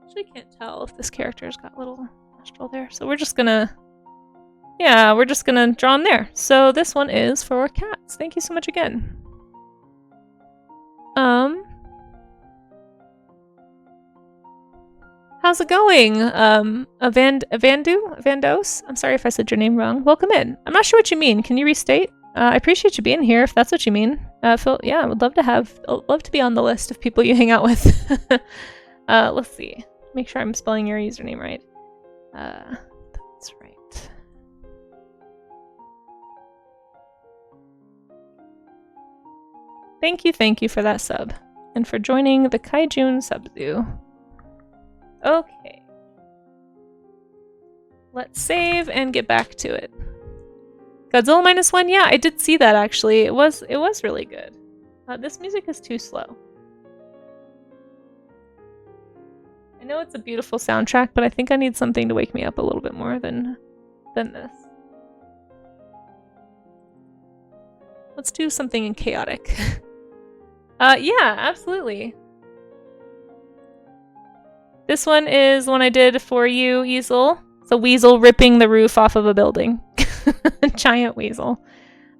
Actually can't tell if this character's got a little astral there. So we're just gonna... Yeah, we're just gonna draw him there. So this one is for Cats. Thank you so much again. How's it going? Vandos? I'm sorry if I said your name wrong. Welcome in. I'm not sure what you mean. Can you restate? I appreciate you being here if that's what you mean. Phil, yeah, I would love to be on the list of people you hang out with. Let's see. Make sure I'm spelling your username right. That's right. Thank you for that sub. And for joining the Kaijun Subzoo. Okay. Let's save and get back to it. Godzilla -1? Yeah, I did see that actually. It was really good. This music is too slow. I know it's a beautiful soundtrack, but I think I need something to wake me up a little bit more than this. Let's do something chaotic. Yeah, absolutely. This one is one I did for you, Easel. It's a weasel ripping the roof off of a building. A giant weasel.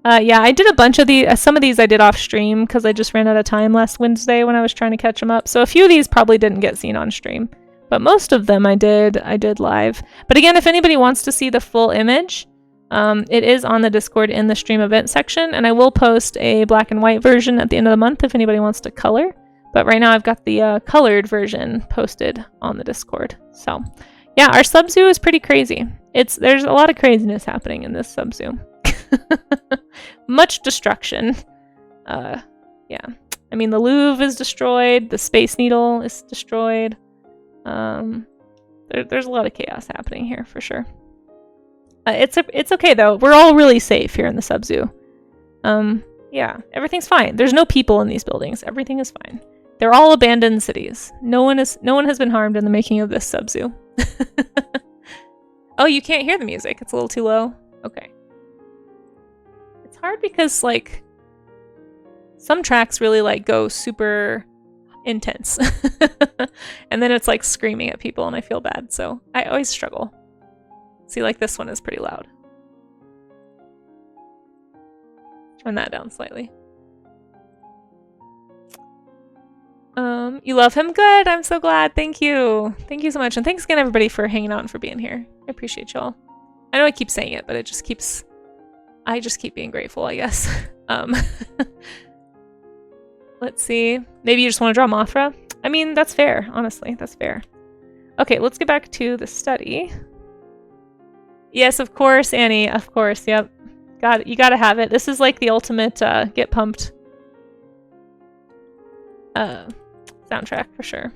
Yeah, I did a bunch of these. Some of these I did off stream because I just ran out of time last Wednesday when I was trying to catch them up. So a few of these probably didn't get seen on stream, but most of them I did live. But again, if anybody wants to see the full image, it is on the Discord in the stream event section, and I will post a black and white version at the end of the month if anybody wants to color. But right now I've got the colored version posted on the Discord. So yeah, our sub-zoo is pretty crazy. There's a lot of craziness happening in this sub-zoo. Much destruction. Yeah. I mean, the Louvre is destroyed. The Space Needle is destroyed. There's a lot of chaos happening here for sure. It's okay though. We're all really safe here in the sub-zoo. Yeah, everything's fine. There's no people in these buildings. Everything is fine. They're all abandoned cities. No one has been harmed in the making of this sub-zoo. Oh, you can't hear the music. It's a little too low. Okay. It's hard because like some tracks really like go super intense. And then it's like screaming at people and I feel bad. So I always struggle. See, like this one is pretty loud. Turn that down slightly. You love him? Good. I'm so glad. Thank you. Thank you so much. And thanks again, everybody, for hanging out and for being here. I appreciate y'all. I know I keep saying it, but I just keep being grateful, I guess. Let's see. Maybe you just want to draw Mothra? I mean, that's fair. Honestly, that's fair. Okay, let's get back to the study. Yes, of course, Annie. Of course. Yep. You gotta have it. This is like the ultimate get pumped soundtrack for sure.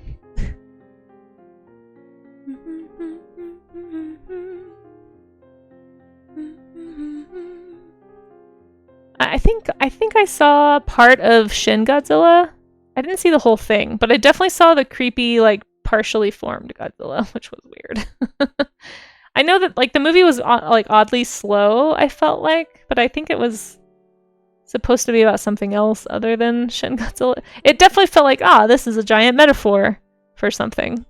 I think I saw part of Shin Godzilla. I didn't see the whole thing, but I definitely saw the creepy, like, partially formed Godzilla, which was weird. I know that, like, the movie was, like, oddly slow, I felt like, but I think it was supposed to be about something else other than Shin Godzilla. It definitely felt like, this is a giant metaphor for something.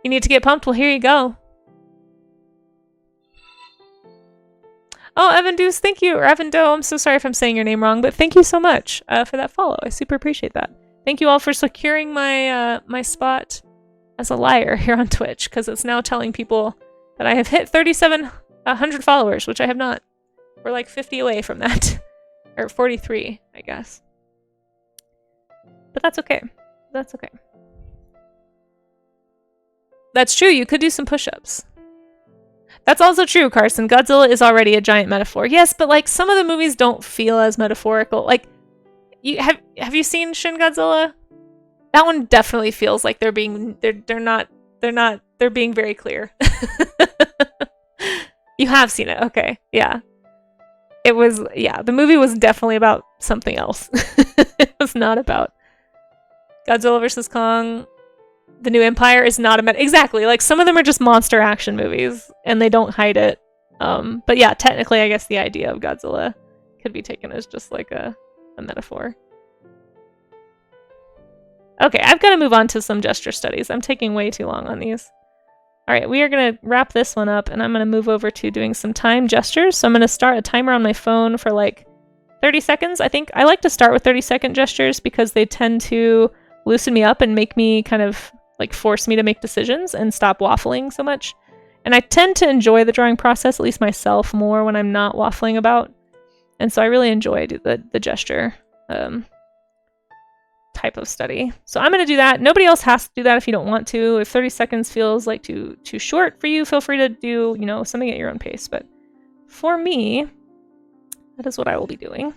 You need to get pumped? Well, here you go. Oh, Evan Deuce, thank you. Or Evan Doe, I'm so sorry if I'm saying your name wrong, but thank you so much for that follow. I super appreciate that. Thank you all for securing my my spot as a liar here on Twitch, because it's now telling people that I have hit 3,700 followers, which I have not. We're like 50 away from that. Or 43, I guess. But that's okay. That's okay. That's true, you could do some push-ups. That's also true, Carson. Godzilla is already a giant metaphor. Yes, but like some of the movies don't feel as metaphorical. Like, have you seen Shin Godzilla? That one definitely feels like they're being very clear. You have seen it, okay? Yeah. The movie was definitely about something else. It was not about Godzilla vs. Kong. The New Empire is not exactly, like some of them are just monster action movies and they don't hide it. But yeah, technically I guess the idea of Godzilla could be taken as just like a metaphor. Okay, I've got to move on to some gesture studies. I'm taking way too long on these. Alright, we are going to wrap this one up and I'm going to move over to doing some time gestures. So I'm going to start a timer on my phone for like 30 seconds. I think I like to start with 30-second gestures because they tend to loosen me up and make me kind of like force me to make decisions and stop waffling so much. And I tend to enjoy the drawing process, at least myself, more when I'm not waffling about. And so I really enjoy the gesture type of study. So I'm going to do that. Nobody else has to do that if you don't want to. If 30 seconds feels like too short for you, feel free to do, something at your own pace. But for me, that is what I will be doing.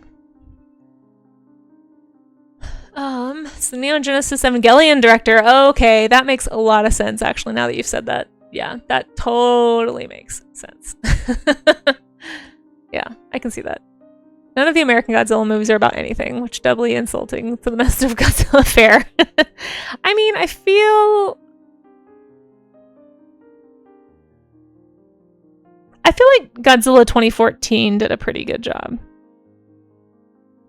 It's the Neon Genesis Evangelion director. Okay, that makes a lot of sense, actually, now that you've said that. Yeah, that totally makes sense. Yeah, I can see that. None of the American Godzilla movies are about anything, which doubly insulting to the best of Godzilla fare. I mean, I feel like Godzilla 2014 did a pretty good job.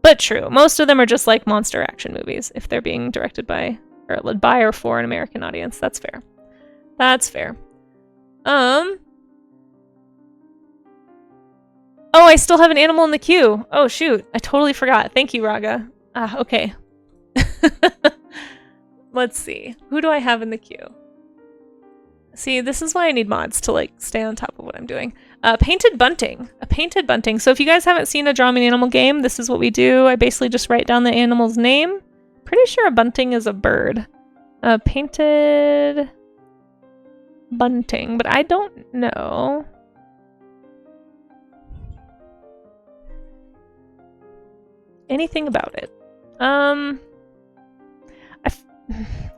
But true, most of them are just like monster action movies if they're being directed by or led by or for an American audience. That's fair. That's fair. Oh, I still have an animal in the queue. Oh, shoot. I totally forgot. Thank you, Raga. Okay. Let's see. Who do I have in the queue? See, this is why I need mods to, like, stay on top of what I'm doing. Painted bunting. A painted bunting. So if you guys haven't seen a Draw Me an Animal game, this is what we do. I basically just write down the animal's name. Pretty sure a bunting is a bird. Painted bunting, but I don't know. Anything about it.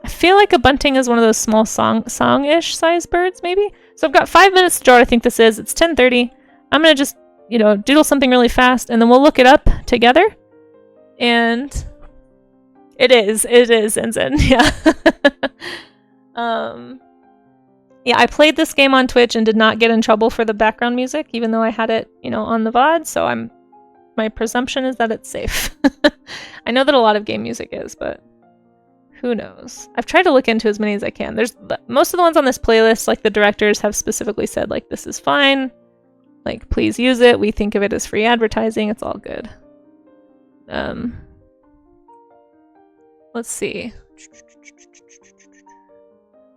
I feel like a bunting is one of those small song-ish size birds, maybe? So I've got 5 minutes to draw what I think this is. It's 10:30. I'm gonna just, you know, doodle something really fast, and then we'll look it up together. And it is, Zen, yeah. Yeah, I played this game on Twitch and did not get in trouble for the background music, even though I had it, you know, on the VOD, so my presumption is that it's safe. I know that a lot of game music is, but who knows? I've tried to look into as many as I can. There's most of the ones on this playlist, like the directors have specifically said, like, this is fine. Like, please use it. We think of it as free advertising. It's all good. Let's see.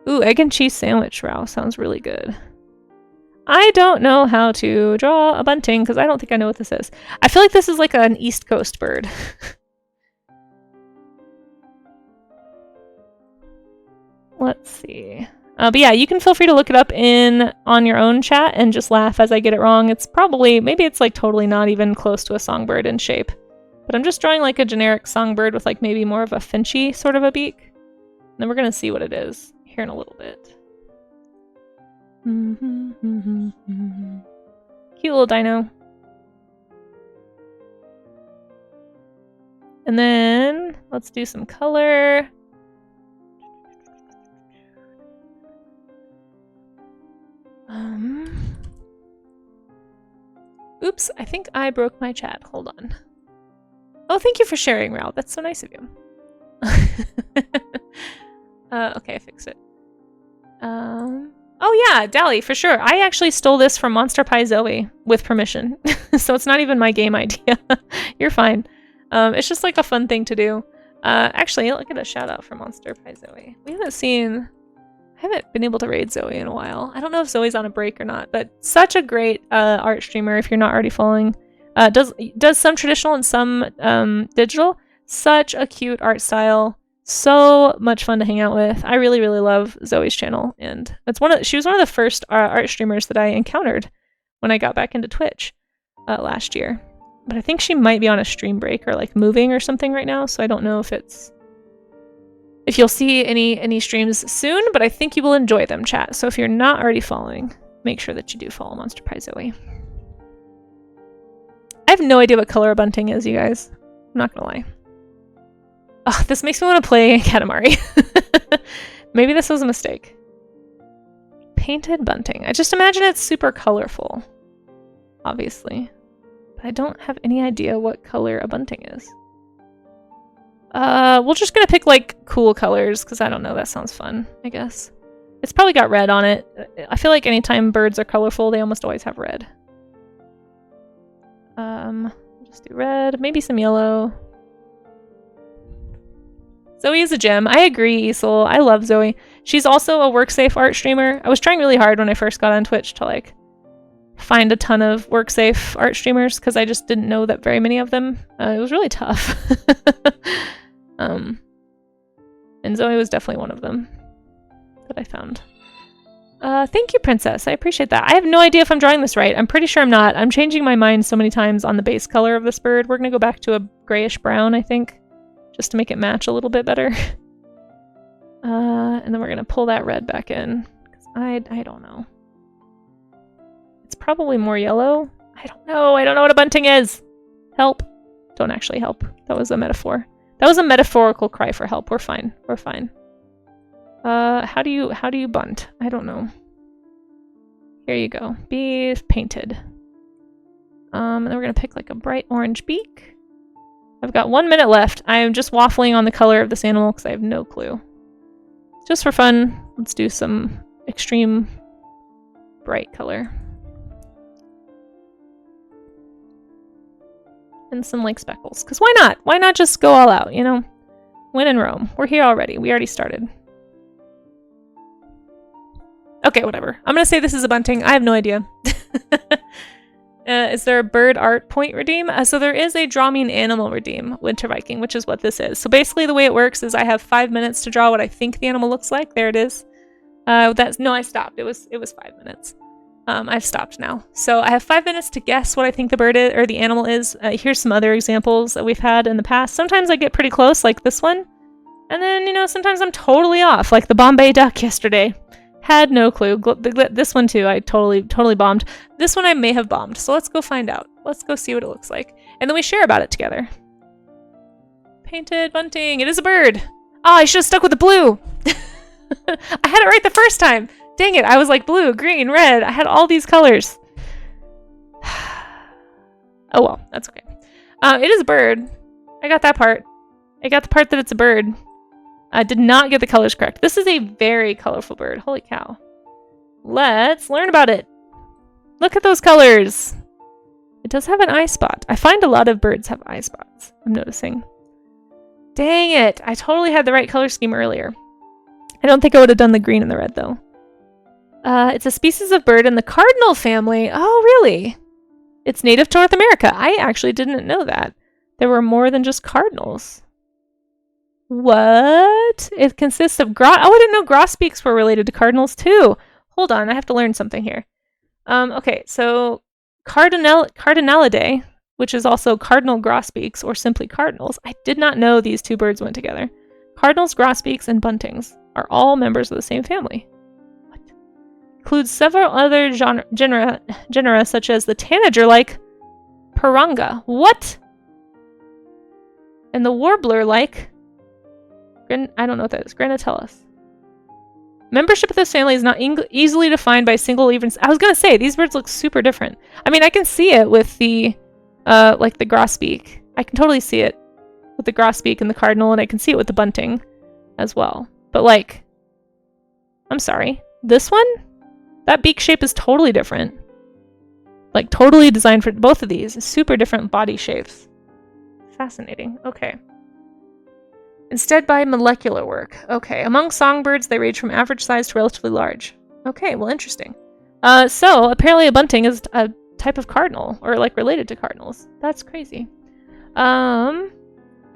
Ooh, egg and cheese sandwich row sounds really good. I don't know how to draw a bunting because I don't think I know what this is. I feel like this is like an East Coast bird. Let's see. But yeah, you can feel free to look it up on your own chat and just laugh as I get it wrong. It's probably, maybe it's like totally not even close to a songbird in shape. But I'm just drawing like a generic songbird with like maybe more of a finchy sort of a beak. And then we're gonna see what it is here in a little bit. Cute little dino. And then let's do some color. Oops, I think I broke my chat. Hold on. Oh, thank you for sharing, Raul. That's so nice of you. Okay, I fixed it. Oh yeah, Dally, for sure. I actually stole this from Monster Pie Zoe with permission. So it's not even my game idea. You're fine. It's just like a fun thing to do. Actually, look at a shout out for Monster Pie Zoe. I haven't been able to raid Zoe in a while. I don't know if Zoe's on a break or not, but such a great art streamer if you're not already following. Does some traditional and some digital. Such a cute art style. So much fun to hang out with. I really, really love Zoe's channel, and she was one of the first art streamers that I encountered when I got back into Twitch last year. But I think she might be on a stream break or like moving or something right now, so I don't know if you'll see any streams soon, but I think you will enjoy them, chat. So if you're not already following, make sure that you do follow Monster Pie Zoe. I have no idea what color a bunting is, you guys. I'm not gonna lie. Oh, this makes me want to play Katamari. Maybe this was a mistake. Painted bunting. I just imagine it's super colorful, obviously. But I don't have any idea what color a bunting is. We're just gonna pick like cool colors because I don't know, that sounds fun, I guess. It's probably got red on it. I feel like anytime birds are colorful, they almost always have red. Just do red, maybe some yellow. Zoe is a gem. I agree, Isel. I love Zoe. She's also a WorkSafe art streamer. I was trying really hard when I first got on Twitch to like find a ton of WorkSafe art streamers because I just didn't know that very many of them. It was really tough. And Zoe was definitely one of them that I found. Thank you, Princess. I appreciate that. I have no idea if I'm drawing this right. I'm pretty sure I'm not. I'm changing my mind so many times on the base color of this bird. We're gonna go back to a grayish brown, I think, just to make it match a little bit better. And then we're gonna pull that red back in. I don't know. It's probably more yellow. I don't know. I don't know what a bunting is. Help. Don't actually help. That was a metaphor. That was a metaphorical cry for help. We're fine. We're fine. How do you bunt? I don't know. Here you go. Be painted. And then we're gonna pick like a bright orange beak. I've got 1 minute left. I am just waffling on the color of this animal because I have no clue. Just for fun, let's do some extreme bright color. And some like speckles. Because why not? Why not just go all out, you know? Win in Rome. We're here already. We already started. Okay, whatever. I'm gonna say this is a bunting. I have no idea. Is there a bird art point redeem? So there is a draw me an animal redeem, Winter Viking, which is what this is. So basically the way it works is I have 5 minutes to draw what I think the animal looks like. There it is. No, I stopped. It was 5 minutes. I've stopped now. So I have 5 minutes to guess what I think the bird is, or the animal is. Here's some other examples that we've had in the past. Sometimes I get pretty close, like this one. And then, you know, sometimes I'm totally off, like the Bombay duck yesterday. Had no clue. This one too, I totally bombed. This one I may have bombed. So let's go find out. Let's go see what it looks like. And then we share about it together. Painted bunting. It is a bird. Oh, I should have stuck with the blue. I had it right the first time. Dang it. I was like blue, green, red. I had all these colors. Oh well, that's okay. It is a bird. I got that part. I got the part that it's a bird. I did not get the colors correct. This is a very colorful bird. Holy cow. Let's learn about it. Look at those colors. It does have an eye spot. I find a lot of birds have eye spots, I'm noticing. Dang it. I totally had the right color scheme earlier. I don't think I would have done the green and the red, though. It's a species of bird in the cardinal family. Oh, really? It's native to North America. I actually didn't know that. There were more than just cardinals. What? It consists of oh, I didn't know grosbeaks were related to cardinals too. Hold on, I have to learn something here. Okay, so Cardinalidae, which is also cardinal grosbeaks or simply cardinals. I did not know these two birds went together. Cardinals, grosbeaks, and buntings are all members of the same family. What? Includes several other genera such as the tanager-like Piranga. What? And the warbler-like I don't know what that is. Granatellus. Membership of this family is not easily defined by single even. I was gonna say these birds look super different. I mean, I can see it with the, like the grosbeak. I can totally see it with the grosbeak and the cardinal, and I can see it with the bunting as well. But like, I'm sorry, this one, that beak shape is totally different. Like totally designed for both of these. Super different body shapes. Fascinating. Okay. Instead by molecular work. Okay, among songbirds, they range from average size to relatively large. Okay, well, interesting. So, apparently a bunting is a type of cardinal, or like related to cardinals. That's crazy. The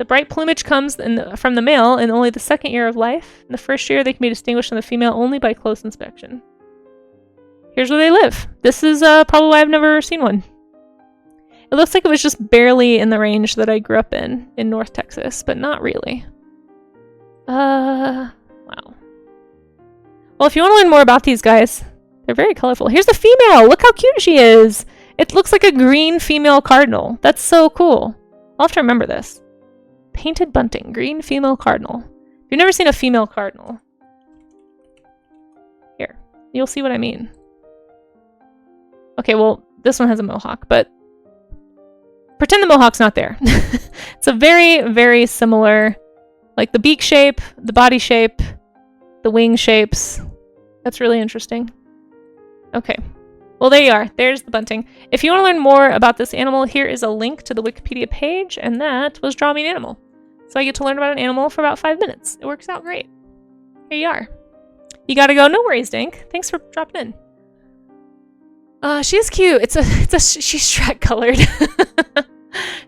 bright plumage comes from the male in only the second year of life. In the first year, they can be distinguished from the female only by close inspection. Here's where they live. This is probably why I've never seen one. It looks like it was just barely in the range that I grew up in North Texas, but not really. Wow. Well, if you want to learn more about these guys, they're very colorful. Here's the female! Look how cute she is! It looks like a green female cardinal. That's so cool. I'll have to remember this. Painted bunting, green female cardinal. If you've never seen a female cardinal, here, you'll see what I mean. Okay, well, this one has a mohawk, but pretend the mohawk's not there. It's a very, very similar, like the beak shape, the body shape, the wing shapes. That's really interesting. Okay. Well, there you are. There's the bunting. If you want to learn more about this animal, here is a link to the Wikipedia page, and that was Draw Me an Animal. So I get to learn about an animal for about 5 minutes. It works out great. Here you are. You gotta go. No worries, Dink. Thanks for dropping in. She is cute. She's Shrek colored.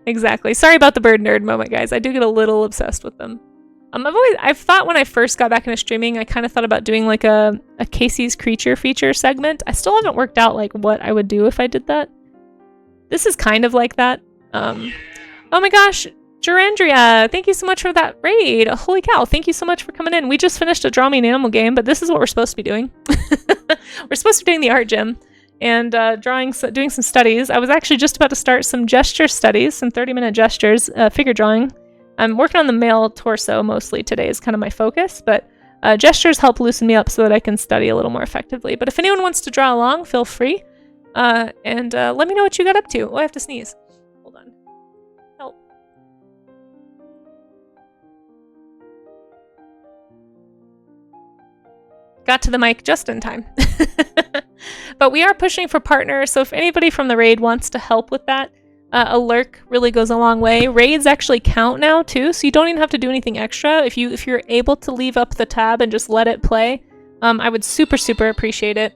Exactly. Sorry about the bird nerd moment, guys. I do get a little obsessed with them. I've thought when I first got back into streaming, I kind of thought about doing like a Casey's Creature feature segment. I still haven't worked out like what I would do if I did that. This is kind of like that. Oh my gosh, Gerandria, thank you so much for that raid. Holy cow, thank you so much for coming in. We just finished a Draw Me an Animal game, but this is what we're supposed to be doing. We're supposed to be doing the art gym and doing some studies. I was actually just about to start some gesture studies, some 30-minute gestures, figure drawing. I'm working on the male torso mostly today is kind of my focus, but gestures help loosen me up so that I can study a little more effectively. But if anyone wants to draw along, feel free. And let me know what you got up to. Oh, I have to sneeze. Hold on. Help. Got to the mic just in time. But we are pushing for partners, so if anybody from the raid wants to help with that, A lurk really goes a long way. Raids actually count now too, so you don't even have to do anything extra. If you're able to leave up the tab and just let it play, I would super appreciate it.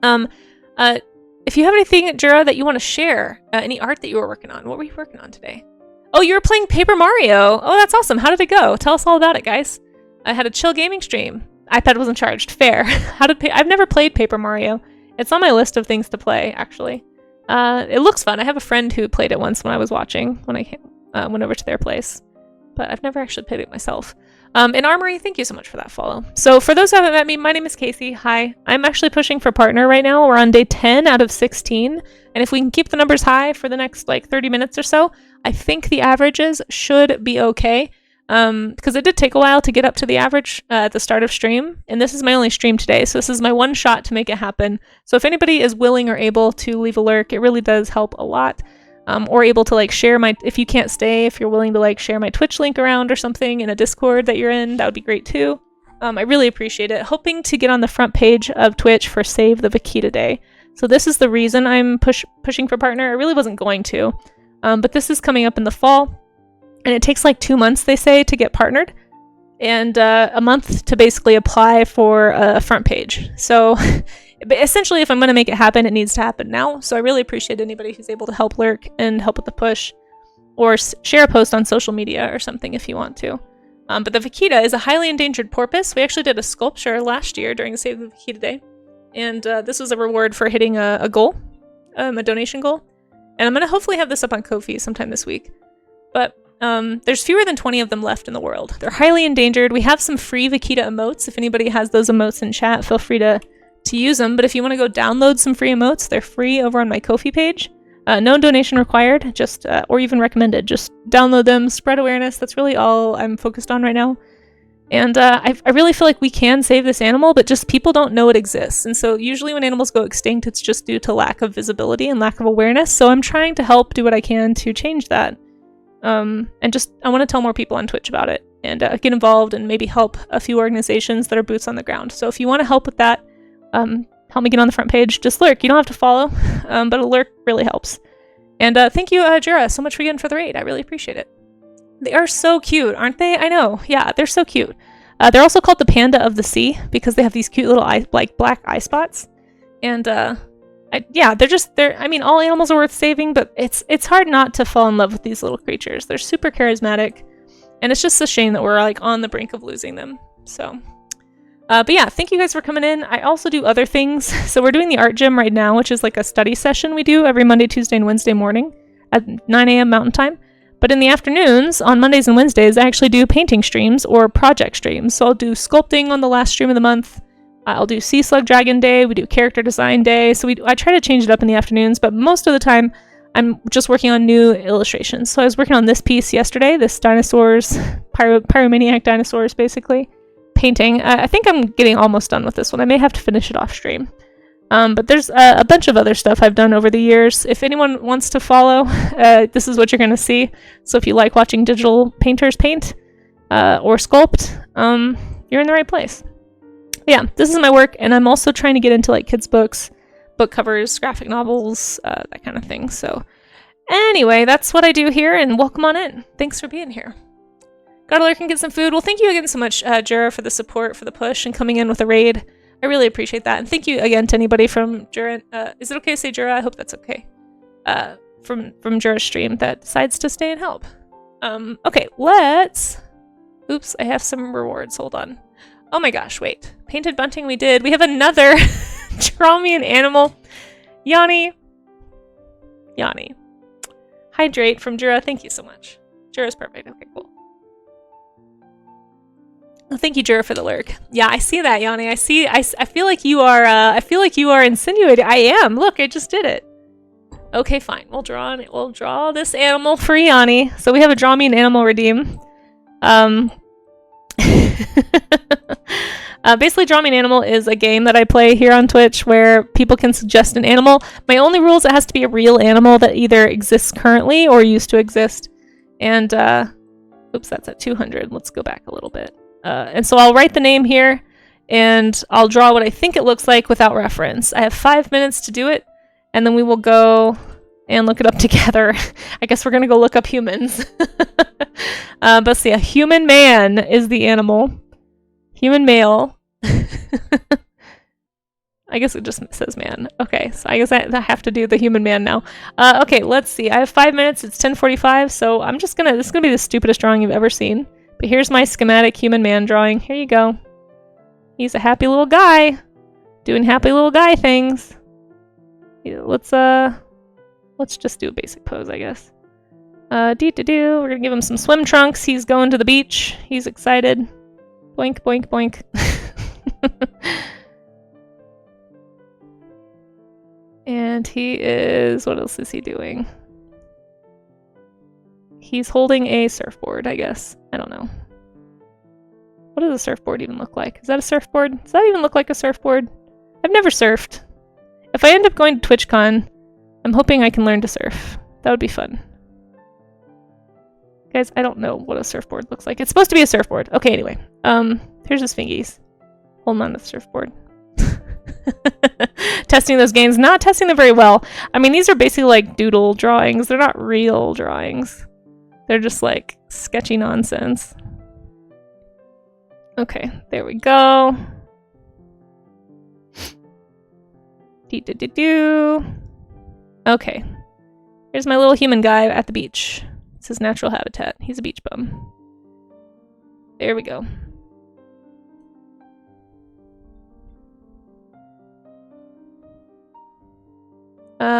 If you have anything, Jura, that you want to share, any art that you were working on, what were you working on today? Oh, you were playing Paper Mario. Oh, that's awesome. How did it go? Tell us all about it, guys. I had a chill gaming stream. iPad wasn't charged. Fair. I've never played Paper Mario. It's on my list of things to play, actually. It looks fun. I have a friend who played it once when I was watching, when I went over to their place. But I've never actually played it myself. And Armory, thank you so much for that follow. So for those who haven't met me, my name is Casey. Hi. I'm actually pushing for partner right now. We're on day 10 out of 16. And if we can keep the numbers high for the next 30 minutes or so, I think the averages should be okay. Because it did take a while to get up to the average at the start of stream, and this is my only stream today, so this is my one shot to make it happen. So if anybody is willing or able to leave a lurk, it really does help a lot. Or able to share if you can't stay, if you're willing to share my Twitch link around or something in a Discord that you're in, that would be great too. I really appreciate it. Hoping to get on the front page of Twitch for Save the Vaquita Day. So this is the reason I'm pushing for partner. I really wasn't going to, but this is coming up in the fall. And it takes 2 months, they say, to get partnered, and a month to basically apply for a front page. So essentially, if I'm going to make it happen, it needs to happen now. So I really appreciate anybody who's able to help lurk and help with the push, or share a post on social media or something if you want to. But the vaquita is a highly endangered porpoise. We actually did a sculpture last year during the Save the Vaquita Day, and this was a reward for hitting a goal, a donation goal. And I'm going to hopefully have this up on Ko-fi sometime this week. But there's fewer than 20 of them left in the world. They're highly endangered. We have some free vaquita emotes. If anybody has those emotes in chat, feel free to use them. But if you want to go download some free emotes, they're free over on my Ko-fi page. No donation required, just or even recommended. Just download them, spread awareness. That's really all I'm focused on right now. And I really feel like we can save this animal, but just people don't know it exists. And so usually when animals go extinct, it's just due to lack of visibility and lack of awareness. So I'm trying to help do what I can to change that. And I want to tell more people on Twitch about it, and get involved and maybe help a few organizations that are boots on the ground. So if you want to help with that, help me get on the front page. Just lurk. You don't have to follow, but a lurk really helps. And thank you, Jura, so much for the raid. I really appreciate it. They are so cute, aren't they? I know. Yeah, they're so cute. They're also called the panda of the sea because they have these cute little black eye spots. And I mean, all animals are worth saving, but it's hard not to fall in love with these little creatures. They're super charismatic, and it's just a shame that we're on the brink of losing them. So, but yeah, thank you guys for coming in. I also do other things. So we're doing the art gym right now, which is a study session we do every Monday, Tuesday, and Wednesday morning at 9 a.m. Mountain Time. But in the afternoons, on Mondays and Wednesdays, I actually do painting streams or project streams. So I'll do sculpting on the last stream of the month. I'll do Sea Slug Dragon Day, we do Character Design Day, so I try to change it up in the afternoons, but most of the time I'm just working on new illustrations. So I was working on this piece yesterday, this dinosaurs, pyromaniac dinosaurs basically, painting. I think I'm getting almost done with this one. I may have to finish it off stream. But there's a bunch of other stuff I've done over the years. If anyone wants to follow, this is what you're going to see. So if you like watching digital painters paint or sculpt, you're in the right place. Yeah, this is my work, and I'm also trying to get into kids' books, book covers, graphic novels, that kind of thing. So anyway, that's what I do here, and welcome on in. Thanks for being here. Gotta lurk and get some food. Well, thank you again so much, Jura, for the support, for the push, and coming in with a raid. I really appreciate that. And thank you again to anybody from Jura. Is it okay to say Jura? I hope that's okay. From Jura's stream that decides to stay and help. Okay, let's... Oops, I have some rewards. Hold on. Oh my gosh, wait. Painted bunting we did. We have another Draw Me an Animal. Yanni. Hydrate from Jura. Thank you so much. Jura's perfect. Okay, cool. Well, thank you, Jura, for the lurk. Yeah, I see that, Yanni. I feel like you are insinuating. I am. Look, I just did it. Okay, fine. We'll draw this animal for Yanni. So we have a Draw Me an Animal redeem. Basically, Draw Me an Animal is a game that I play here on Twitch where people can suggest an animal. My only rule is it has to be a real animal that either exists currently or used to exist. And, oops, that's at 200. Let's go back a little bit. And so I'll write the name here, and I'll draw what I think it looks like without reference. I have 5 minutes to do it, and then we will go and look it up together. I guess we're gonna go look up humans. But see, a human man is the animal. Human male. I guess it just says man. Okay, so I guess I have to do the human man now. Okay, let's see. I have 5 minutes. It's 10:45, so this is gonna be the stupidest drawing you've ever seen. But here's my schematic human man drawing. Here you go. He's a happy little guy, doing happy little guy things. Let's just do a basic pose, I guess. We're gonna give him some swim trunks. He's going to the beach. He's excited. Boink, boink, boink. And he is... what else is he doing? He's holding a surfboard, I guess. I don't know. What does a surfboard even look like? Is that a surfboard? Does that even look like a surfboard? I've never surfed. If I end up going to TwitchCon, I'm hoping I can learn to surf. That would be fun. Guys, I don't know what a surfboard looks like. It's supposed to be a surfboard. Okay, anyway. Here's his fingies. Holding on to the surfboard. Testing those games. Not testing them very well. I mean, these are basically like doodle drawings. They're not real drawings. They're just like sketchy nonsense. Okay, there we go. Okay. Here's my little human guy at the beach. It's his natural habitat. He's a beach bum. There we go.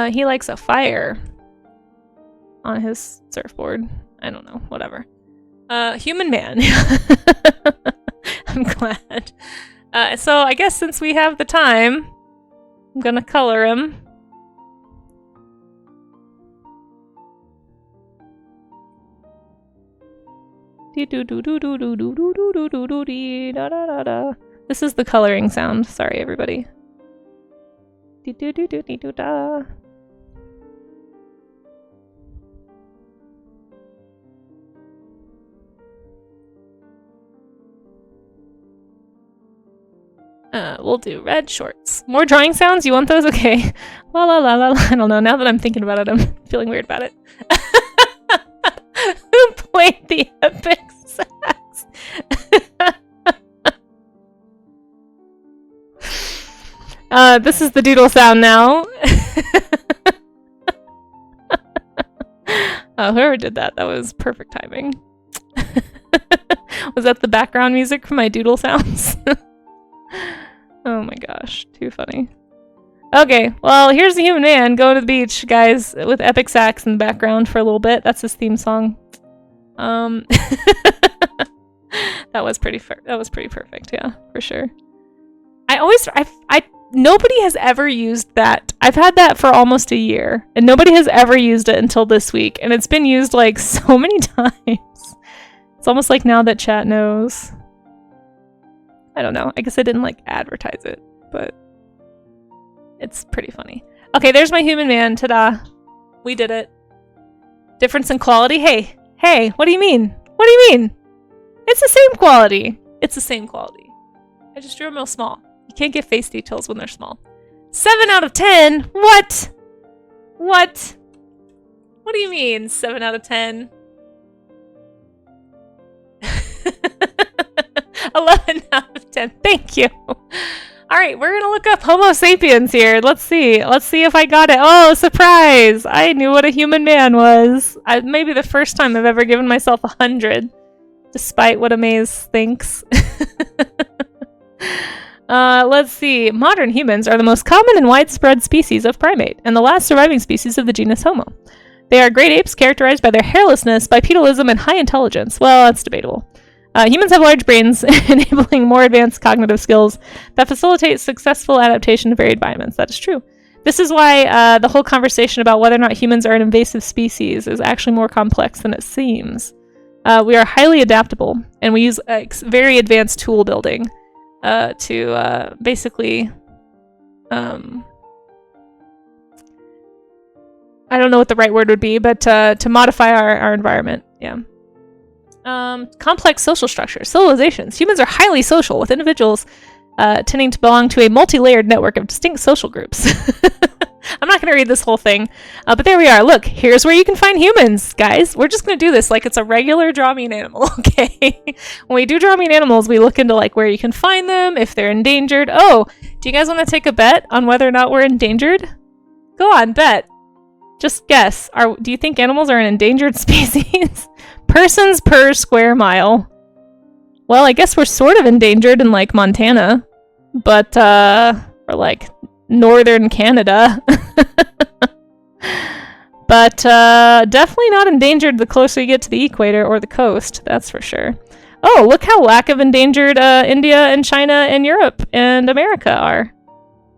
He likes a fire on his surfboard. I don't know, whatever. Human man. I'm glad. So I guess since we have the time, I'm gonna color him. This is the coloring sound. Sorry, everybody. We'll do red shorts. More drawing sounds? You want those? Okay. La la la la la. I don't know. Now that I'm thinking about it, I'm feeling weird about it. Who played the epic sax? This is the doodle sound now. Whoever did that was perfect timing. Was that the background music for my doodle sounds? Oh my gosh, too funny. Okay, well, here's the human man going to the beach, guys, with epic sax in the background for a little bit. That's his theme song. That was pretty perfect, yeah, for sure. Nobody has ever used that. I've had that for almost a year, and nobody has ever used it until this week, and it's been used like so many times. It's almost like now that chat knows. I don't know. I guess I didn't like advertise it, but it's pretty funny. Okay, there's my human man. Ta-da. We did it. Difference in quality? Hey, what do you mean? What do you mean? It's the same quality. It's the same quality. I just drew them real small. You can't get face details when they're small. 7 out of 10? What? What? What do you mean, 7 out of 10? 11 out of 10. Thank you. All right, we're gonna look up Homo sapiens here. Let's see. Let's see if I got it. Oh, surprise! I knew what a human man was. Maybe the first time I've ever given myself 100, despite what Amaze thinks. Let's see. Modern humans are the most common and widespread species of primate, and the last surviving species of the genus Homo. They are great apes characterized by their hairlessness, bipedalism, and high intelligence. Well, that's debatable. Humans have large brains, enabling more advanced cognitive skills that facilitate successful adaptation to varied environments. That is true. This is why the whole conversation about whether or not humans are an invasive species is actually more complex than it seems. We are highly adaptable, and we use very advanced tool building to basically... I don't know what the right word would be, but to modify our environment. Yeah. Complex social structures, civilizations. Humans are highly social, with individuals tending to belong to a multi-layered network of distinct social groups. I'm not going to read this whole thing, but there we are. Look, here's where you can find humans, guys. We're just going to do this like it's a regular draw me an animal, okay? When we do draw me an animals, we look into like where you can find them, if they're endangered. Oh, do you guys want to take a bet on whether or not we're endangered? Go on, bet. Just guess. Do you think animals are an endangered species? Persons per square mile. Well, I guess we're sort of endangered in like Montana, but or like northern Canada. But definitely not endangered the closer you get to the equator or the coast, that's for sure. Oh, look how lack of endangered India and China and Europe and America are.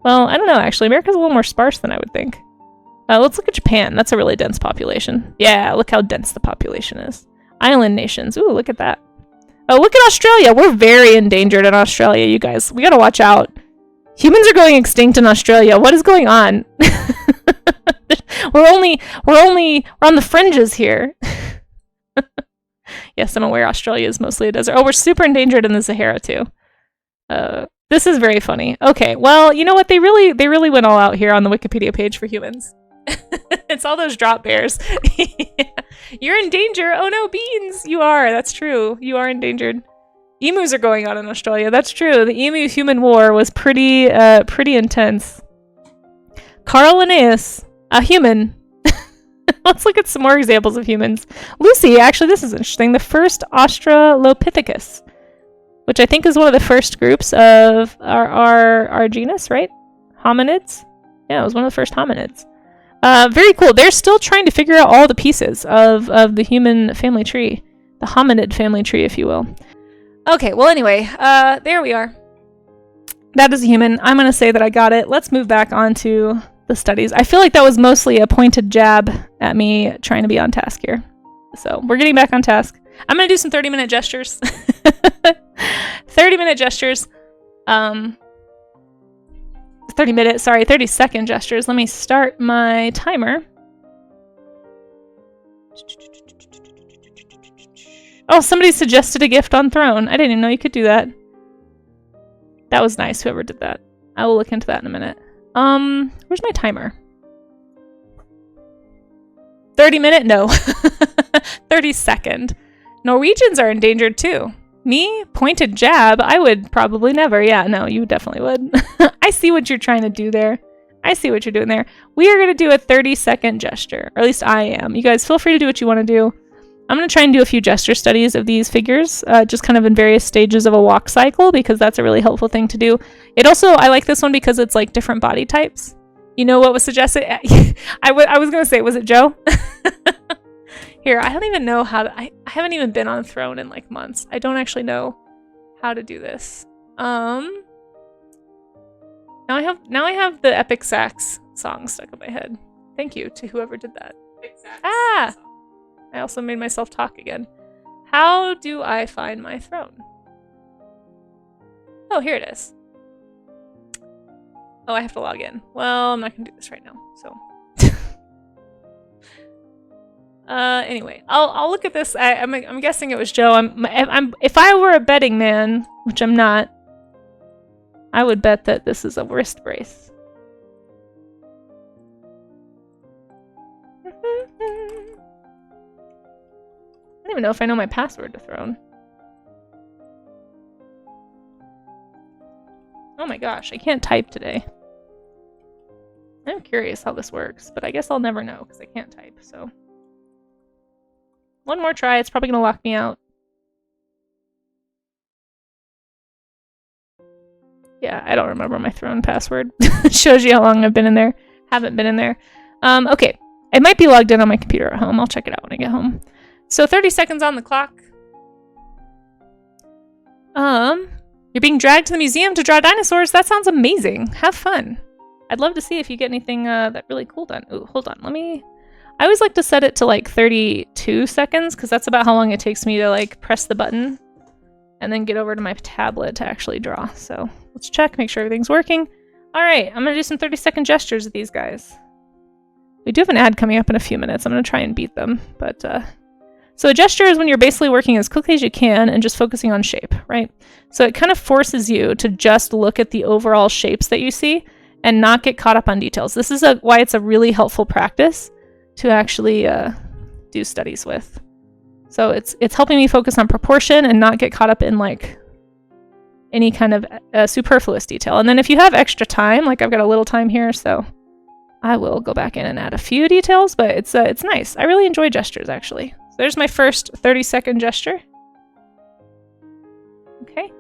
Well, I don't know, actually. America's a little more sparse than I would think. Let's look at Japan. That's a really dense population. Yeah, look how dense the population is. Island nations. Ooh, look at that. Oh, look at Australia. We're very endangered in Australia, you guys. We gotta watch out. Humans are going extinct in Australia. What is going on? We're on the fringes here. Yes, I'm aware Australia is mostly a desert. Oh, we're super endangered in the Sahara too. This is very funny. Okay, well, you know what? They really went all out here on the Wikipedia page for humans. It's all those drop bears. Yeah. You're in danger. Oh no, beans. You are. That's true. You are endangered. Emus are going on in Australia. That's true. The emu-human war was pretty intense. Carl Linnaeus, a human. Let's look at some more examples of humans. Lucy, actually, this is interesting. The first Australopithecus, which I think is one of the first groups of our genus, right? Hominids? Yeah, it was one of the first hominids. Very cool. They're still trying to figure out all the pieces of the human family tree. The hominid family tree, if you will. Okay, well anyway, there we are. That is a human. I'm going to say that I got it. Let's move back onto the studies. I feel like that was mostly a pointed jab at me trying to be on task here. So we're getting back on task. I'm going to do some 30-minute gestures. 30-minute gestures. 30-second gestures. Let me start my timer. Oh, somebody suggested a gift on Throne. I didn't even know you could do that. That was nice, whoever did that. I will look into that in a minute. Where's my timer? 30-minute? No. 30-second. Norwegians are endangered too. Me? Pointed jab? I would probably never. Yeah, no, you definitely would. I see what you're trying to do there. I see what you're doing there. We are going to do a 30-second gesture. Or at least I am. You guys feel free to do what you want to do. I'm going to try and do a few gesture studies of these figures, just kind of in various stages of a walk cycle, because that's a really helpful thing to do. It also, I like this one because it's like different body types. You know what was suggested? I was going to say, was it Joe? Here, I don't even know how to, I haven't even been on Throne in like months. I don't actually know how to do this. Now I have the Epic Sax song stuck in my head. Thank you to whoever did that. Ah! I also made myself talk again. How do I find my throne? Oh, here it is. Oh, I have to log in. Well, I'm not gonna do this right now, so. Anyway, I'll look at this. I'm guessing it was Joe. If I were a betting man, which I'm not, I would bet that this is a wrist brace. I don't even know if I know my password to Throne. Oh my gosh, I can't type today. I'm curious how this works, but I guess I'll never know because I can't type, so. One more try, it's probably gonna lock me out. Yeah, I don't remember my Throne password. Shows you how long I've been in there. Haven't been in there. Okay, it might be logged in on my computer at home. I'll check it out when I get home. So 30 seconds on the clock. You're being dragged to the museum to draw dinosaurs. That sounds amazing. Have fun. I'd love to see if you get anything that really cool done. Ooh, hold on. I always like to set it to like 32 seconds because that's about how long it takes me to like press the button and then get over to my tablet to actually draw. So let's check, make sure everything's working. All right, I'm gonna do some 30-second gestures with these guys. We do have an ad coming up in a few minutes. I'm gonna try and beat them, but so a gesture is when you're basically working as quickly as you can and just focusing on shape, right? So it kind of forces you to just look at the overall shapes that you see and not get caught up on details. This is why it's a really helpful practice to actually do studies with. So it's helping me focus on proportion and not get caught up in like any kind of superfluous detail. And then if you have extra time, like I've got a little time here, so I will go back in and add a few details, but it's nice. I really enjoy gestures, actually. So there's my first 30-second gesture. Okay.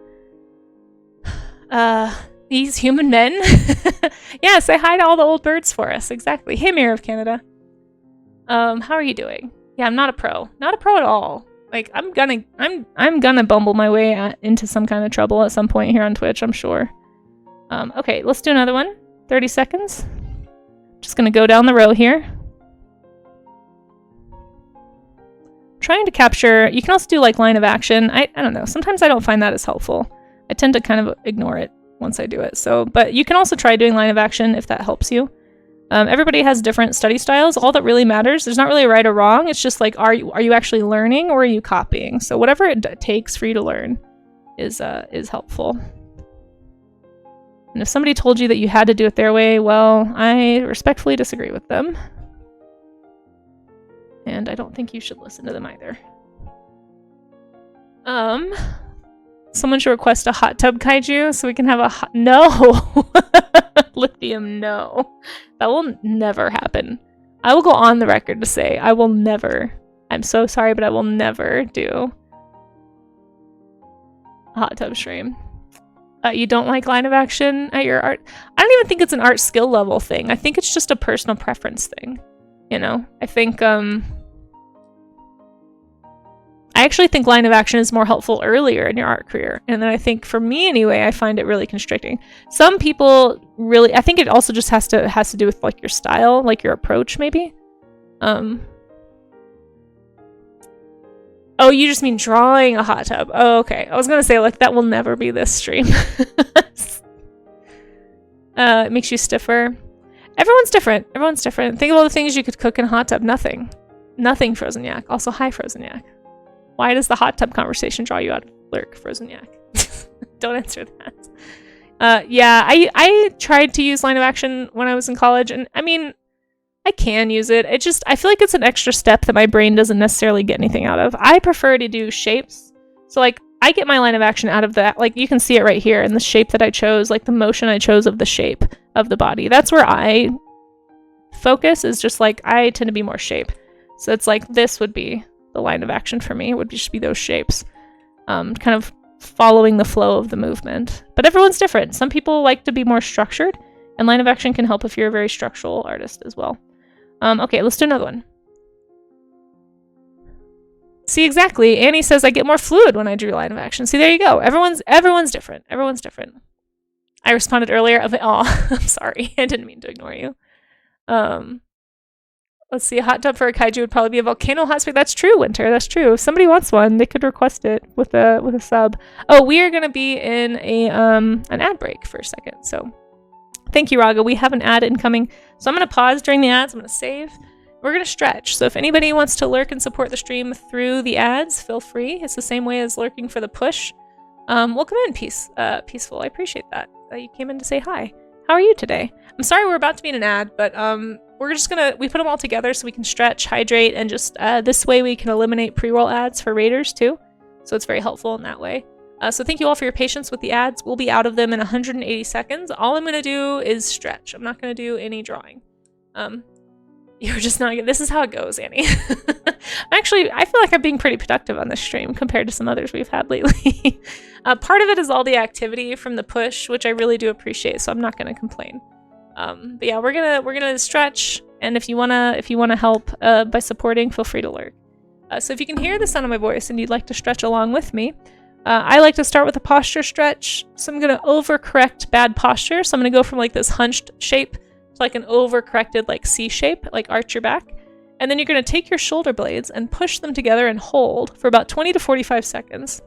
These human men. Yeah, say hi to all the old birds for us. Exactly. Hey, Mirror of Canada. How are you doing? Yeah, I'm not a pro. Not a pro at all. Like, I'm gonna bumble my way into some kind of trouble at some point here on Twitch, I'm sure. Okay, let's do another one. 30 seconds. Just gonna go down the row here. Trying to capture, you can also do like line of action. I don't know, sometimes I don't find that as helpful. I tend to kind of ignore it once I do it. So, but you can also try doing line of action if that helps you. Everybody has different study styles. All that really matters, there's not really a right or wrong. It's just like, are you actually learning or are you copying? So whatever it takes for you to learn is helpful. And if somebody told you that you had to do it their way, well, I respectfully disagree with them. And I don't think you should listen to them either. Someone should request a hot tub kaiju so we can have a no! Lithium, no. That will never happen. I will go on the record to say I will never. I'm so sorry, but I will never do a hot tub stream. You don't like line of action at your art? I don't even think it's an art skill level thing. I think it's just a personal preference thing. You know? I think, I actually think line of action is more helpful earlier in your art career. And then I think, for me anyway, I find it really constricting. Some people really, I think it also just has to do with like your style, like your approach maybe. Oh, you just mean drawing a hot tub. Oh, okay. I was gonna say like that will never be this stream. It makes you stiffer. Everyone's different. Everyone's different. Think of all the things you could cook in a hot tub. Nothing. Nothing, Frozen Yak. Also, hi, Frozen Yak. Why does the hot tub conversation draw you out of Lurk, Frozen Yak? Don't answer that. Yeah, I tried to use line of action when I was in college, and I mean, I can use it. It just, I feel like it's an extra step that my brain doesn't necessarily get anything out of. I prefer to do shapes. So like, I get my line of action out of that. Like, you can see it right here in the shape that I chose, like the motion I chose of the shape of the body. That's where I focus, is just like, I tend to be more shape. So it's like, this would be the line of action for me. It would just be those shapes. Kind of following the flow of the movement. But everyone's different. Some people like to be more structured, and line of action can help if you're a very structural artist as well. Okay, let's do another one. See, exactly. Annie says I get more fluid when I drew line of action. See, there you go. Everyone's different. Everyone's different. I responded earlier. Oh, I'm sorry. I didn't mean to ignore you. Let's see. A hot tub for a kaiju would probably be a volcano hot spring. That's true, Winter. That's true. If somebody wants one, they could request it with a sub. Oh, we are gonna be in an ad break for a second. So, thank you, Raga. We have an ad incoming. So I'm gonna pause during the ads. I'm gonna save. We're gonna stretch. So if anybody wants to lurk and support the stream through the ads, feel free. It's the same way as lurking for the push. Welcome in, Peaceful. I appreciate that. You came in to say hi. How are you today? I'm sorry we're about to be in an ad, but we're just gonna, we put them all together so we can stretch, hydrate, and just this way we can eliminate pre-roll ads for raiders too. So it's very helpful in that way. So thank you all for your patience with the ads. We'll be out of them in 180 seconds. All I'm gonna do is stretch. I'm not gonna do any drawing. You're just not, this is how it goes, Annie. Actually, I feel like I'm being pretty productive on this stream compared to some others we've had lately. Part of it is all the activity from the push, which I really do appreciate, so I'm not gonna complain. But yeah, we're gonna stretch, and if you wanna help by supporting, feel free to lurk. So if you can hear the sound of my voice and you'd like to stretch along with me, I like to start with a posture stretch. So I'm gonna overcorrect bad posture. So I'm gonna go from like this hunched shape to like an overcorrected like C shape, like arch your back. And then you're gonna take your shoulder blades and push them together and hold for about 20 to 45 seconds.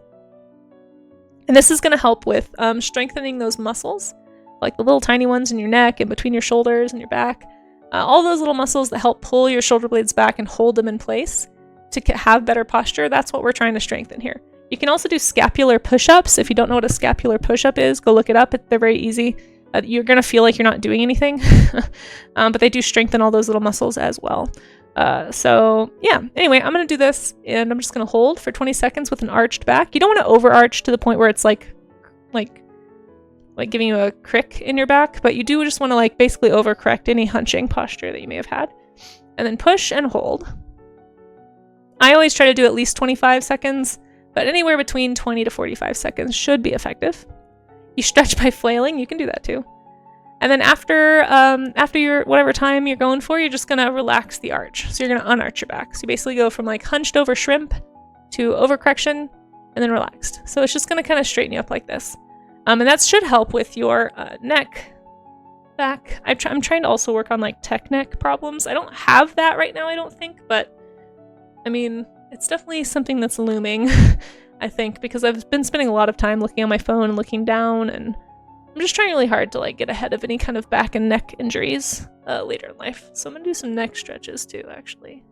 And this is gonna help with strengthening those muscles, like the little tiny ones in your neck and between your shoulders and your back. All those little muscles that help pull your shoulder blades back and hold them in place to have better posture. That's what we're trying to strengthen here. You can also do scapular push-ups. If you don't know what a scapular push-up is, go look it up. They're very easy. You're going to feel like you're not doing anything, but they do strengthen all those little muscles as well. So yeah, anyway, I'm going to do this and I'm just going to hold for 20 seconds with an arched back. You don't want to overarch to the point where it's like giving you a crick in your back, but you do just want to like basically overcorrect any hunching posture that you may have had. And then push and hold. I always try to do at least 25 seconds, but anywhere between 20 to 45 seconds should be effective. You stretch by flailing, you can do that too. And then after your whatever time you're going for, you're just gonna relax the arch. So you're gonna unarch your back. So you basically go from like hunched over shrimp to overcorrection and then relaxed. So it's just gonna kind of straighten you up like this. And that should help with your neck, back. I'm trying to also work on like tech neck problems. I don't have that right now, I don't think, but I mean, it's definitely something that's looming, I think, because I've been spending a lot of time looking on my phone and looking down, and I'm just trying really hard to like get ahead of any kind of back and neck injuries later in life. So I'm gonna do some neck stretches too, actually.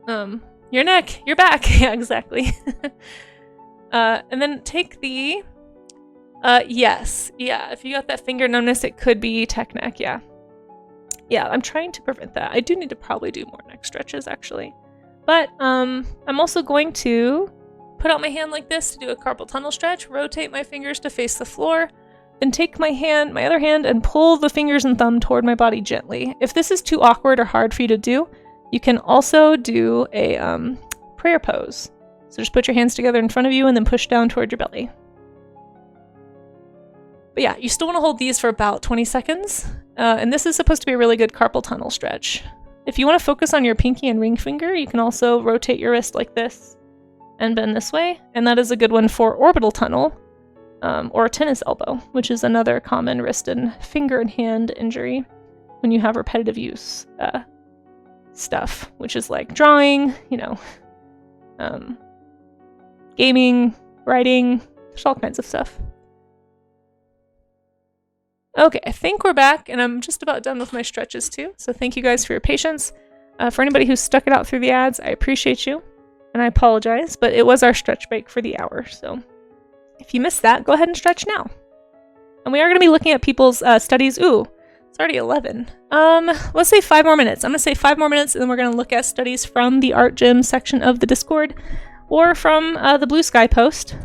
Your neck, your back, yeah, exactly. And then take the, yes, yeah, if you got that finger numbness, it could be tech neck, yeah. Yeah, I'm trying to prevent that. I do need to probably do more neck stretches, actually. But I'm also going to put out my hand like this to do a carpal tunnel stretch, rotate my fingers to face the floor, then take my other hand, and pull the fingers and thumb toward my body gently. If this is too awkward or hard for you to do, you can also do a prayer pose. So just put your hands together in front of you and then push down toward your belly. But yeah, you still want to hold these for about 20 seconds. And this is supposed to be a really good carpal tunnel stretch. If you want to focus on your pinky and ring finger, you can also rotate your wrist like this and bend this way. And that is a good one for orbital tunnel or tennis elbow, which is another common wrist and finger and hand injury when you have repetitive use stuff, which is like drawing, gaming, writing, there's all kinds of stuff. Okay, I think we're back, and I'm just about done with my stretches too, so thank you guys for your patience. For anybody who stuck it out through the ads, I appreciate you, and I apologize, but it was our stretch break for the hour, so if you missed that, go ahead and stretch now. And we are going to be looking at people's studies. Ooh, it's already 11. Let's say 5 more minutes. I'm going to say 5 more minutes, and then we're going to look at studies from the Art Gym section of the Discord, or from the Blue Sky post.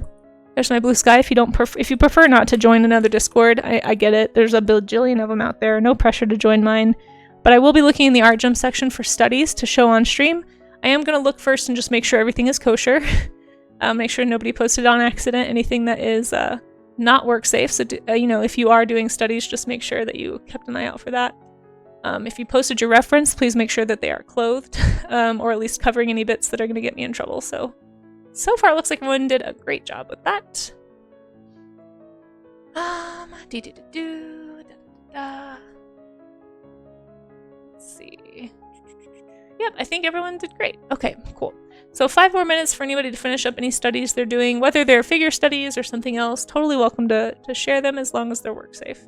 There's my Blue Sky. If you prefer not to join another Discord, I get it. There's a bajillion of them out there. No pressure to join mine. But I will be looking in the Art Gym section for studies to show on stream. I am going to look first and just make sure everything is kosher. Make sure nobody posted on accident anything that is not work safe. So, if you are doing studies, just make sure that you kept an eye out for that. If you posted your reference, please make sure that they are clothed, or at least covering any bits that are going to get me in trouble. So far, it looks like everyone did a great job with that. Let's see. Yep, I think everyone did great. Okay, cool. So 5 more minutes for anybody to finish up any studies they're doing, whether they're figure studies or something else. Totally welcome to share them as long as they're work safe.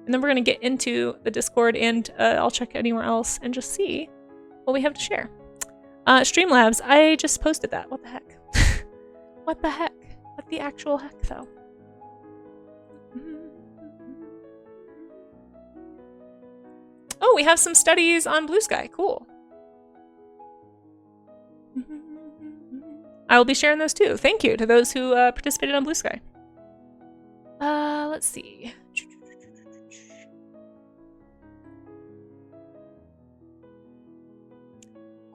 And then we're going to get into the Discord, and I'll check anywhere else and just see what we have to share. Streamlabs, I just posted that. What the heck? What the heck? What the actual heck, though? Oh, we have some studies on Blue Sky. Cool. I will be sharing those too. Thank you to those who participated on Blue Sky. Let's see.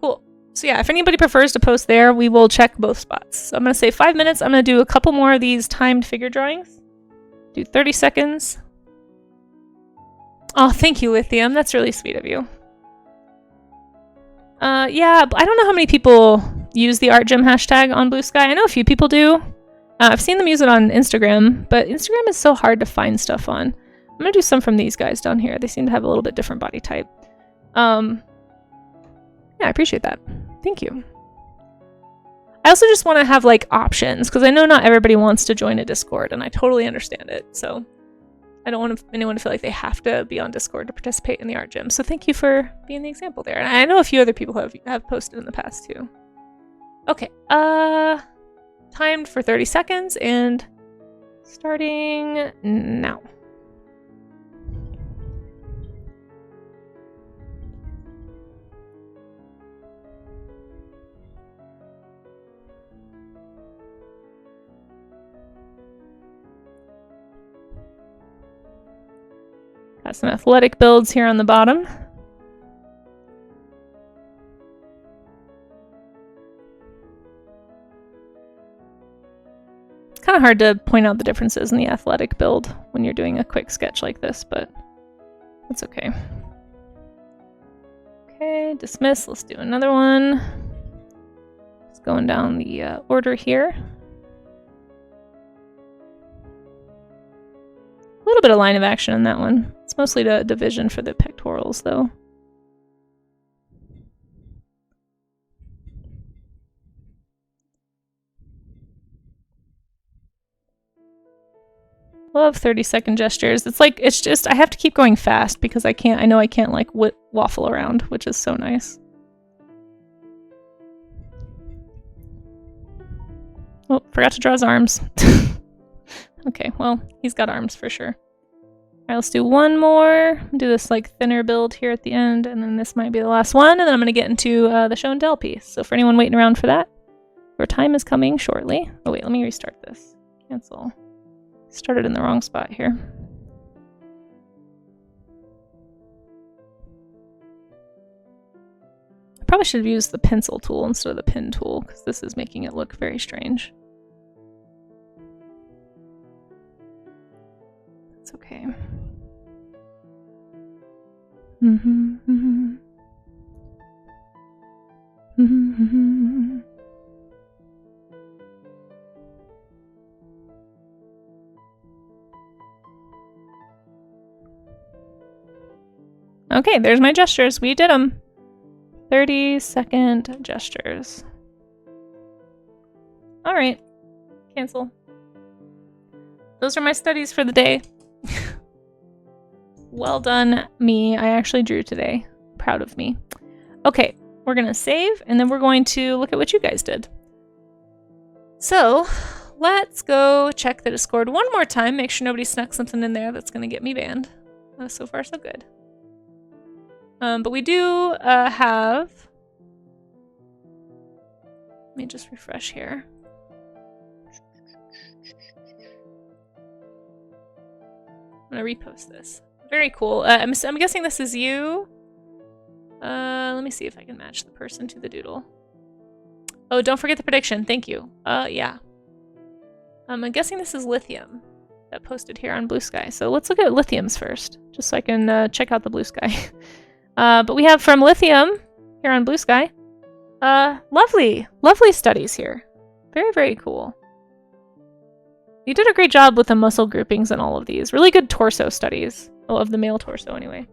Cool. So yeah, if anybody prefers to post there, we will check both spots. So I'm going to say 5 minutes. I'm going to do a couple more of these timed figure drawings. Do 30 seconds. Oh, thank you, Lithium. That's really sweet of you. Yeah, I don't know how many people use the Art Gym hashtag on Blue Sky. I know a few people do. I've seen them use it on Instagram, but Instagram is so hard to find stuff on. I'm going to do some from these guys down here. They seem to have a little bit different body type. Yeah, I appreciate that. Thank you. I also just want to have like options, because I know not everybody wants to join a Discord, and I totally understand it. So I don't want anyone to feel like they have to be on Discord to participate in the Art Gym. So thank you for being the example there. And I know a few other people have posted in the past too. Okay, timed for 30 seconds and starting now. Got some athletic builds here on the bottom. It's kind of hard to point out the differences in the athletic build when you're doing a quick sketch like this, but that's okay. Okay, dismiss. Let's do another one. Just going down the order here. A little bit of line of action in that one. It's mostly the division for the pectorals, though. Love 30-second gestures. It's just, I have to keep going fast because I know I can't like waffle around, which is so nice. Oh, forgot to draw his arms. Okay, well, he's got arms for sure. Alright, let's do one more. Do this like thinner build here at the end, and then this might be the last one, and then I'm going to get into the show and tell piece. So for anyone waiting around for that, your time is coming shortly. Oh wait, let me restart this. Cancel. Started in the wrong spot here. I probably should have used the pencil tool instead of the pen tool, because this is making it look very strange. It's okay. Okay, there's my gestures. We did them. 30-second gestures. All right. Cancel. Those are my studies for the day. Well done, me. I actually drew today. Proud of me. Okay, we're going to save, and then we're going to look at what you guys did. So, let's go check the Discord one more time. Make sure nobody snuck something in there that's going to get me banned. So far, so good. But we do have... Let me just refresh here. I'm going to repost this. Very cool. I'm guessing this is you. Let me see if I can match the person to the doodle. Oh, don't forget the prediction. Thank you. Yeah. I'm guessing this is Lithium that posted here on Blue Sky. So let's look at Lithium's first, just so I can check out the Blue Sky. But we have from Lithium here on Blue Sky. Lovely studies here. Very, very cool. You did a great job with the muscle groupings and all of these. Really good torso studies. Oh, of the male torso anyway.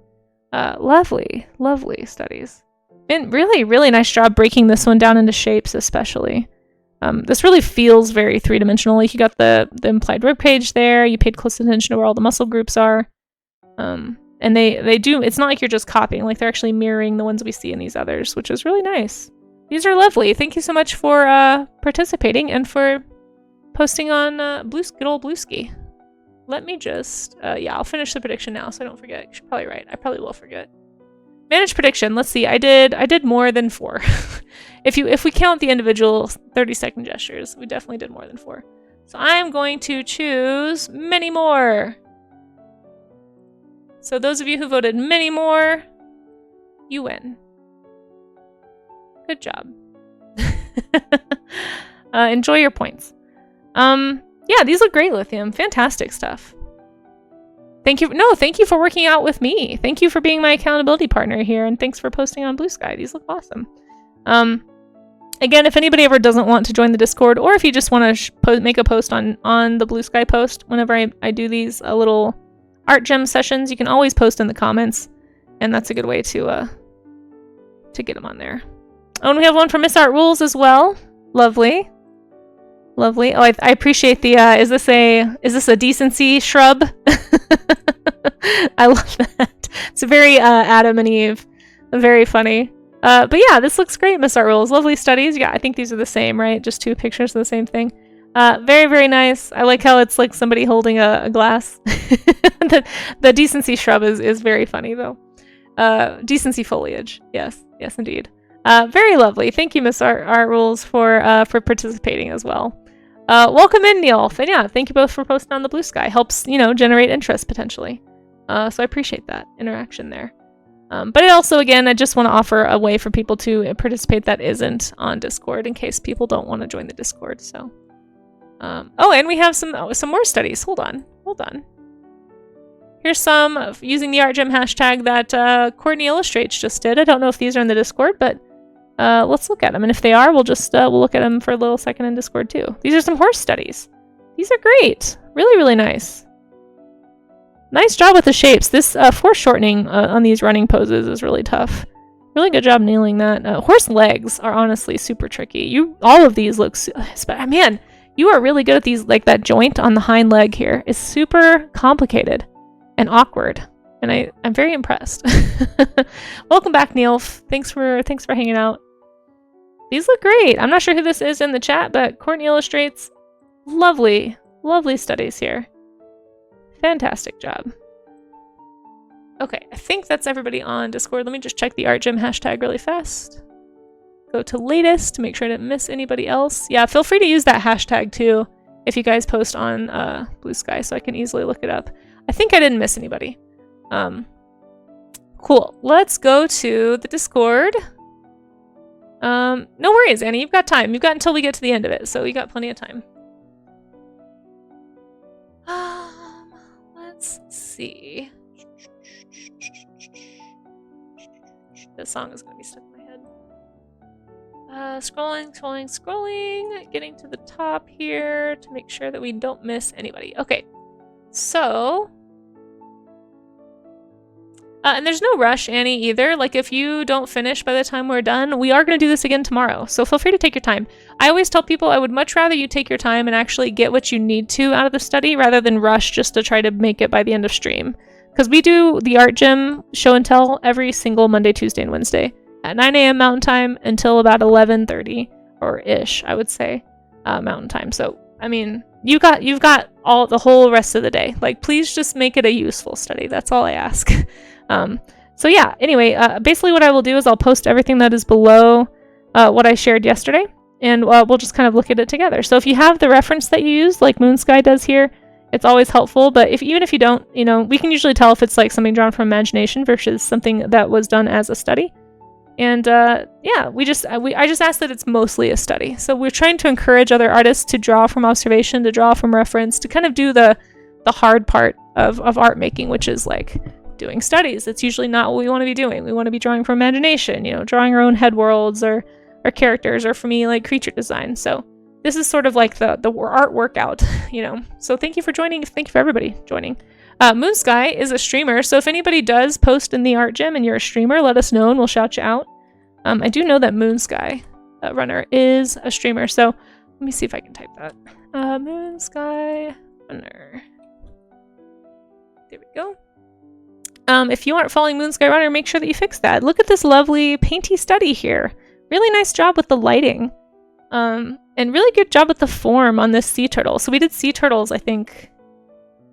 Lovely studies. And really, really nice job breaking this one down into shapes especially. This really feels very three-dimensional. Like you got the implied rib cage there. You paid close attention to where all the muscle groups are. And they do, it's not like you're just copying. Like they're actually mirroring the ones we see in these others, which is really nice. These are lovely. Thank you so much for participating and for posting on good old Bluesky. Let me just, yeah, I'll finish the prediction now so I don't forget. You're probably right. I probably will forget. Manage prediction. Let's see. I did more than 4. If we count the individual 30-second gestures, we definitely did more than 4. So I'm going to choose many more. So those of you who voted many more, you win. Good job. Enjoy your points. Yeah, these look great, Lithium. Fantastic stuff. Thank you for working out with me. Thank you for being my accountability partner here, and thanks for posting on Blue Sky. These look awesome. Again, if anybody ever doesn't want to join the Discord, or if you just want to make a post on the Blue Sky post, whenever I do these little art gem sessions, you can always post in the comments, and that's a good way to get them on there. Oh, and we have one from Miss Art Rules as well. Lovely. Lovely. Oh, I appreciate the, is this a decency shrub? I love that. It's very Adam and Eve. Very funny. But yeah, this looks great, Miss Art Rules. Lovely studies. Yeah, I think these are the same, right? Just 2 pictures of the same thing. Very, very nice. I like how it's like somebody holding a glass. The decency shrub is very funny, though. Decency foliage. Yes, yes, indeed. Very lovely. Thank you, Miss Art Rules, for participating as well. Welcome in, Neil. And yeah, thank you both for posting on the Blue Sky. Helps, generate interest potentially. So I appreciate that interaction there. But it also, again, I just want to offer a way for people to participate that isn't on Discord in case people don't want to join the Discord. So, oh, and we have some more studies. Hold on. Here's some using the ArtGem hashtag that Courtney Illustrates just did. I don't know if these are in the Discord, but let's look at them. And if they are, we'll just we'll look at them for a little second in Discord too. These are some horse studies. These are great. Really, really nice. Nice job with the shapes. This foreshortening on these running poses is really tough. Really good job nailing that. Horse legs are honestly super tricky. All of these look, man, you are really good at these. Like that joint on the hind leg here is super complicated and awkward, and I'm very impressed. Welcome back, Neil. Thanks for hanging out. These look great. I'm not sure who this is in the chat, but Courtney Illustrates. Lovely, lovely studies here. Fantastic job. Okay, I think that's everybody on Discord. Let me just check the ArtGem hashtag really fast. Go to latest to make sure I didn't miss anybody else. Yeah, feel free to use that hashtag too if you guys post on Blue Sky so I can easily look it up. I think I didn't miss anybody. Cool. Let's go to the Discord. No worries, Annie. You've got time. You've got until we get to the end of it, so you got plenty of time. Let's see. This song is going to be stuck in my head. Scrolling. Getting to the top here to make sure that we don't miss anybody. Okay, so... and there's no rush, Annie, either. Like, if you don't finish by the time we're done, we are going to do this again tomorrow. So feel free to take your time. I always tell people I would much rather you take your time and actually get what you need to out of the study rather than rush just to try to make it by the end of stream. Because we do the ArtGem show and tell every single Monday, Tuesday, and Wednesday at 9 a.m. Mountain Time until about 11:30 or ish, I would say, Mountain Time. So, I mean, you've got the whole rest of the day. Like, please just make it a useful study. That's all I ask. So yeah, anyway, basically what I will do is I'll post everything that is below what I shared yesterday, and we'll just kind of look at it together. So if you have the reference that you use, like Moon Sky does here, it's always helpful, but even if you don't, we can usually tell if it's like something drawn from imagination versus something that was done as a study. And yeah, I just ask that it's mostly a study. So we're trying to encourage other artists to draw from observation, to draw from reference, to kind of do the hard part of art making, which is like doing studies. It's usually not what we want to be doing. We want to be drawing from imagination, drawing our own head worlds or characters, or for me, like creature design. So this is sort of like the art workout, So thank you for joining. Thank you for everybody joining. Moon Sky is a streamer, so if anybody does post in the ArtGem and you're a streamer, let us know and we'll shout you out. I do know that Moon Sky Runner is a streamer, so let me see if I can type that. Moon Sky Runner. There we go. If you aren't following Moon Sky Runner, make sure that you fix that. Look at this lovely painty study here. Really nice job with the lighting. And really good job with the form on this sea turtle. So we did sea turtles, I think.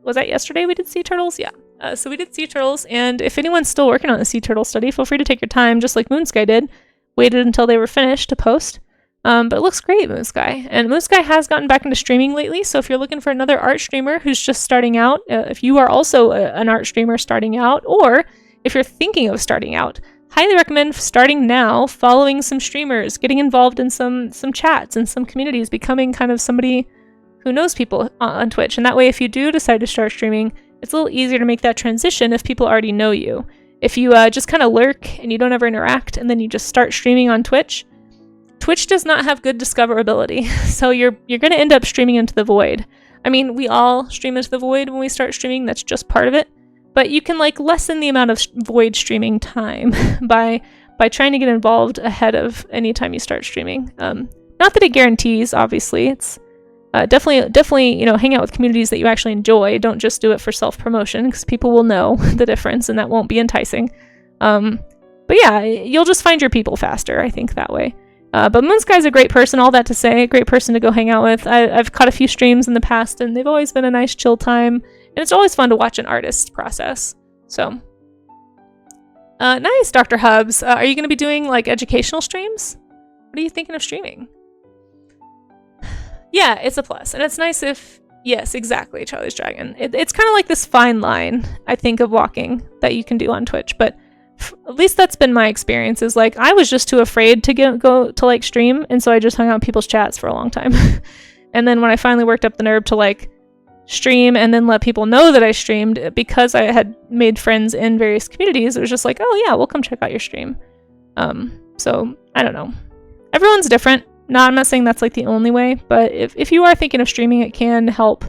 Was that yesterday we did sea turtles? Yeah. So we did sea turtles, and if anyone's still working on the sea turtle study, feel free to take your time, just like Moon Sky did. Waited until they were finished to post. But it looks great, Moon Sky. And Moon Sky has gotten back into streaming lately, so if you're looking for another art streamer who's just starting out, if you are also an art streamer starting out, or if you're thinking of starting out, highly recommend starting now, following some streamers, getting involved in some chats and some communities, becoming kind of somebody who knows people on Twitch. And that way, if you do decide to start streaming, it's a little easier to make that transition if people already know you. If you just kind of lurk and you don't ever interact, and then you just start streaming on Twitch, Twitch does not have good discoverability, so you're going to end up streaming into the void. I mean, we all stream into the void when we start streaming, that's just part of it, but you can like lessen the amount of void streaming time by trying to get involved ahead of any time you start streaming. Not that it guarantees, obviously. It's definitely hang out with communities that you actually enjoy. Don't just do it for self-promotion, because people will know the difference and that won't be enticing. But yeah, you'll just find your people faster, I think, that way. But Moon Sky's a great person, all that to say, a great person to go hang out with. I've caught a few streams in the past, and they've always been a nice chill time, and it's always fun to watch an artist process. So, nice, Dr. Hubs. Are you going to be doing like educational streams? What are you thinking of streaming? Yeah, it's a plus, and it's nice if Yes, exactly, Charlie's Dragon. It's kind of like this fine line, I think, of walking that you can do on Twitch, but at least that's been my experience, is like, I was just too afraid to go to like stream, and so I just hung out in people's chats for a long time. And then when I finally worked up the nerve to like stream and then let people know that I streamed, because I had made friends in various communities, it was just like, oh yeah, we'll come check out your stream. So I don't know. Everyone's different. No, I'm not saying that's like the only way, but if you are thinking of streaming, it can help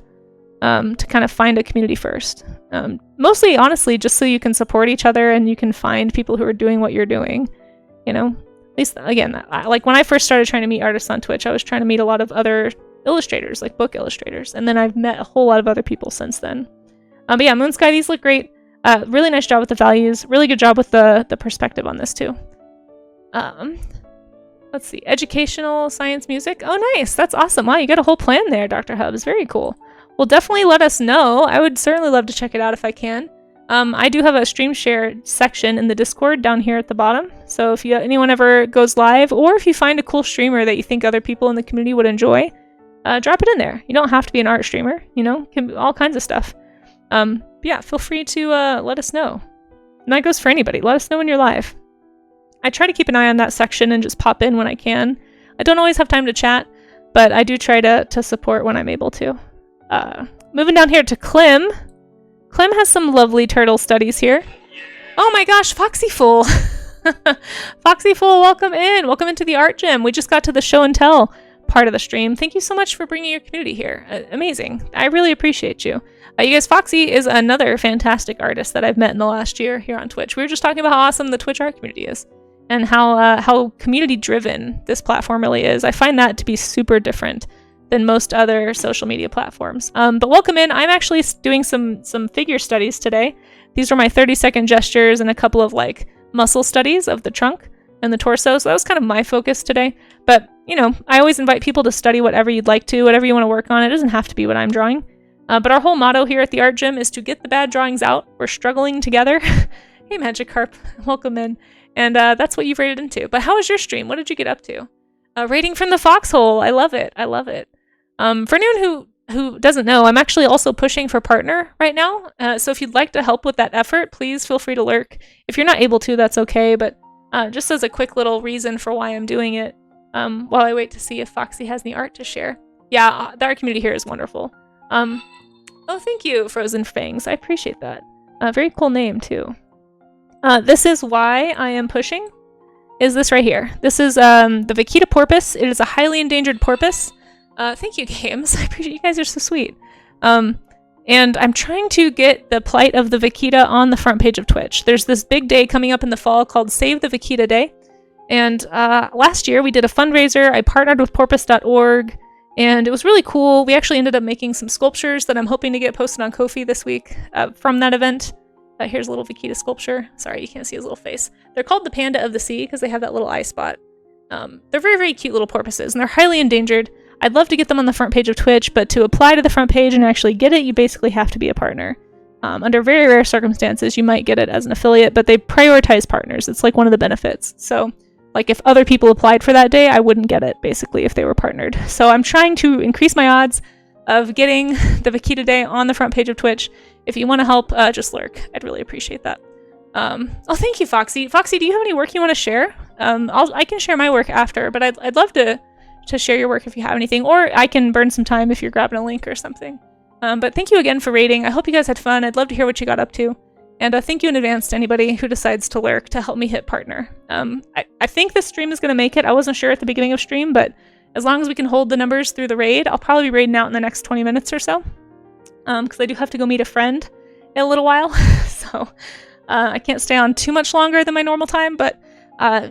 to kind of find a community first. Mostly, honestly, just so you can support each other and you can find people who are doing what you're doing. You know, at least, again, like when I first started trying to meet artists on Twitch, I was trying to meet a lot of other illustrators, like book illustrators, and then I've met a whole lot of other people since then. But yeah, Moonsky, these look great. Really nice job with the values. Really good job with the perspective on this too. Let's see, educational science music. Oh, nice. That's awesome. Wow, you got a whole plan there, Dr. Hubs. Very cool. Well, definitely let us know. I would certainly love to check it out if I can. I do have a stream share section in the Discord down here at the bottom. So if anyone ever goes live, or if you find a cool streamer that you think other people in the community would enjoy, drop it in there. You don't have to be an art streamer, you know, can be all kinds of stuff. Yeah, feel free to let us know. And that goes for anybody. Let us know when you're live. I try to keep an eye on that section and just pop in when I can. I don't always have time to chat, but I do try to support when I'm able to. Moving down here to Clem. Clem has some lovely turtle studies here. Oh my gosh, Foxy Fool. Foxy Fool, welcome in. Welcome into the art gym. We just got to the show and tell part of the stream. Thank you so much for bringing your community here. Amazing. I really appreciate you. You guys, Foxy is another fantastic artist that I've met in the last year here on Twitch. We were just talking about how awesome the Twitch art community is, and how community driven this platform really is. I find that to be super different than most other social media platforms. But welcome in. I'm actually doing some figure studies today. These were my 30-second gestures and a couple of like muscle studies of the trunk and the torso. So that was kind of my focus today. But you know, I always invite people to study whatever you'd like to, whatever you want to work on. It doesn't have to be what I'm drawing. But our whole motto here at the art gym is to get the bad drawings out. We're struggling together. Hey, Magikarp, welcome in. And that's what you've rated into. But how was your stream? What did you get up to? Rating from the foxhole. I love it. I love it. For anyone who doesn't know, I'm actually also pushing for partner right now. So if you'd like to help with that effort, please feel free to lurk. If you're not able to, that's okay. But just as a quick little reason for why I'm doing it, while I wait to see if Foxy has any art to share. Yeah, the art community here is wonderful. Oh, thank you, Frozen Fangs. I appreciate that. Very cool name, too. This is why I am pushing, is this right here. This is the vaquita porpoise. It is a highly endangered porpoise. Thank you, games. I appreciate you guys are so sweet. And I'm trying to get the plight of the vaquita on the front page of Twitch. There's this big day coming up in the fall called Save the Vaquita Day. And last year we did a fundraiser. I partnered with porpoise.org. And it was really cool. We actually ended up making some sculptures that I'm hoping to get posted on Ko-fi this week from that event. Here's a little vaquita sculpture. Sorry, you can't see his little face. They're called the Panda of the Sea because they have that little eye spot. They're very, very cute little porpoises, and they're highly endangered. I'd love to get them on the front page of Twitch, but to apply to the front page and actually get it, you basically have to be a partner. Under very rare circumstances, you might get it as an affiliate, but they prioritize partners. It's like one of the benefits. So like if other people applied for that day, I wouldn't get it, basically, if they were partnered. So I'm trying to increase my odds of getting the Vaquita Day on the front page of Twitch. If you want to help, just lurk. I'd really appreciate that. Oh, thank you, Foxy. Foxy, do you have any work you want to share? I can share my work after, but I'd love to share your work if you have anything, or I can burn some time if you're grabbing a link or something. But thank you again for rating. I hope you guys had fun. I'd love to hear what you got up to. And thank you in advance to anybody who decides to lurk to help me hit partner. I think this stream is going to make it. I wasn't sure at the beginning of stream, but as long as we can hold the numbers through the raid, I'll probably be raiding out in the next 20 minutes or so. Because I do have to go meet a friend in a little while. So I can't stay on too much longer than my normal time, but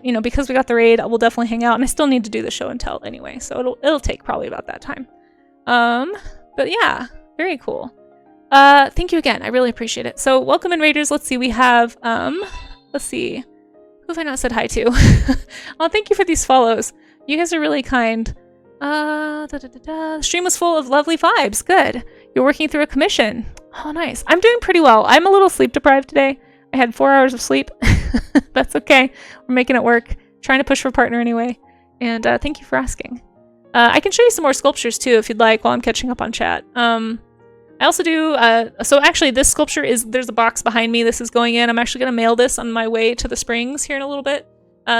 you know, because we got the raid, we'll definitely hang out, and I still need to do the show and tell anyway, so it'll take probably about that time. But yeah, very cool. Thank you again. I really appreciate it. So welcome in, raiders. Let's see. We have let's see. Who have I not said hi to? Oh, thank you for these follows. You guys are really kind. The stream was full of lovely vibes. Good. You're working through a commission. Oh, nice. I'm doing pretty well. I'm a little sleep deprived today. I had 4 hours of sleep. That's okay. We're making it work. Trying to push for partner anyway. And thank you for asking. I can show you some more sculptures too if you'd like while I'm catching up on chat. I also do, so actually this sculpture there's a box behind me. This is going in. I'm actually going to mail this on my way to the Springs here in a little bit.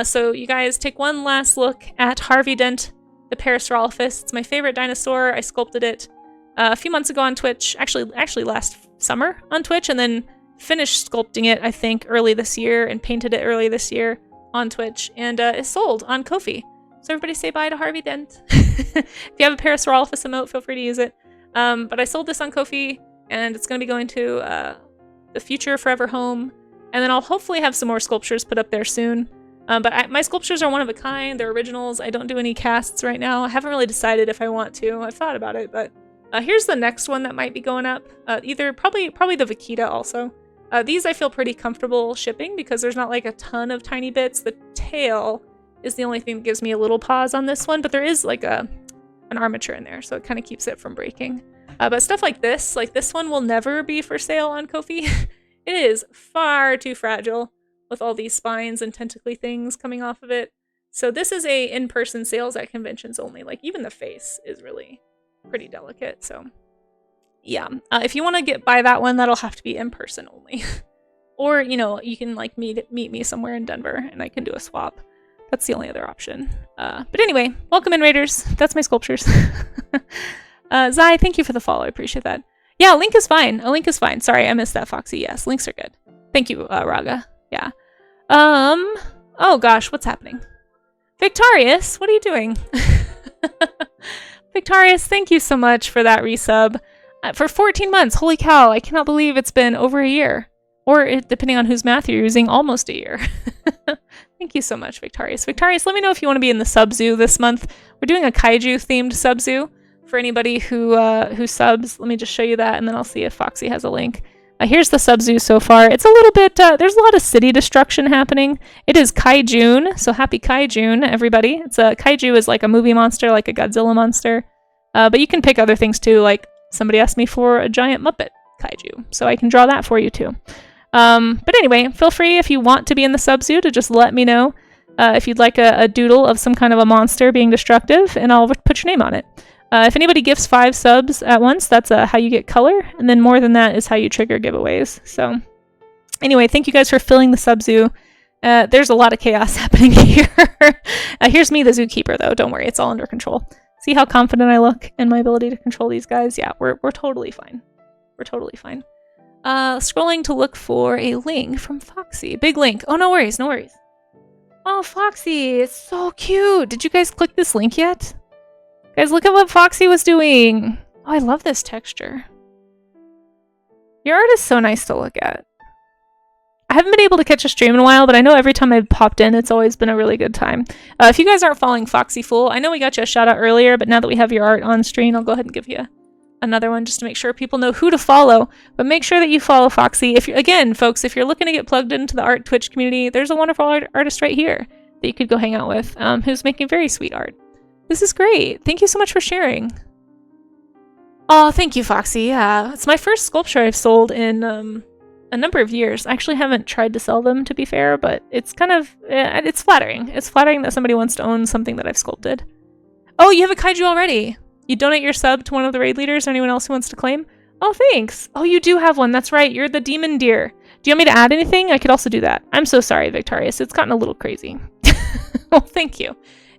So you guys take one last look at Harvey Dent, the Parasaurolophus. It's my favorite dinosaur. I sculpted it a few months ago on Twitch, actually last summer on Twitch, and then finished sculpting it, I think, early this year and painted it early this year on Twitch, and it's sold on Ko-fi. So everybody say bye to Harvey Dent. If you have a Parasaurolophus emote, feel free to use it. But I sold this on Ko-fi, and it's going to be going to the future Forever Home, and then I'll hopefully have some more sculptures put up there soon. But my sculptures are one of a kind. They're originals. I don't do any casts right now. I haven't really decided if I want to. I've thought about it, but here's the next one that might be going up. Probably the Vaquita also. These I feel pretty comfortable shipping because there's not like a ton of tiny bits. The tail is the only thing that gives me a little pause on this one, but there is like an armature in there, so it kind of keeps it from breaking. But stuff like this one will never be for sale on Ko-fi. It is far too fragile with all these spines and tentacly things coming off of it. So this is a in-person sales at conventions only. Like even the face is really pretty delicate. So yeah, if you want to buy that one, that'll have to be in person only. Or, you can like meet me somewhere in Denver and I can do a swap. That's the only other option. But anyway, welcome in, Raiders. That's my sculptures. Zai, thank you for the follow. I appreciate that. Yeah, a link is fine. A link is fine. Sorry, I missed that, Foxy. Yes, links are good. Thank you, Raga. Yeah. Oh gosh, what's happening? Victorious, what are you doing? Victorious, thank you so much for that resub. For 14 months, holy cow, I cannot believe it's been over a year. Or, depending on whose math you're using, almost a year. Thank you so much, Victorious. Victorious, let me know if you want to be in the sub-zoo this month. We're doing a kaiju-themed sub-zoo for anybody who subs. Let me just show you that, and then I'll see if Foxy has a link. Here's the sub-zoo so far. It's a little bit, there's a lot of city destruction happening. It is Kai-June, so happy Kai-June, everybody. It's Kaiju is like a movie monster, like a Godzilla monster. But you can pick other things too, like somebody asked me for a giant Muppet Kaiju, so I can draw that for you too. But anyway, feel free if you want to be in the sub-zoo to just let me know if you'd like a doodle of some kind of a monster being destructive, and I'll put your name on it. If anybody gifts 5 subs at once, that's how you get color, and then more than that is how you trigger giveaways. So anyway, thank you guys for filling the sub-zoo. There's a lot of chaos happening here. Here's me, the zookeeper, though. Don't worry, it's all under control. See how confident I look in my ability to control these guys? Yeah, we're totally fine. We're totally fine. Scrolling to look for a link from Foxy. Big link. Oh, no worries, no worries. Oh, Foxy, it's so cute. Did you guys click this link yet? Guys, look at what Foxy was doing. Oh, I love this texture. Your art is so nice to look at. I haven't been able to catch a stream in a while, but I know every time I've popped in, it's always been a really good time. If you guys aren't following Foxy Fool, I know we got you a shout out earlier, but now that we have your art on screen, I'll go ahead and give you another one just to make sure people know who to follow. But make sure that you follow Foxy. Again, folks, if you're looking to get plugged into the art Twitch community, there's a wonderful artist right here that you could go hang out with, who's making very sweet art. This is great. Thank you so much for sharing. Oh, thank you, Foxy. Yeah, it's my first sculpture I've sold in a number of years. I actually haven't tried to sell them, to be fair, but it's kind of, it's flattering. It's flattering that somebody wants to own something that I've sculpted. Oh, you have a kaiju already. You donate your sub to one of the raid leaders or anyone else who wants to claim? Oh, thanks. Oh, you do have one. That's right. You're the demon deer. Do you want me to add anything? I could also do that. I'm so sorry, Victorious. It's gotten a little crazy. Well, thank you.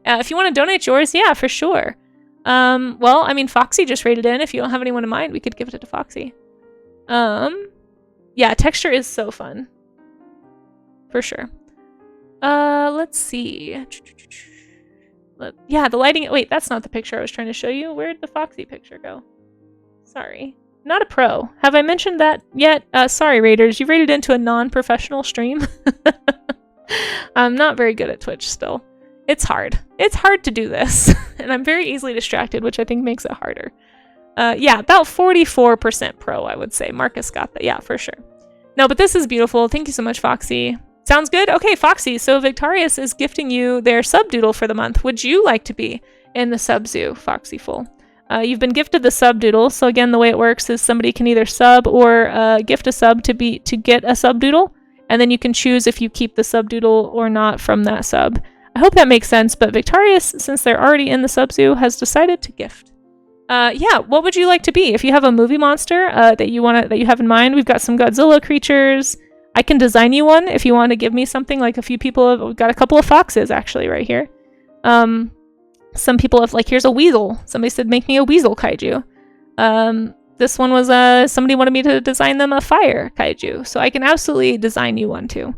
If you want to donate yours, yeah, for sure. Well, I mean, Foxy just raided in. If you don't have anyone in mind, we could give it to Foxy. Yeah, texture is so fun. For sure. Let's see. Yeah, the lighting. Wait, that's not the picture I was trying to show you. Where'd the Foxy picture go? Sorry. Not a pro. Have I mentioned that yet? Sorry, Raiders. You raided into a non-professional stream. I'm not very good at Twitch still. It's hard. It's hard to do this. And I'm very easily distracted, which I think makes it harder. Yeah, about 44% pro, I would say. Marcus got that. Yeah, for sure. No, but this is beautiful. Thank you so much, Foxy. Sounds good? Okay, Foxy. So Victorious is gifting you their sub doodle for the month. Would you like to be in the sub zoo, Foxy Fool? You've been gifted the sub doodle. So again, the way it works is somebody can either sub or gift a sub to get a sub doodle. And then you can choose if you keep the sub doodle or not from that sub. I hope that makes sense, but Victorious, since they're already in the sub-zoo, has decided to gift. Yeah, what would you like to be? If you have a movie monster that you have in mind, we've got some Godzilla creatures. I can design you one if you want to give me something. Like a few people we've got a couple of foxes actually right here. Some people have here's a weasel. Somebody said make me a weasel kaiju. This one was somebody wanted me to design them a fire kaiju, so I can absolutely design you one too.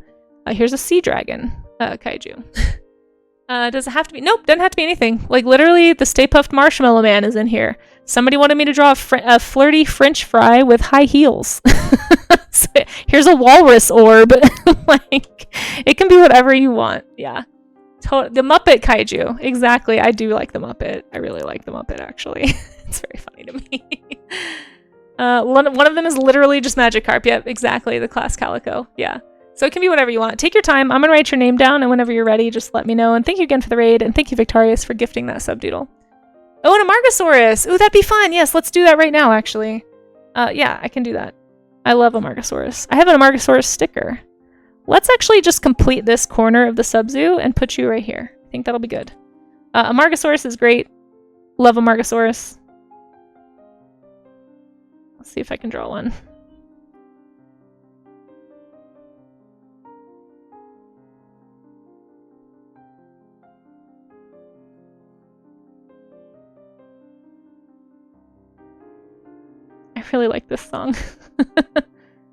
Here's a sea dragon kaiju. Does it have to be? Nope, doesn't have to be anything. Like literally, the Stay Puft Marshmallow Man is in here. Somebody wanted me to draw a flirty French fry with high heels. So here's a walrus orb. It can be whatever you want. Yeah, the Muppet kaiju. Exactly. I do like the Muppet. I really like the Muppet actually. It's very funny to me. One of them is literally just Magikarp. Yep, exactly. The class Calico. Yeah. So it can be whatever you want. Take your time. I'm going to write your name down, and whenever you're ready, just let me know. And thank you again for the raid, and thank you, Victorious, for gifting that subdoodle. Oh, and a Margosaurus! Ooh, that'd be fun! Yes, let's do that right now, actually. Yeah, I can do that. I love a Margosaurus. I have a Margosaurus sticker. Let's actually just complete this corner of the sub-zoo and put you right here. I think that'll be good. A Margosaurus is great. Love a Margosaurus. Let's see if I can draw one. I really like this song. Do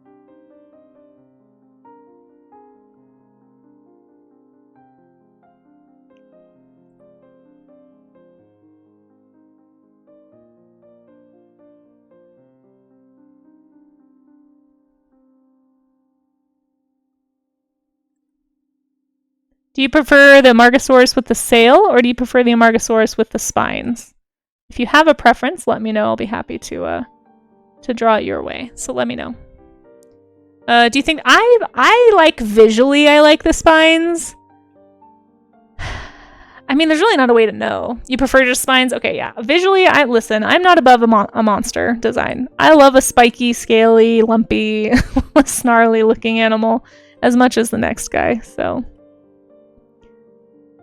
you prefer the Amargasaurus with the sail, or do you prefer the Amargasaurus with the spines? If you have a preference, let me know. I'll be happy to draw it your way. So let me know. Do you think I like visually? I like the spines. I mean, there's really not a way to know. You prefer just spines? Okay, yeah. Visually, listen. I'm not above a monster design. I love a spiky, scaly, lumpy, snarly-looking animal as much as the next guy. So,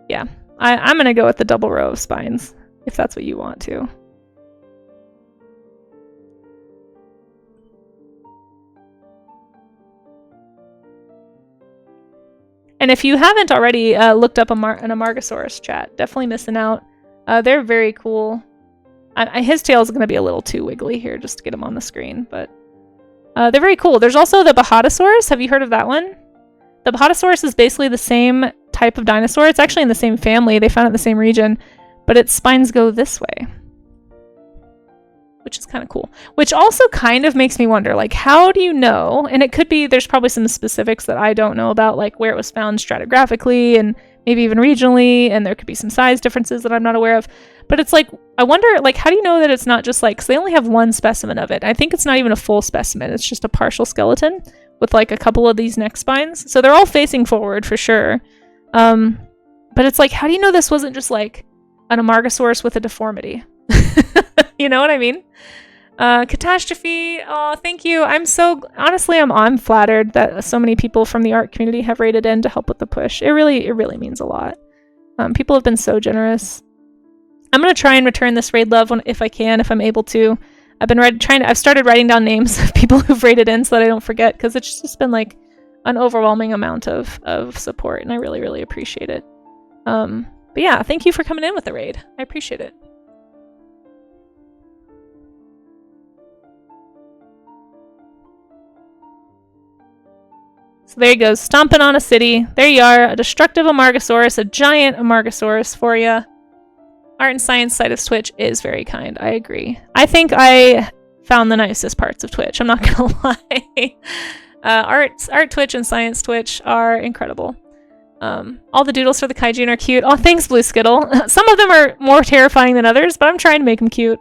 yeah, I'm gonna go with the double row of spines if that's what you want to. And if you haven't already looked up an Amargasaurus chat, definitely missing out. They're very cool. His tail is going to be a little too wiggly here just to get him on the screen, but they're very cool. There's also the Bahatosaurus. Have you heard of that one? The Bahatosaurus is basically the same type of dinosaur. It's actually in the same family. They found it in the same region, but its spines go this way, which is kind of cool. Which also kind of makes me wonder, like, how do you know? And it could be, there's probably some specifics that I don't know about, like where it was found stratigraphically and maybe even regionally, and there could be some size differences that I'm not aware of. But it's like, I wonder, like, how do you know that it's not just like, because they only have one specimen of it. I think it's not even a full specimen. It's just a partial skeleton with like a couple of these neck spines. So they're all facing forward for sure. But it's like, how do you know this wasn't just like an Amargasaurus with a deformity? You know what I mean? Catastrophe. Oh, thank you. Honestly, I'm flattered that so many people from the art community have raided in to help with the push. It really means a lot. People have been so generous. I'm gonna try and return this raid love if I can, if I'm able to. I've started writing down names of people who've raided in so that I don't forget, because it's just been like an overwhelming amount of support, and I really appreciate it. But yeah, thank you for coming in with the raid. I appreciate it. So there he goes, stomping on a city. There you are, a destructive Amargasaurus, a giant Amargasaurus for you. Art and Science side of Twitch is very kind. I agree. I think I found the nicest parts of Twitch. I'm not gonna lie. Art Twitch and Science Twitch are incredible. All the doodles for the kaijin are cute. Oh, thanks, Blue Skittle. Some of them are more terrifying than others, but I'm trying to make them cute.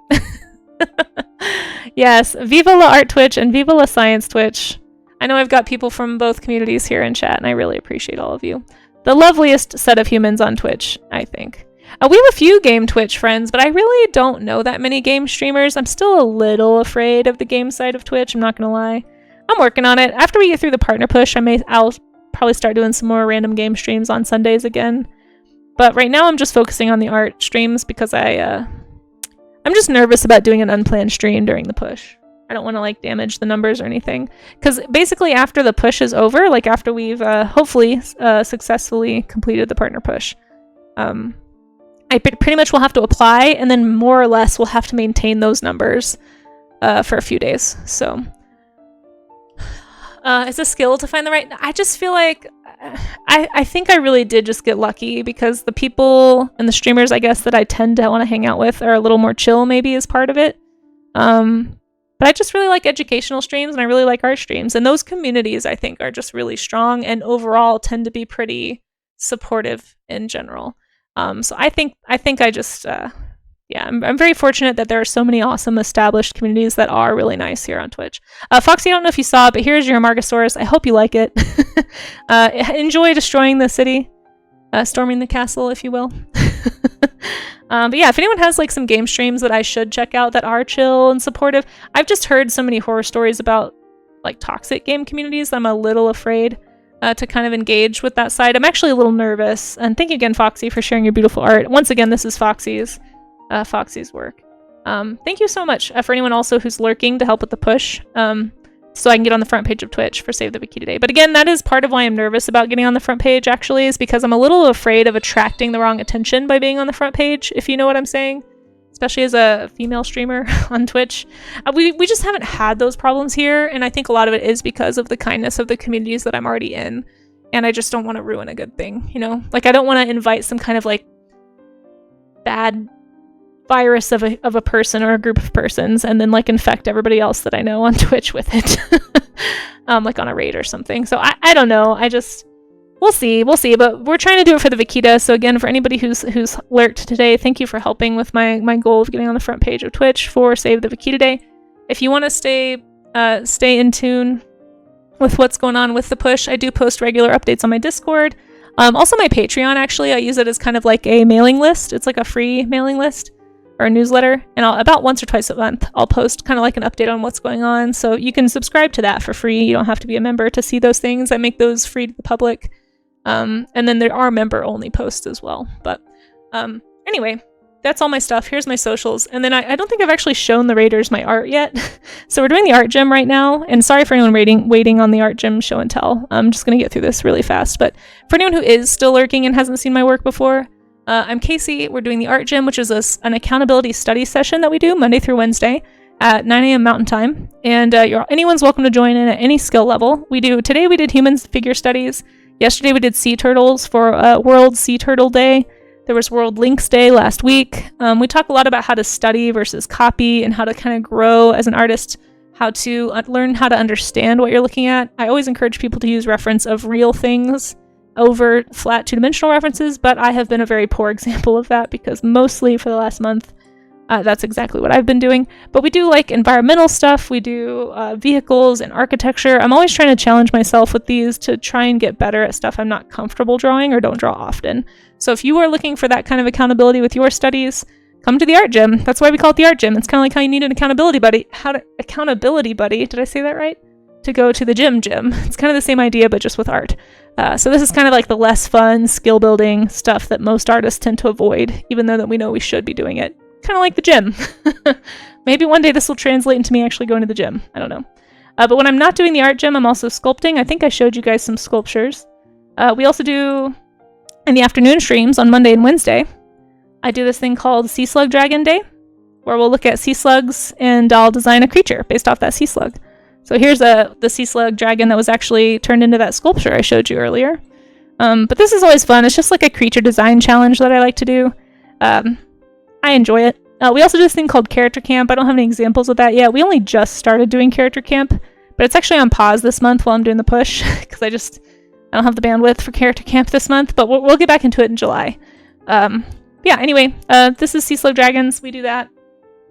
Yes, Viva la Art Twitch and Viva la Science Twitch. I know I've got people from both communities here in chat, and I really appreciate all of you. The loveliest set of humans on Twitch, I think. We have a few game Twitch friends, but I really don't know that many game streamers. I'm still a little afraid of the game side of Twitch, I'm not gonna lie. I'm working on it. After we get through the partner push, I'll probably start doing some more random game streams on Sundays again. But right now I'm just focusing on the art streams because I'm just nervous about doing an unplanned stream during the push. I don't want to like damage the numbers or anything. Because basically after the push is over, like after we've hopefully successfully completed the partner push, I pretty much will have to apply, and then more or less we'll have to maintain those numbers for a few days. So it's a skill to find the right... I just feel like... I think I really did just get lucky because the people and the streamers, I guess, that I tend to want to hang out with are a little more chill, maybe, as part of it. But I just really like educational streams, and I really like art streams. And those communities, I think, are just really strong and overall tend to be pretty supportive in general. So I think I just... I'm very fortunate that there are so many awesome established communities that are really nice here on Twitch. Foxy, I don't know if you saw it, but here's your Amargasaurus. I hope you like it. Enjoy destroying the city, storming the castle, if you will. But yeah, if anyone has like some game streams that I should check out that are chill and supportive, I've just heard so many horror stories about like toxic game communities that I'm a little afraid to kind of engage with that side. I'm actually a little nervous. And thank you again, Foxy, for sharing your beautiful art. Once again, this is Foxy's work. Thank you so much for anyone also who's lurking to help with the push, so I can get on the front page of Twitch for Save the Wiki today. But again, that is part of why I'm nervous about getting on the front page, actually, is because I'm a little afraid of attracting the wrong attention by being on the front page, if you know what I'm saying, especially as a female streamer on Twitch. We just haven't had those problems here, and I think a lot of it is because of the kindness of the communities that I'm already in, and I just don't want to ruin a good thing, you know? Like, I don't want to invite some kind of, like, bad virus of a person or a group of persons and then like infect everybody else that I know on Twitch with it. Like on a raid or something. So I don't know. We'll see, but we're trying to do it for the Vikita. So again, for anybody who's lurked today, thank you for helping with my goal of getting on the front page of Twitch for Save the Vikita Day. If you want to stay in tune with what's going on with the push, I do post regular updates on my Discord. Also my Patreon, actually, I use it as kind of like a mailing list. It's like a free mailing list or a newsletter, and about once or twice a month I'll post kind of like an update on what's going on, so you can subscribe to that for free. You don't have to be a member to see those things. I make those free to the public, and then there are member only posts as well. But anyway, that's all my stuff. Here's my socials, and then I don't think I've actually shown the raiders my art yet. So we're doing the art gym right now, and sorry for anyone waiting on the art gym show and tell. I'm just gonna get through this really fast, but for anyone who is still lurking and hasn't seen my work before, I'm Casey. We're doing the art gym, which is an accountability study session that we do Monday through Wednesday at 9 a.m. Mountain Time. And anyone's welcome to join in at any skill level. Today we did human figure studies. Yesterday we did sea turtles for World Sea Turtle Day. There was World Lynx Day last week. We talk a lot about how to study versus copy and how to kind of grow as an artist, how to learn how to understand what you're looking at. I always encourage people to use reference of real things over flat two-dimensional references, but I have been a very poor example of that because mostly for the last month, that's exactly what I've been doing. But we do like environmental stuff, we do vehicles and architecture. I'm always trying to challenge myself with these to try and get better at stuff I'm not comfortable drawing or don't draw often. So if you are looking for that kind of accountability with your studies, come to the art gym. That's why we call it the art gym. It's kind of like how you need an accountability buddy. Did I say that right? To go to the gym. It's kind of the same idea, but just with art. So this is kind of like the less fun, skill building stuff that most artists tend to avoid, even though that we know we should be doing it. Kind of like the gym. Maybe one day this will translate into me actually going to the gym. I don't know. But when I'm not doing the art gym, I'm also sculpting. I think I showed you guys some sculptures. We also do, in the afternoon streams on Monday and Wednesday, I do this thing called Sea Slug Dragon Day, where we'll look at sea slugs and I'll design a creature based off that sea slug. So here's the sea slug dragon that was actually turned into that sculpture I showed you earlier. But this is always fun. It's just like a creature design challenge that I like to do. I enjoy it. We also do this thing called Character Camp. I don't have any examples of that yet. We only just started doing Character Camp, but it's actually on pause this month while I'm doing the push because I don't have the bandwidth for Character Camp this month, but we'll get back into it in July. Yeah, anyway, this is Sea Slug Dragons. We do that.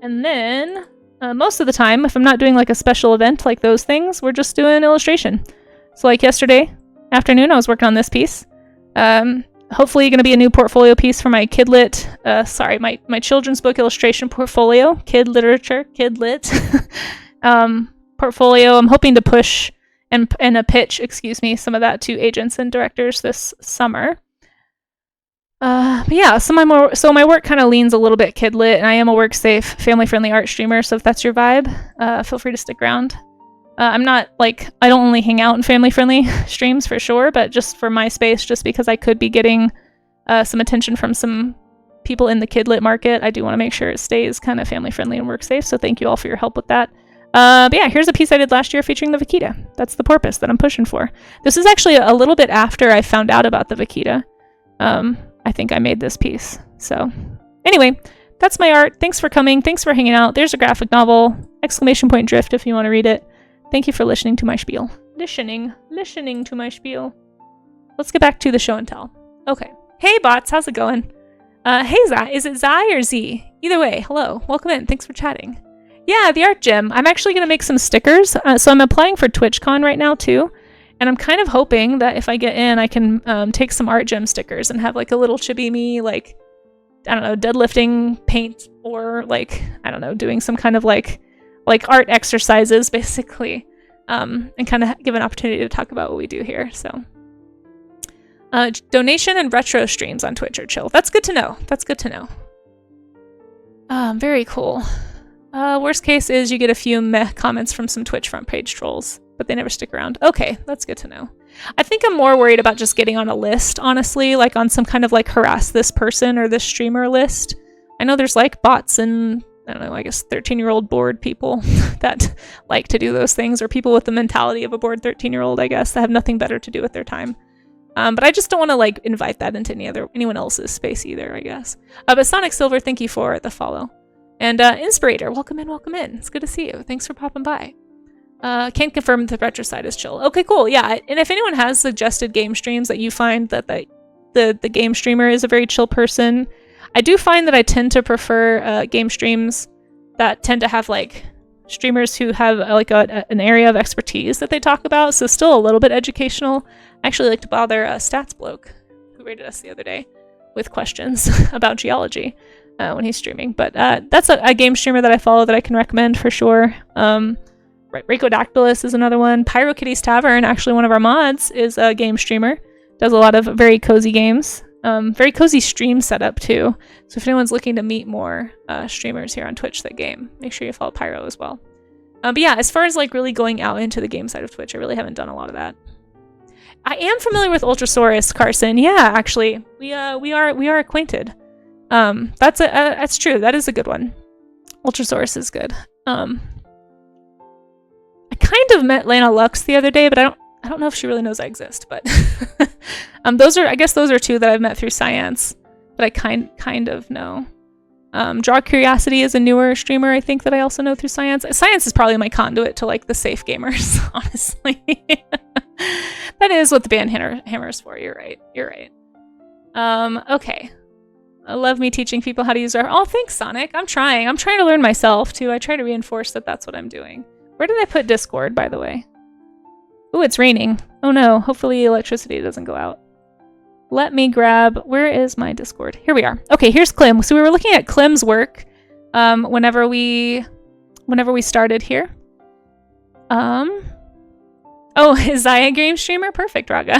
And then most of the time, if I'm not doing like a special event like those things, we're just doing illustration. So like yesterday afternoon, I was working on this piece. Hopefully going to be a new portfolio piece for my Kidlit, my children's book illustration portfolio, kid literature, Kidlit portfolio. I'm hoping to push and pitch, some of that to agents and directors this summer. But yeah, so my work kind of leans a little bit kid lit, and I am a work safe, family friendly art streamer. So if that's your vibe, feel free to stick around. I'm not like, I don't only hang out in family friendly streams for sure, but just for my space, just because I could be getting some attention from some people in the kid lit market, I do want to make sure it stays kind of family friendly and work safe. So thank you all for your help with that. But yeah, here's a piece I did last year featuring the vaquita. That's the porpoise that I'm pushing for. This is actually a little bit after I found out about the vaquita. I think I made this piece. So anyway, that's my art. Thanks for coming. Thanks for hanging out. There's a graphic novel, ! Drift if you want to read it. Thank you for listening to my spiel. Listening to my spiel. Let's get back to the show and tell. Okay. Hey bots, how's it going? Hey Zai, is it Zai or Z? Either way, hello, welcome in, thanks for chatting. Yeah, the art gym. I'm actually going to make some stickers. So I'm applying for TwitchCon right now too. And I'm kind of hoping that if I get in, I can take some art gym stickers and have like a little chibi me, like, I don't know, deadlifting paint, or like, I don't know, doing some kind of like art exercises basically, and kind of give an opportunity to talk about what we do here. So donation and retro streams on Twitch are chill. That's good to know. Very cool. Worst case is you get a few meh comments from some Twitch front page trolls, but they never stick around. Okay, that's good to know. I think I'm more worried about just getting on a list, honestly, like on some kind of like harass this person or this streamer list. I know there's like bots and, I don't know, I guess 13-year-old bored people that like to do those things, or people with the mentality of a bored 13-year-old, I guess, that have nothing better to do with their time. But I just don't want to like invite that into anyone else's space either, I guess. But Sonic Silver, thank you for the follow. And Inspirator, welcome in. It's good to see you. Thanks for popping by. Can't confirm the retro side is chill. Okay, cool. Yeah, and if anyone has suggested game streams that you find that the game streamer is a very chill person, I do find that I tend to prefer game streams that tend to have like streamers who have like an area of expertise that they talk about, so still a little bit educational. I actually like to bother stats bloke who rated us the other day with questions about geology when he's streaming. But that's a game streamer that I follow that I can recommend for sure. Racodactylus is another one. PyroKitty's Tavern, actually one of our mods, is a game streamer. Does a lot of very cozy games. Very cozy stream setup too. So if anyone's looking to meet more streamers here on Twitch that game, make sure you follow Pyro as well. But yeah, as far as like really going out into the game side of Twitch, I really haven't done a lot of that. I am familiar with Ultrasaurus, Carson. Yeah, actually, we are acquainted. That's true. That is a good one. Ultrasaurus is good. I kind of met Lana Lux the other day, but I don't know if she really knows I exist. But those are two that I've met through Science that I kind of know. Draw Curiosity is a newer streamer, I think, that I also know through Science. Science is probably my conduit to like the safe gamers, honestly. That is what the band hammer is for. You're right. Okay. I love me teaching people how to use our... Oh, thanks, Sonic. I'm trying to learn myself, too. I try to reinforce that that's what I'm doing. Where did I put Discord, by the way? Oh, it's raining. Oh, no. Hopefully electricity doesn't go out. Let me grab... Where is my Discord? Here we are. Okay, here's Clem. So we were looking at Clem's work whenever we started here. Oh, is Zaya game streamer? Perfect, Raga.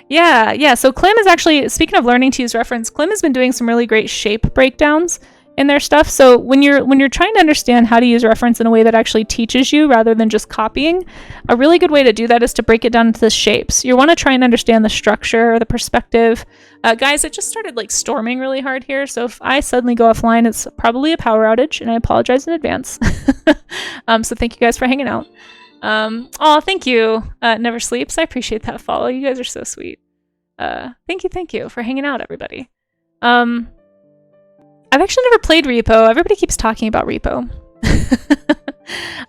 Yeah. So Clem is actually, speaking of learning to use reference, Clem has been doing some really great shape breakdowns in their stuff. So when you're trying to understand how to use reference in a way that actually teaches you rather than just copying, a really good way to do that is to break it down into the shapes. You want to try and understand the structure, the perspective. Guys, it just started like storming really hard here. So if I suddenly go offline, it's probably a power outage, and I apologize in advance. So thank you guys for hanging out. Oh, thank you. Never Sleeps. I appreciate that follow. You guys are so sweet. Thank you for hanging out, everybody. I've actually never played Repo. Everybody keeps talking about Repo.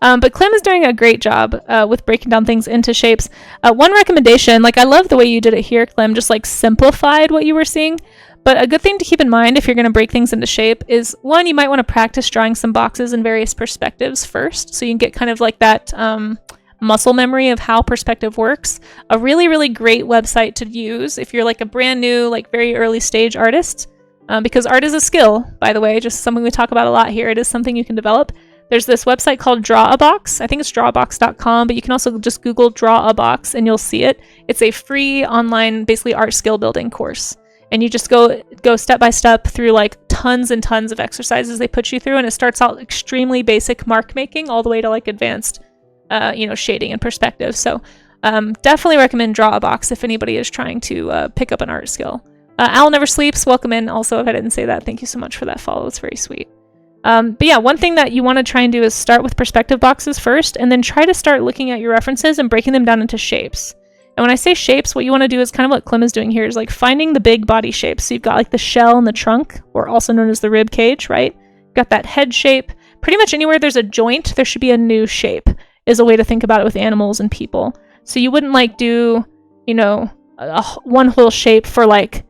But Clem is doing a great job with breaking down things into shapes. One recommendation, like I love the way you did it here, Clem, just like simplified what you were seeing. But a good thing to keep in mind if you're going to break things into shape is, one, you might want to practice drawing some boxes in various perspectives first, so you can get kind of like that muscle memory of how perspective works. A really, really great website to use if you're like a brand new, like very early stage artist, because art is a skill, by the way, just something we talk about a lot here. It is something you can develop. There's this website called Drawabox. I think it's drawabox.com, but you can also just Google Drawabox and you'll see it. It's a free online, basically art skill building course. and you just go step by step through like tons and tons of exercises they put you through, and it starts out extremely basic mark making all the way to like advanced shading and perspective. So definitely recommend Draw a Box if anybody is trying to pick up an art skill. Al Never Sleeps, welcome in. Also, if I didn't say that, thank you so much for that follow. It's very sweet. But yeah, one thing that you want to try and do is start with perspective boxes first, and then try to start looking at your references and breaking them down into shapes. And when I say shapes, what you want to do is kind of what Clem is doing here, is like finding the big body shapes. So you've got like the shell and the trunk, or also known as the rib cage, right? You've got that head shape. Pretty much anywhere there's a joint, there should be a new shape, is a way to think about it with animals and people. So you wouldn't like do, one whole shape for like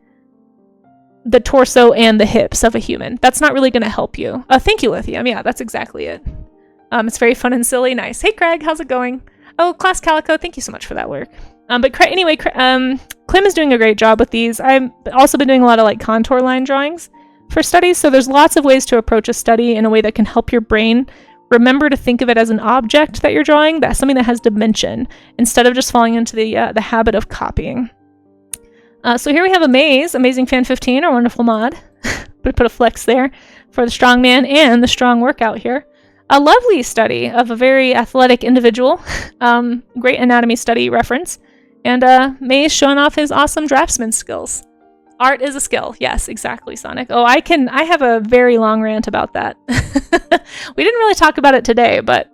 the torso and the hips of a human. That's not really going to help you. Thank you, Lithium. Yeah, that's exactly it. It's very fun and silly. Nice. Hey, Craig, how's it going? Oh, Class Calico, thank you so much for that work. Anyway, Clem is doing a great job with these. I've also been doing a lot of like contour line drawings for studies, so there's lots of ways to approach a study in a way that can help your brain remember to think of it as an object that you're drawing, that's something that has dimension, instead of just falling into the habit of copying. So here we have a maze, Amazing Fan 15, our wonderful mod. Put a flex there for the strong man and the strong workout here. A lovely study of a very athletic individual. Great anatomy study reference. And Maze showing off his awesome draftsman skills. Art is a skill. Yes, exactly, Sonic. Oh, I have a very long rant about that. We didn't really talk about it today, but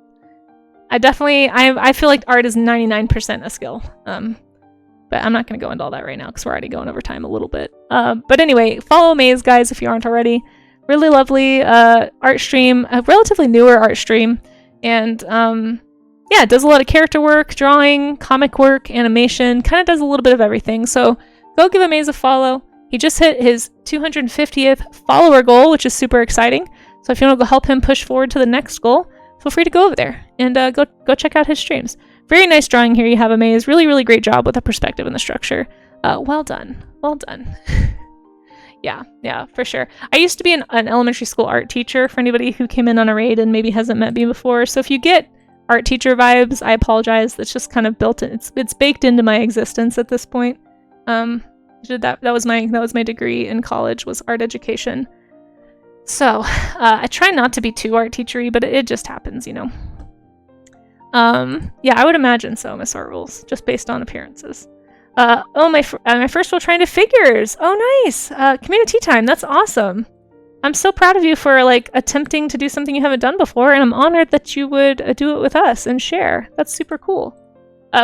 I feel like art is 99% a skill. But I'm not going to go into all that right now because we're already going over time a little bit. But anyway, follow Maze, guys, if you aren't already. Really lovely art stream, a relatively newer art stream. And yeah, it does a lot of character work, drawing, comic work, animation, kind of does a little bit of everything. So go give Maze a follow. He just hit his 250th follower goal, which is super exciting. So if you want to go help him push forward to the next goal, feel free to go over there and go check out his streams. Very nice drawing here you have, Maze. Really, really great job with the perspective and the structure. Well done. Well done. Yeah, for sure. I used to be an elementary school art teacher for anybody who came in on a raid and maybe hasn't met me before. So if you get art teacher vibes, I apologize. That's just kind of built in. It's baked into my existence at this point. That was my degree in college, was art education. So I try not to be too art teachery, but it just happens, Yeah, I would imagine so, Miss Art Rules, just based on appearances. My first role trying to figures. Oh, nice. Community time. That's awesome. I'm so proud of you for like attempting to do something you haven't done before, and I'm honored that you would do it with us and share. That's super cool.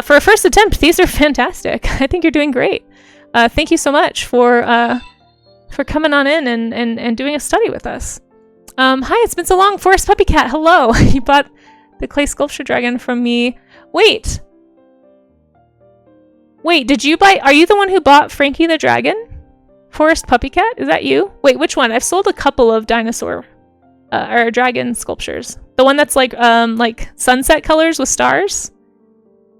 For a first attempt, these are fantastic. I think you're doing great. Thank you so much for coming on in and doing a study with us. Hi, it's been so long. Forest Puppy Cat, hello. You bought the clay sculpture dragon from me. Wait, did you buy... Are you the one who bought Frankie the Dragon? Forest Puppy Cat? Is that you? Wait, which one? I've sold a couple of dinosaur or dragon sculptures. The one that's like sunset colors with stars?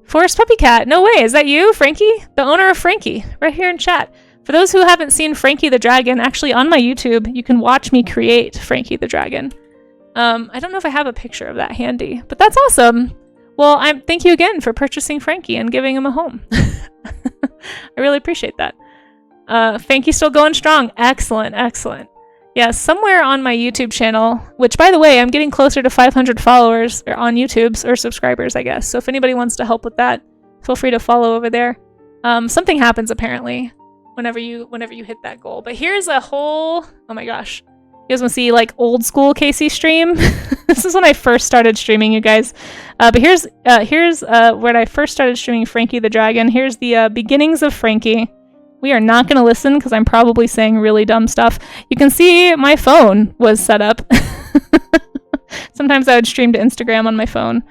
Forest Puppy Cat. No way. Is that you, Frankie? The owner of Frankie. Right here in chat. For those who haven't seen Frankie the Dragon, actually on my YouTube, you can watch me create Frankie the Dragon. I don't know if I have a picture of that handy, but that's awesome. Well, thank you again for purchasing Frankie and giving him a home. I really appreciate that. Frankie's still going strong. Excellent, excellent. Yeah, somewhere on my YouTube channel, which, by the way, I'm getting closer to 500 followers on YouTube, or subscribers, I guess. So if anybody wants to help with that, feel free to follow over there. Something happens, apparently, whenever you hit that goal. But here's a whole... Oh my gosh. You guys want to see, like, old school Casey stream? This is when I first started streaming, you guys. But here's when I first started streaming Frankie the Dragon. Here's the beginnings of Frankie. We are not going to listen because I'm probably saying really dumb stuff. You can see my phone was set up. Sometimes I would stream to Instagram on my phone.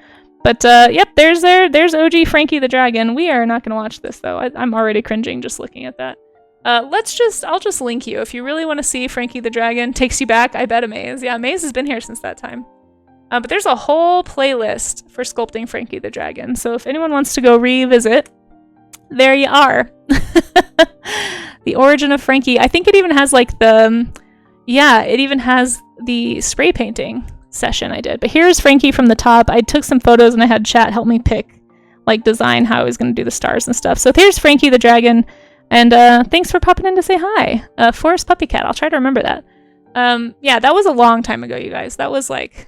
But yep, there's OG Frankie the Dragon. We are not going to watch this, though. I'm already cringing just looking at that. I'll just link you. If you really want to see Frankie the Dragon, takes you back, I bet, Maze. Yeah, Maze has been here since that time. But there's a whole playlist for sculpting Frankie the Dragon. So if anyone wants to go revisit, there you are. The origin of Frankie. I think it even has like it even has the spray painting session I did. But here's Frankie from the top. I took some photos and I had chat help me pick, like, design how I was going to do the stars and stuff. So here's Frankie the Dragon. And thanks for popping in to say hi. Forest Puppy Cat. I'll try to remember that. Yeah, that was a long time ago, you guys. That was like,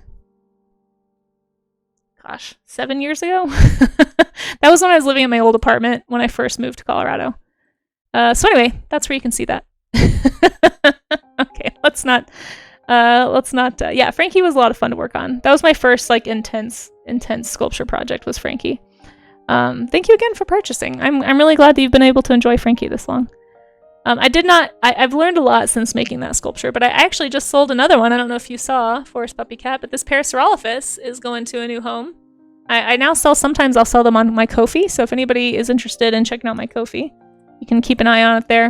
gosh, 7 years ago? That was when I was living in my old apartment when I first moved to Colorado. So anyway, that's where you can see that. Okay, let's not, yeah, Frankie was a lot of fun to work on. That was my first, like, intense sculpture project was Frankie. Thank you again for purchasing. I'm really glad that you've been able to enjoy Frankie this long. I've learned a lot since making that sculpture, but I actually just sold another one. I don't know if you saw, Forest Puppy Cat, but this Parasaurolophus is going to a new home. I now sometimes I'll sell them on my Ko-fi, so if anybody is interested in checking out my Ko-fi, you can keep an eye on it there.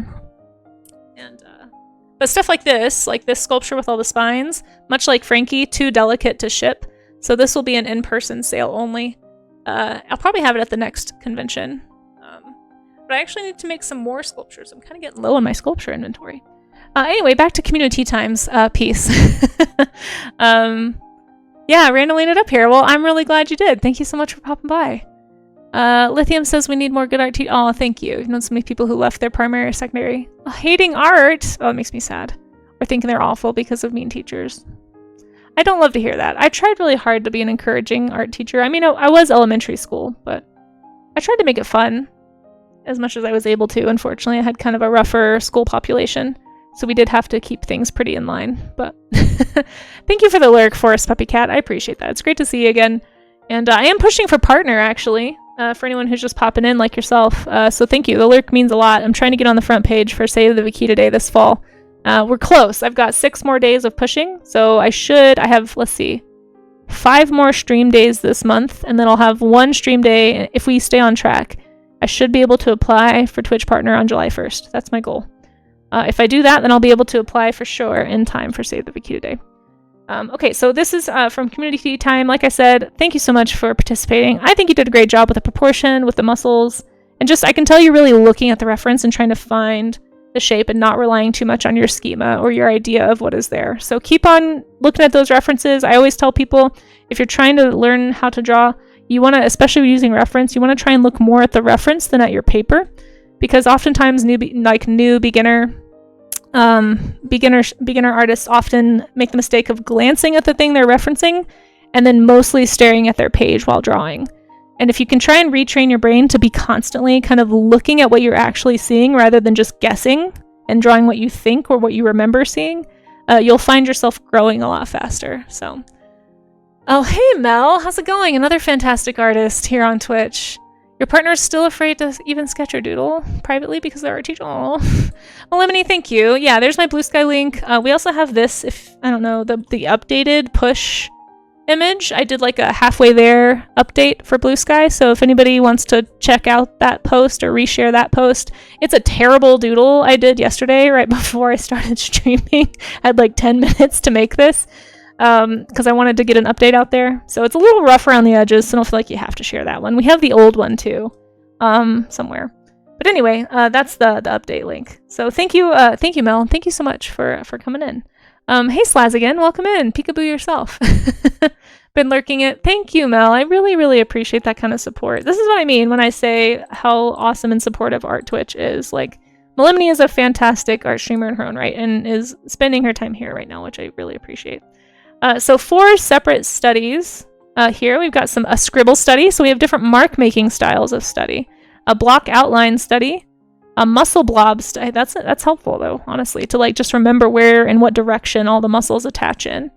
And, but stuff like this sculpture with all the spines, much like Frankie, too delicate to ship, so this will be an in-person sale only. I'll probably have it at the next convention. But I actually need to make some more sculptures. I'm kind of getting low on my sculpture inventory. Anyway, back to community times piece. Yeah, randomly ended up here. Well, I'm really glad you did. Thank you so much for popping by. Lithium says we need more good art teachers. Oh, thank you. You've known so many people who left their primary or secondary hating art. Oh, it makes me sad. Or thinking they're awful because of mean teachers. I don't love to hear that. I tried really hard to be an encouraging art teacher. I mean, I was elementary school, but I tried to make it fun as much as I was able to. Unfortunately, I had kind of a rougher school population, so we did have to keep things pretty in line. But thank you for the lyric, Forest Puppy Cat. I appreciate that. It's great to see you again. And I am pushing for partner, actually, for anyone who's just popping in like yourself. So thank you. The lyric means a lot. I'm trying to get on the front page for Save the Vikita Day this fall. We're close. I've got 6 more days of pushing, so I have, let's see, 5 more stream days this month, and then I'll have 1 stream day if we stay on track. I should be able to apply for Twitch Partner on July 1st. That's my goal. If I do that, then I'll be able to apply for sure in time for Save the Vikita Day. Okay, so this is from Community Time. Like I said, thank you so much for participating. I think you did a great job with the proportion, with the muscles, and just I can tell you're really looking at the reference and trying to find the shape and not relying too much on your schema or your idea of what is there. So keep on looking at those references. I always tell people, if you're trying to learn how to draw, you want to, especially using reference, you want to try and look more at the reference than at your paper, because oftentimes new beginner artists often make the mistake of glancing at the thing they're referencing and then mostly staring at their page while drawing. And if you can try and retrain your brain to be constantly kind of looking at what you're actually seeing rather than just guessing and drawing what you think or what you remember seeing, you'll find yourself growing a lot faster. So, oh, hey, Mel. How's it going? Another fantastic artist here on Twitch. Your partner's still afraid to even sketch or doodle privately because they're art teacher. Oh, well, Lemony, thank you. Yeah, there's my Blue Sky link. We also have this, if I don't know, the updated push image. I did like a halfway there update for Blue Sky, so if anybody wants to check out that post or reshare that post, it's a terrible doodle I did yesterday right before I started streaming. I had like 10 minutes to make this because I wanted to get an update out there, so it's a little rough around the edges, so don't feel like you have to share that one. We have the old one too somewhere, but anyway, that's the update link. So thank you Mel, thank you so much for coming in. Hey Slaz again, welcome in. Peekaboo yourself. Been lurking it. Thank you, Mel. I really, really appreciate that kind of support. This is what I mean when I say how awesome and supportive Art Twitch is. Like, Melimony is a fantastic art streamer in her own right and is spending her time here right now, which I really appreciate. So 4 separate studies here. We've got a scribble study. So we have different mark making styles of study. A block outline study. A muscle blob study. That's helpful though, honestly, to like just remember where and what direction all the muscles attach in.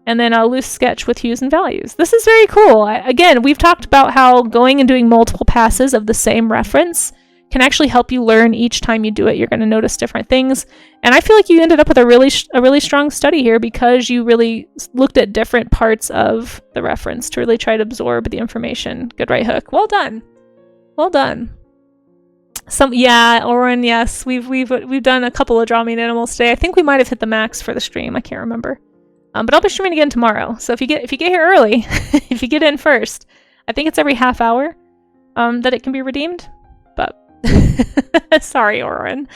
And then a loose sketch with hues and values. This is very cool. Again, we've talked about how going and doing multiple passes of the same reference can actually help you learn each time you do it. You're going to notice different things. And I feel like you ended up with a really strong study here because you really looked at different parts of the reference to really try to absorb the information. Good right hook. Well done. Well done. Oren, yes. We've done a couple of Draw Me an Animals today. I think we might have hit the max for the stream. I can't remember. But I'll be streaming again tomorrow. So if you get here early, if you get in first, I think it's every half hour that it can be redeemed. But sorry, Oren.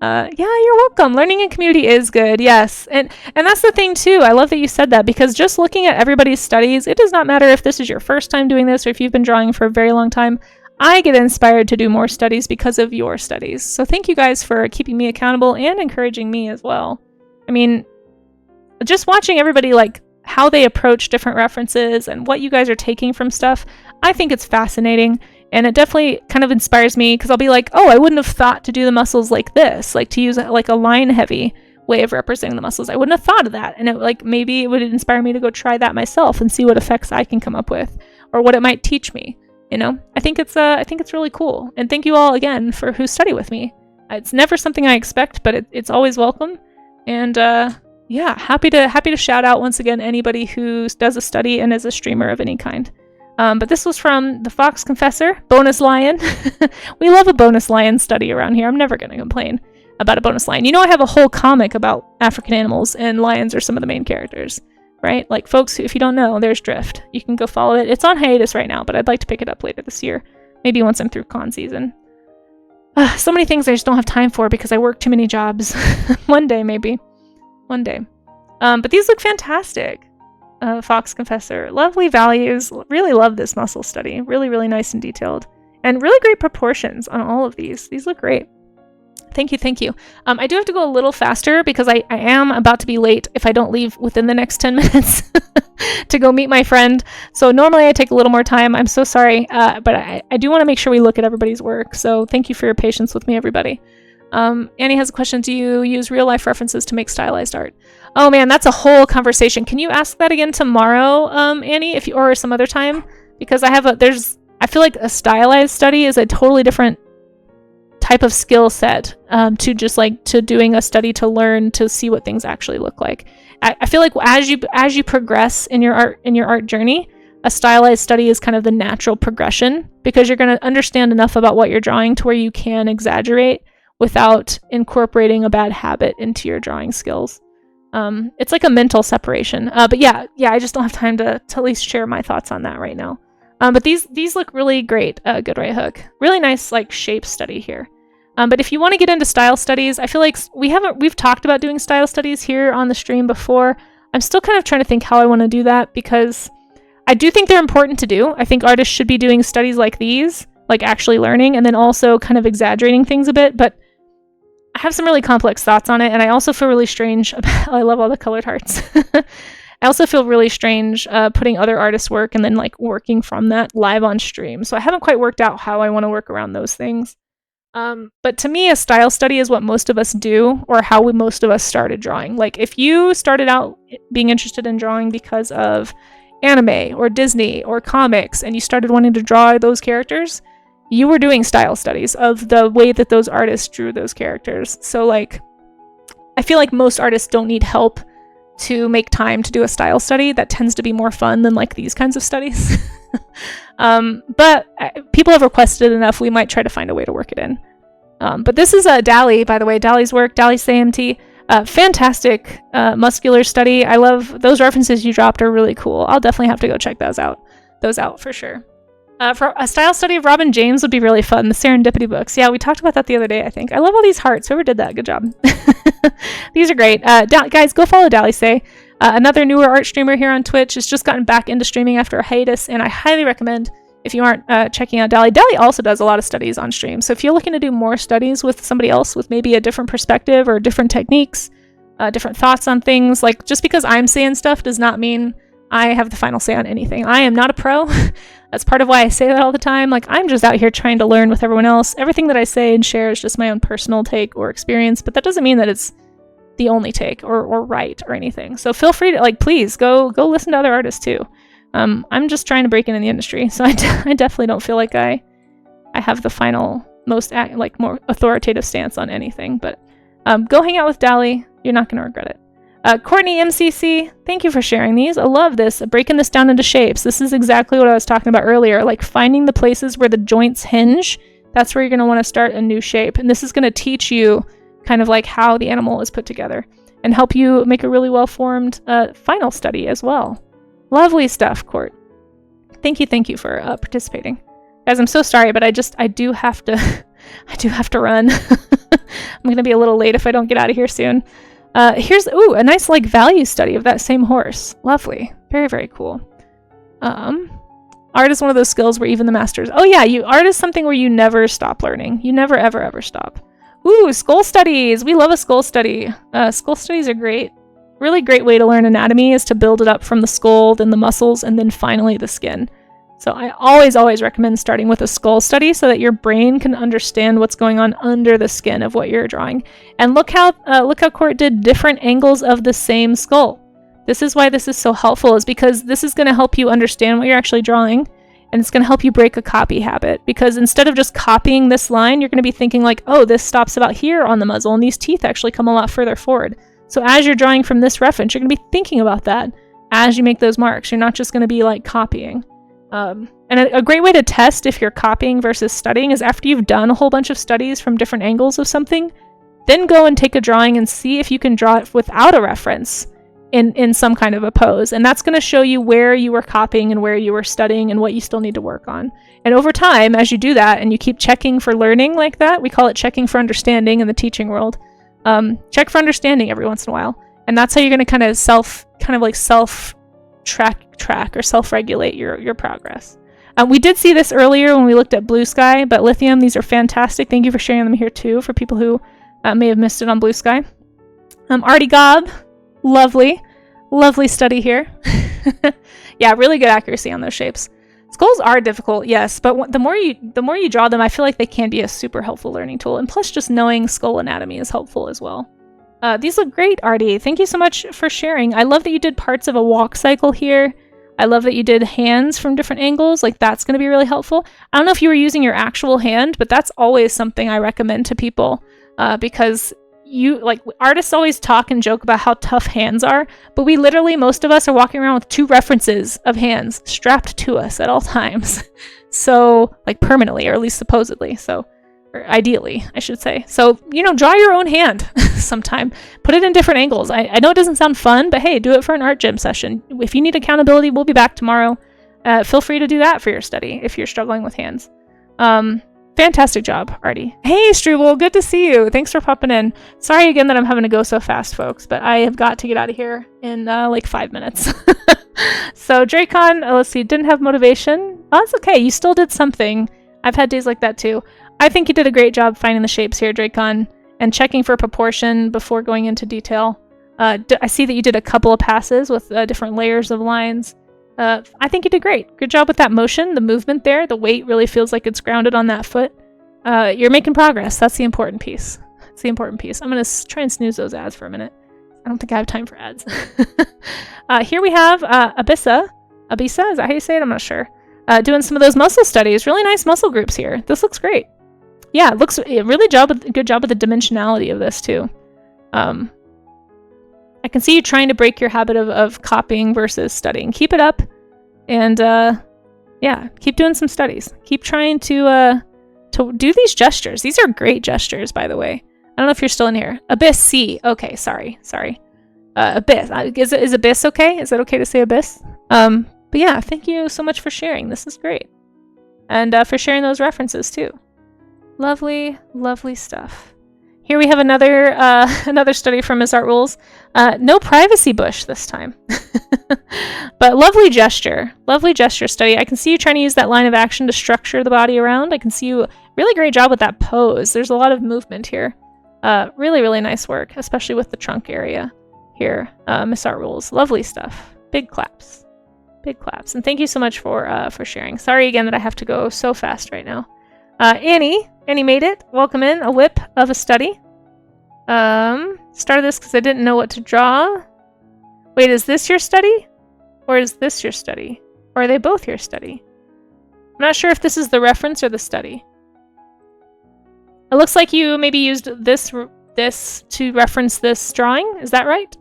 Yeah, you're welcome. Learning in community is good. Yes. And that's the thing too. I love that you said that, because just looking at everybody's studies, it does not matter if this is your first time doing this or if you've been drawing for a very long time. I get inspired to do more studies because of your studies. So thank you guys for keeping me accountable and encouraging me as well. I mean, just watching everybody, like, how they approach different references and what you guys are taking from stuff, I think it's fascinating. And it definitely kind of inspires me because I'll be like, oh, I wouldn't have thought to do the muscles like this, like to use like a line heavy way of representing the muscles. I wouldn't have thought of that. And it, like, maybe it would inspire me to go try that myself and see what effects I can come up with or what it might teach me. You know, I think it's really cool. And thank you all again for who study with me. It's never something I expect, but it's always welcome. And yeah, happy to shout out once again anybody who does a study and is a streamer of any kind. But this was from the Fox Confessor, Bonus Lion. We love a Bonus Lion study around here. I'm never going to complain about a bonus lion. You know, I have a whole comic about African animals, and lions are some of the main characters, right? Like, folks, if you don't know, there's Drift. You can go follow it. It's on hiatus right now, but I'd like to pick it up later this year. Maybe once I'm through con season. So many things I just don't have time for because I work too many jobs. One day, maybe. One day. But these look fantastic. Fox Confessor. Lovely values. Really love this muscle study. Really, really nice and detailed. And really great proportions on all of these. These look great. Thank you. I do have to go a little faster because I am about to be late if I don't leave within the next 10 minutes to go meet my friend. So normally I take a little more time. I'm so sorry, but I do want to make sure we look at everybody's work. So thank you for your patience with me, everybody. Annie has a question. Do you use real life references to make stylized art? Oh man, that's a whole conversation. Can you ask that again tomorrow, Annie, or some other time? Because I feel like a stylized study is a totally different type of skill set to just like to doing a study to learn to see what things actually look like. I feel like as you progress in your art journey, a stylized study is kind of the natural progression because you're going to understand enough about what you're drawing to where you can exaggerate without incorporating a bad habit into your drawing skills. It's like a mental separation. But yeah, I just don't have time to at least share my thoughts on that right now. But these look really great. Good right hook. Really nice like shape study here. But if you want to get into style studies, I feel like we've talked about doing style studies here on the stream before. I'm still kind of trying to think how I want to do that because I do think they're important to do. I think artists should be doing studies like these, like actually learning and then also kind of exaggerating things a bit. But I have some really complex thoughts on it. And I also feel really strange about, I love all the colored hearts. I also feel really strange putting other artists' work and then like working from that live on stream. So I haven't quite worked out how I want to work around those things. But to me, a style study is what most of us do or how most of us started drawing. Like if you started out being interested in drawing because of anime or Disney or comics and you started wanting to draw those characters, you were doing style studies of the way that those artists drew those characters. So like, I feel like most artists don't need help to make time to do a style study. That tends to be more fun than like these kinds of studies. But people have requested enough, we might try to find a way to work it in. But this is Dali, by the way, Dali's work, Dali's AMT. Fantastic muscular study. I love those references you dropped are really cool. I'll definitely have to go check those out for sure. For a style study of Robin James would be really fun. The Serendipity books. Yeah, we talked about that the other day, I think. I love all these hearts. Whoever did that, good job. These are great. Guys, go follow Dali Say. Another newer art streamer here on Twitch has just gotten back into streaming after a hiatus, and I highly recommend if you aren't checking out Dali. Dali also does a lot of studies on stream. So if you're looking to do more studies with somebody else with maybe a different perspective or different techniques, different thoughts on things, like just because I'm saying stuff does not mean I have the final say on anything. I am not a pro. That's part of why I say that all the time. Like, I'm just out here trying to learn with everyone else. Everything that I say and share is just my own personal take or experience, but that doesn't mean that it's the only take or right or anything. So feel free to, like, please go listen to other artists too. I'm just trying to break in the industry, so I definitely don't feel like I have the final, more authoritative stance on anything. But go hang out with Dali. You're not going to regret it. Courtney MCC, thank you for sharing these. I love this, breaking this down into shapes. This is exactly what I was talking about earlier, like finding the places where the joints hinge. That's where you're going to want to start a new shape. And this is going to teach you kind of like how the animal is put together and help you make a really well-formed final study as well. Lovely stuff, Court. Thank you for participating. Guys, I'm so sorry, but I do have to run. I'm going to be a little late if I don't get out of here soon. Here's a nice like value study of that same horse. Lovely. Very, very cool. Art is one of those skills where even the masters. Oh yeah, art is something where you never stop learning. You never ever ever stop. Ooh, skull studies. We love a skull study. Skull studies are great. Really great way to learn anatomy is to build it up from the skull, then the muscles, and then finally the skin. So I always recommend starting with a skull study so that your brain can understand what's going on under the skin of what you're drawing. And look how Court did different angles of the same skull. This is why this is so helpful, is because this is going to help you understand what you're actually drawing, and it's going to help you break a copy habit. Because instead of just copying this line, you're going to be thinking like, oh, this stops about here on the muzzle, and these teeth actually come a lot further forward. So as you're drawing from this reference, you're going to be thinking about that as you make those marks. You're not just going to be like copying. And a great way to test if you're copying versus studying is after you've done a whole bunch of studies from different angles of something, then go and take a drawing and see if you can draw it without a reference in some kind of a pose. And that's going to show you where you were copying and where you were studying and what you still need to work on. And over time, as you do that and you keep checking for learning like that, we call it checking for understanding in the teaching world. Check for understanding every once in a while. And that's how you're going to self-track or self-regulate your progress. We did see this earlier when we looked at Blue Sky, but Lithium, these are fantastic. Thank you for sharing them here too, for people who may have missed it on Blue Sky. Artie Gob, lovely study here. Yeah, really good accuracy on those shapes. Skulls are difficult, yes, but the more you draw them, I feel like they can be a super helpful learning tool. And plus, just knowing skull anatomy is helpful as well. These look great, Artie. Thank you so much for sharing. I love that you did parts of a walk cycle here. I love that you did hands from different angles. Like, that's going to be really helpful. I don't know if you were using your actual hand, but that's always something I recommend to people because artists always talk and joke about how tough hands are, but we literally, most of us are walking around with 2 references of hands strapped to us at all times. So, like, permanently, or at least supposedly. So, or ideally, I should say. So, draw your own hand sometime. Put it in different angles. I know it doesn't sound fun, but hey, do it for an art gym session. If you need accountability, we'll be back tomorrow. Feel free to do that for your study if you're struggling with hands. Fantastic job, Artie. Hey, Struble, good to see you. Thanks for popping in. Sorry again that I'm having to go so fast, folks, but I have got to get out of here in like 5 minutes. So, Dracon, let's see, didn't have motivation. Oh, that's okay. You still did something. I've had days like that too. I think you did a great job finding the shapes here, Dracon, and checking for proportion before going into detail. I see that you did a couple of passes with different layers of lines. I think you did great. Good job with that motion, the movement there. The weight really feels like it's grounded on that foot. You're making progress. That's the important piece. That's the important piece. I'm going to try and snooze those ads for a minute. I don't think I have time for ads. Here we have Abyssa. Abyssa, is that how you say it? I'm not sure. Doing some of those muscle studies. Really nice muscle groups here. This looks great. Yeah, it looks really good job with the dimensionality of this too. I can see you trying to break your habit of copying versus studying. Keep it up, and yeah, keep doing some studies. Keep trying to do these gestures. These are great gestures, by the way. I don't know if you're still in here. Abyss C. Okay, sorry. Abyss. Is Abyss okay? Is it okay to say Abyss? But yeah, thank you so much for sharing. This is great, and for sharing those references too. Lovely, lovely stuff. Here we have another study from Miss Art Rules. No privacy bush this time. But lovely gesture study. I can see you trying to use that line of action to structure the body around. I can see you really great job with that pose. There's a lot of movement here. Really, really nice work, especially with the trunk area here. Miss Art Rules. Lovely stuff. Big claps. Big claps. And thank you so much for sharing. Sorry again that I have to go so fast right now. Annie made it. Welcome in. A whip of a study. Started this because I didn't know what to draw. Wait, is this your study? Or is this your study? Or are they both your study? I'm not sure if this is the reference or the study. It looks like you maybe used this to reference this drawing. Is that right?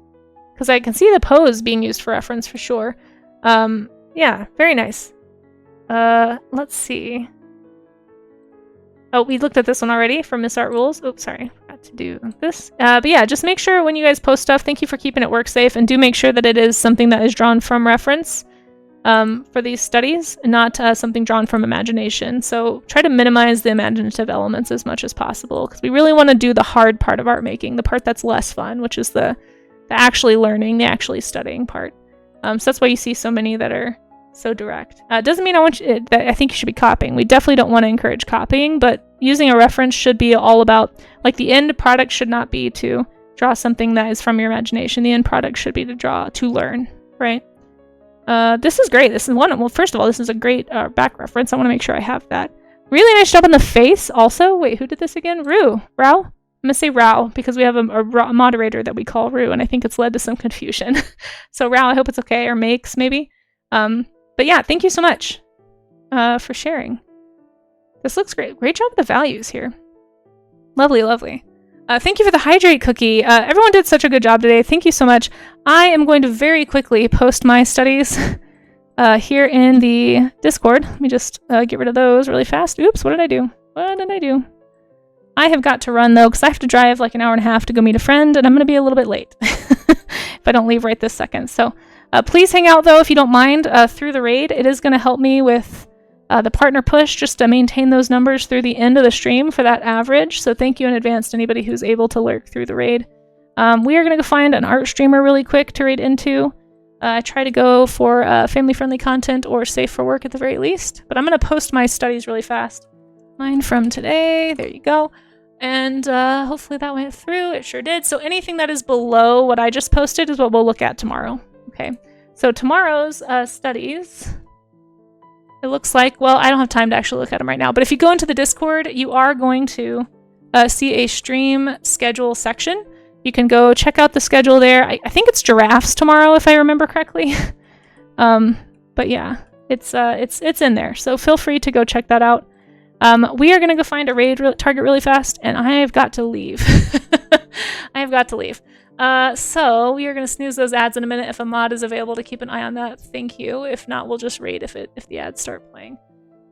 Because I can see the pose being used for reference for sure. Yeah, very nice. Let's see. Oh, we looked at this one already from Miss Art Rules. Oops, sorry. Forgot to do this. But yeah, just make sure when you guys post stuff, thank you for keeping it work safe, and do make sure that it is something that is drawn from reference for these studies, and not something drawn from imagination. So try to minimize the imaginative elements as much as possible, because we really want to do the hard part of art making, the part that's less fun, which is the actually learning, the actually studying part. So that's why you see so many that are So direct. Doesn't mean that I think you should be copying. We definitely don't want to encourage copying, but using a reference should be all about, like, the end product should not be to draw something that is from your imagination. The end product should be to learn, right? This is great. This is well, first of all, this is a great back reference. I want to make sure I have that. Really nice job on the face also. Wait, who did this again? Rao? I'm going to say Rao because we have a moderator that we call Rue, and I think it's led to some confusion. So Rao, I hope it's okay, or Makes maybe. But yeah, thank you so much for sharing. This looks great. Great job with the values here. Lovely, lovely. Thank you for the hydrate cookie. Everyone did such a good job today. Thank you so much. I am going to very quickly post my studies here in the Discord. Let me just get rid of those really fast. Oops, what did I do? I have got to run, though, because I have to drive like an hour and a half to go meet a friend, and I'm going to be a little bit late if I don't leave right this second. So please hang out, though, if you don't mind, through the raid. It is going to help me with the partner push just to maintain those numbers through the end of the stream for that average. So thank you in advance to anybody who's able to lurk through the raid. We are going to go find an art streamer really quick to raid into. I try to go for family-friendly content or safe for work at the very least. But I'm going to post my studies really fast. Mine from today. There you go. And hopefully that went through. It sure did. So anything that is below what I just posted is what we'll look at tomorrow. Okay. So tomorrow's studies, it looks like, well, I don't have time to actually look at them right now, but if you go into the Discord, you are going to see a stream schedule section. You can go check out the schedule there. I think it's giraffes tomorrow, if I remember correctly. But yeah, it's in there. So feel free to go check that out. We are going to go find a raid target really fast, and I have got to leave. I have got to leave. So we are going to snooze those ads in a minute. If a mod is available to keep an eye on that, thank you. If not, we'll just raid if the ads start playing.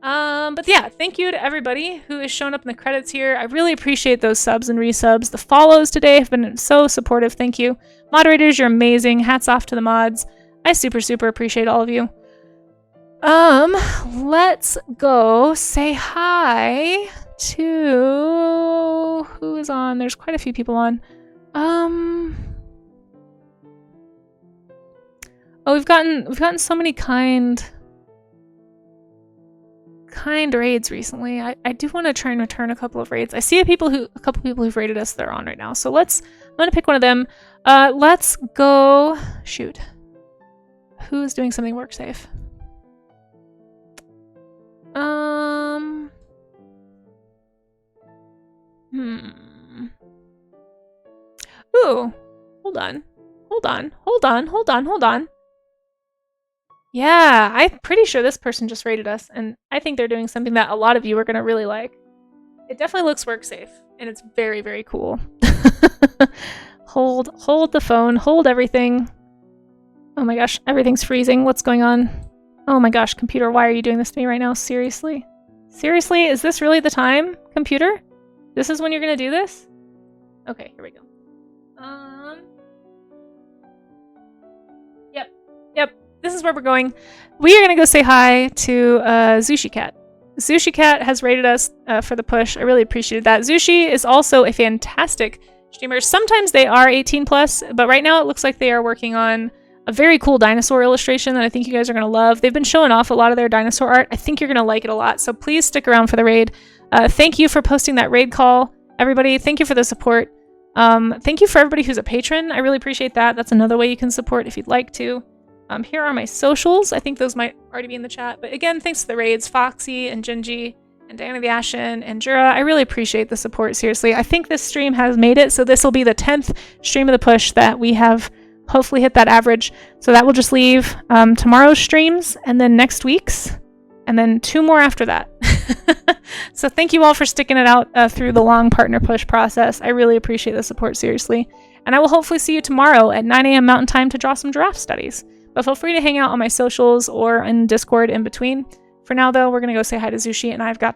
But yeah, thank you to everybody who has shown up in the credits here. I really appreciate those subs and resubs. The follows today have been so supportive. Thank you. Moderators, you're amazing. Hats off to the mods. I super appreciate all of you. Let's go say hi to who is on. There's quite a few people on. Oh, we've gotten so many kind raids recently. I do want to try and return a couple of raids. I see a couple people who've raided us that are on right now. So I'm gonna pick one of them. Let's go. Shoot. Who is doing something work safe? Ooh, hold on. Yeah, I'm pretty sure this person just rated us, and I think they're doing something that a lot of you are going to really like. It definitely looks work safe, and it's very cool. Hold the phone, hold everything. Oh my gosh, everything's freezing. What's going on? Oh my gosh, computer, why are you doing this to me right now? Seriously? Seriously? Is this really the time, computer? This is when you're going to do this? Okay, here we go. Yep. This is where we're going. We are going to go say hi to Zushi Cat. Zushi Cat has rated us for the push. I really appreciated that. Zushi is also a fantastic streamer. Sometimes they are 18+, but right now it looks like they are working on a very cool dinosaur illustration that I think you guys are going to love. They've been showing off a lot of their dinosaur art. I think you're going to like it a lot, so please stick around for the raid. Thank you for posting that raid call, everybody. Thank you for the support. Thank you for everybody who's a patron. I really appreciate that. That's another way you can support if you'd like to. Here are my socials. I think those might already be in the chat. But again, thanks to the raids, Foxy and Gingy and Diana the Ashen and Jura. I really appreciate the support, seriously. I think this stream has made it, so this will be the 10th stream of the push that we have hopefully hit that average. So that will just leave tomorrow's streams and then next week's and then 2 more after that. So thank you all for sticking it out through the long partner push process. I really appreciate the support, seriously. And I will hopefully see you tomorrow at 9 a.m. Mountain Time to draw some giraffe studies. But feel free to hang out on my socials or in Discord in between. For now, though, we're going to go say hi to Zushi, and I've got to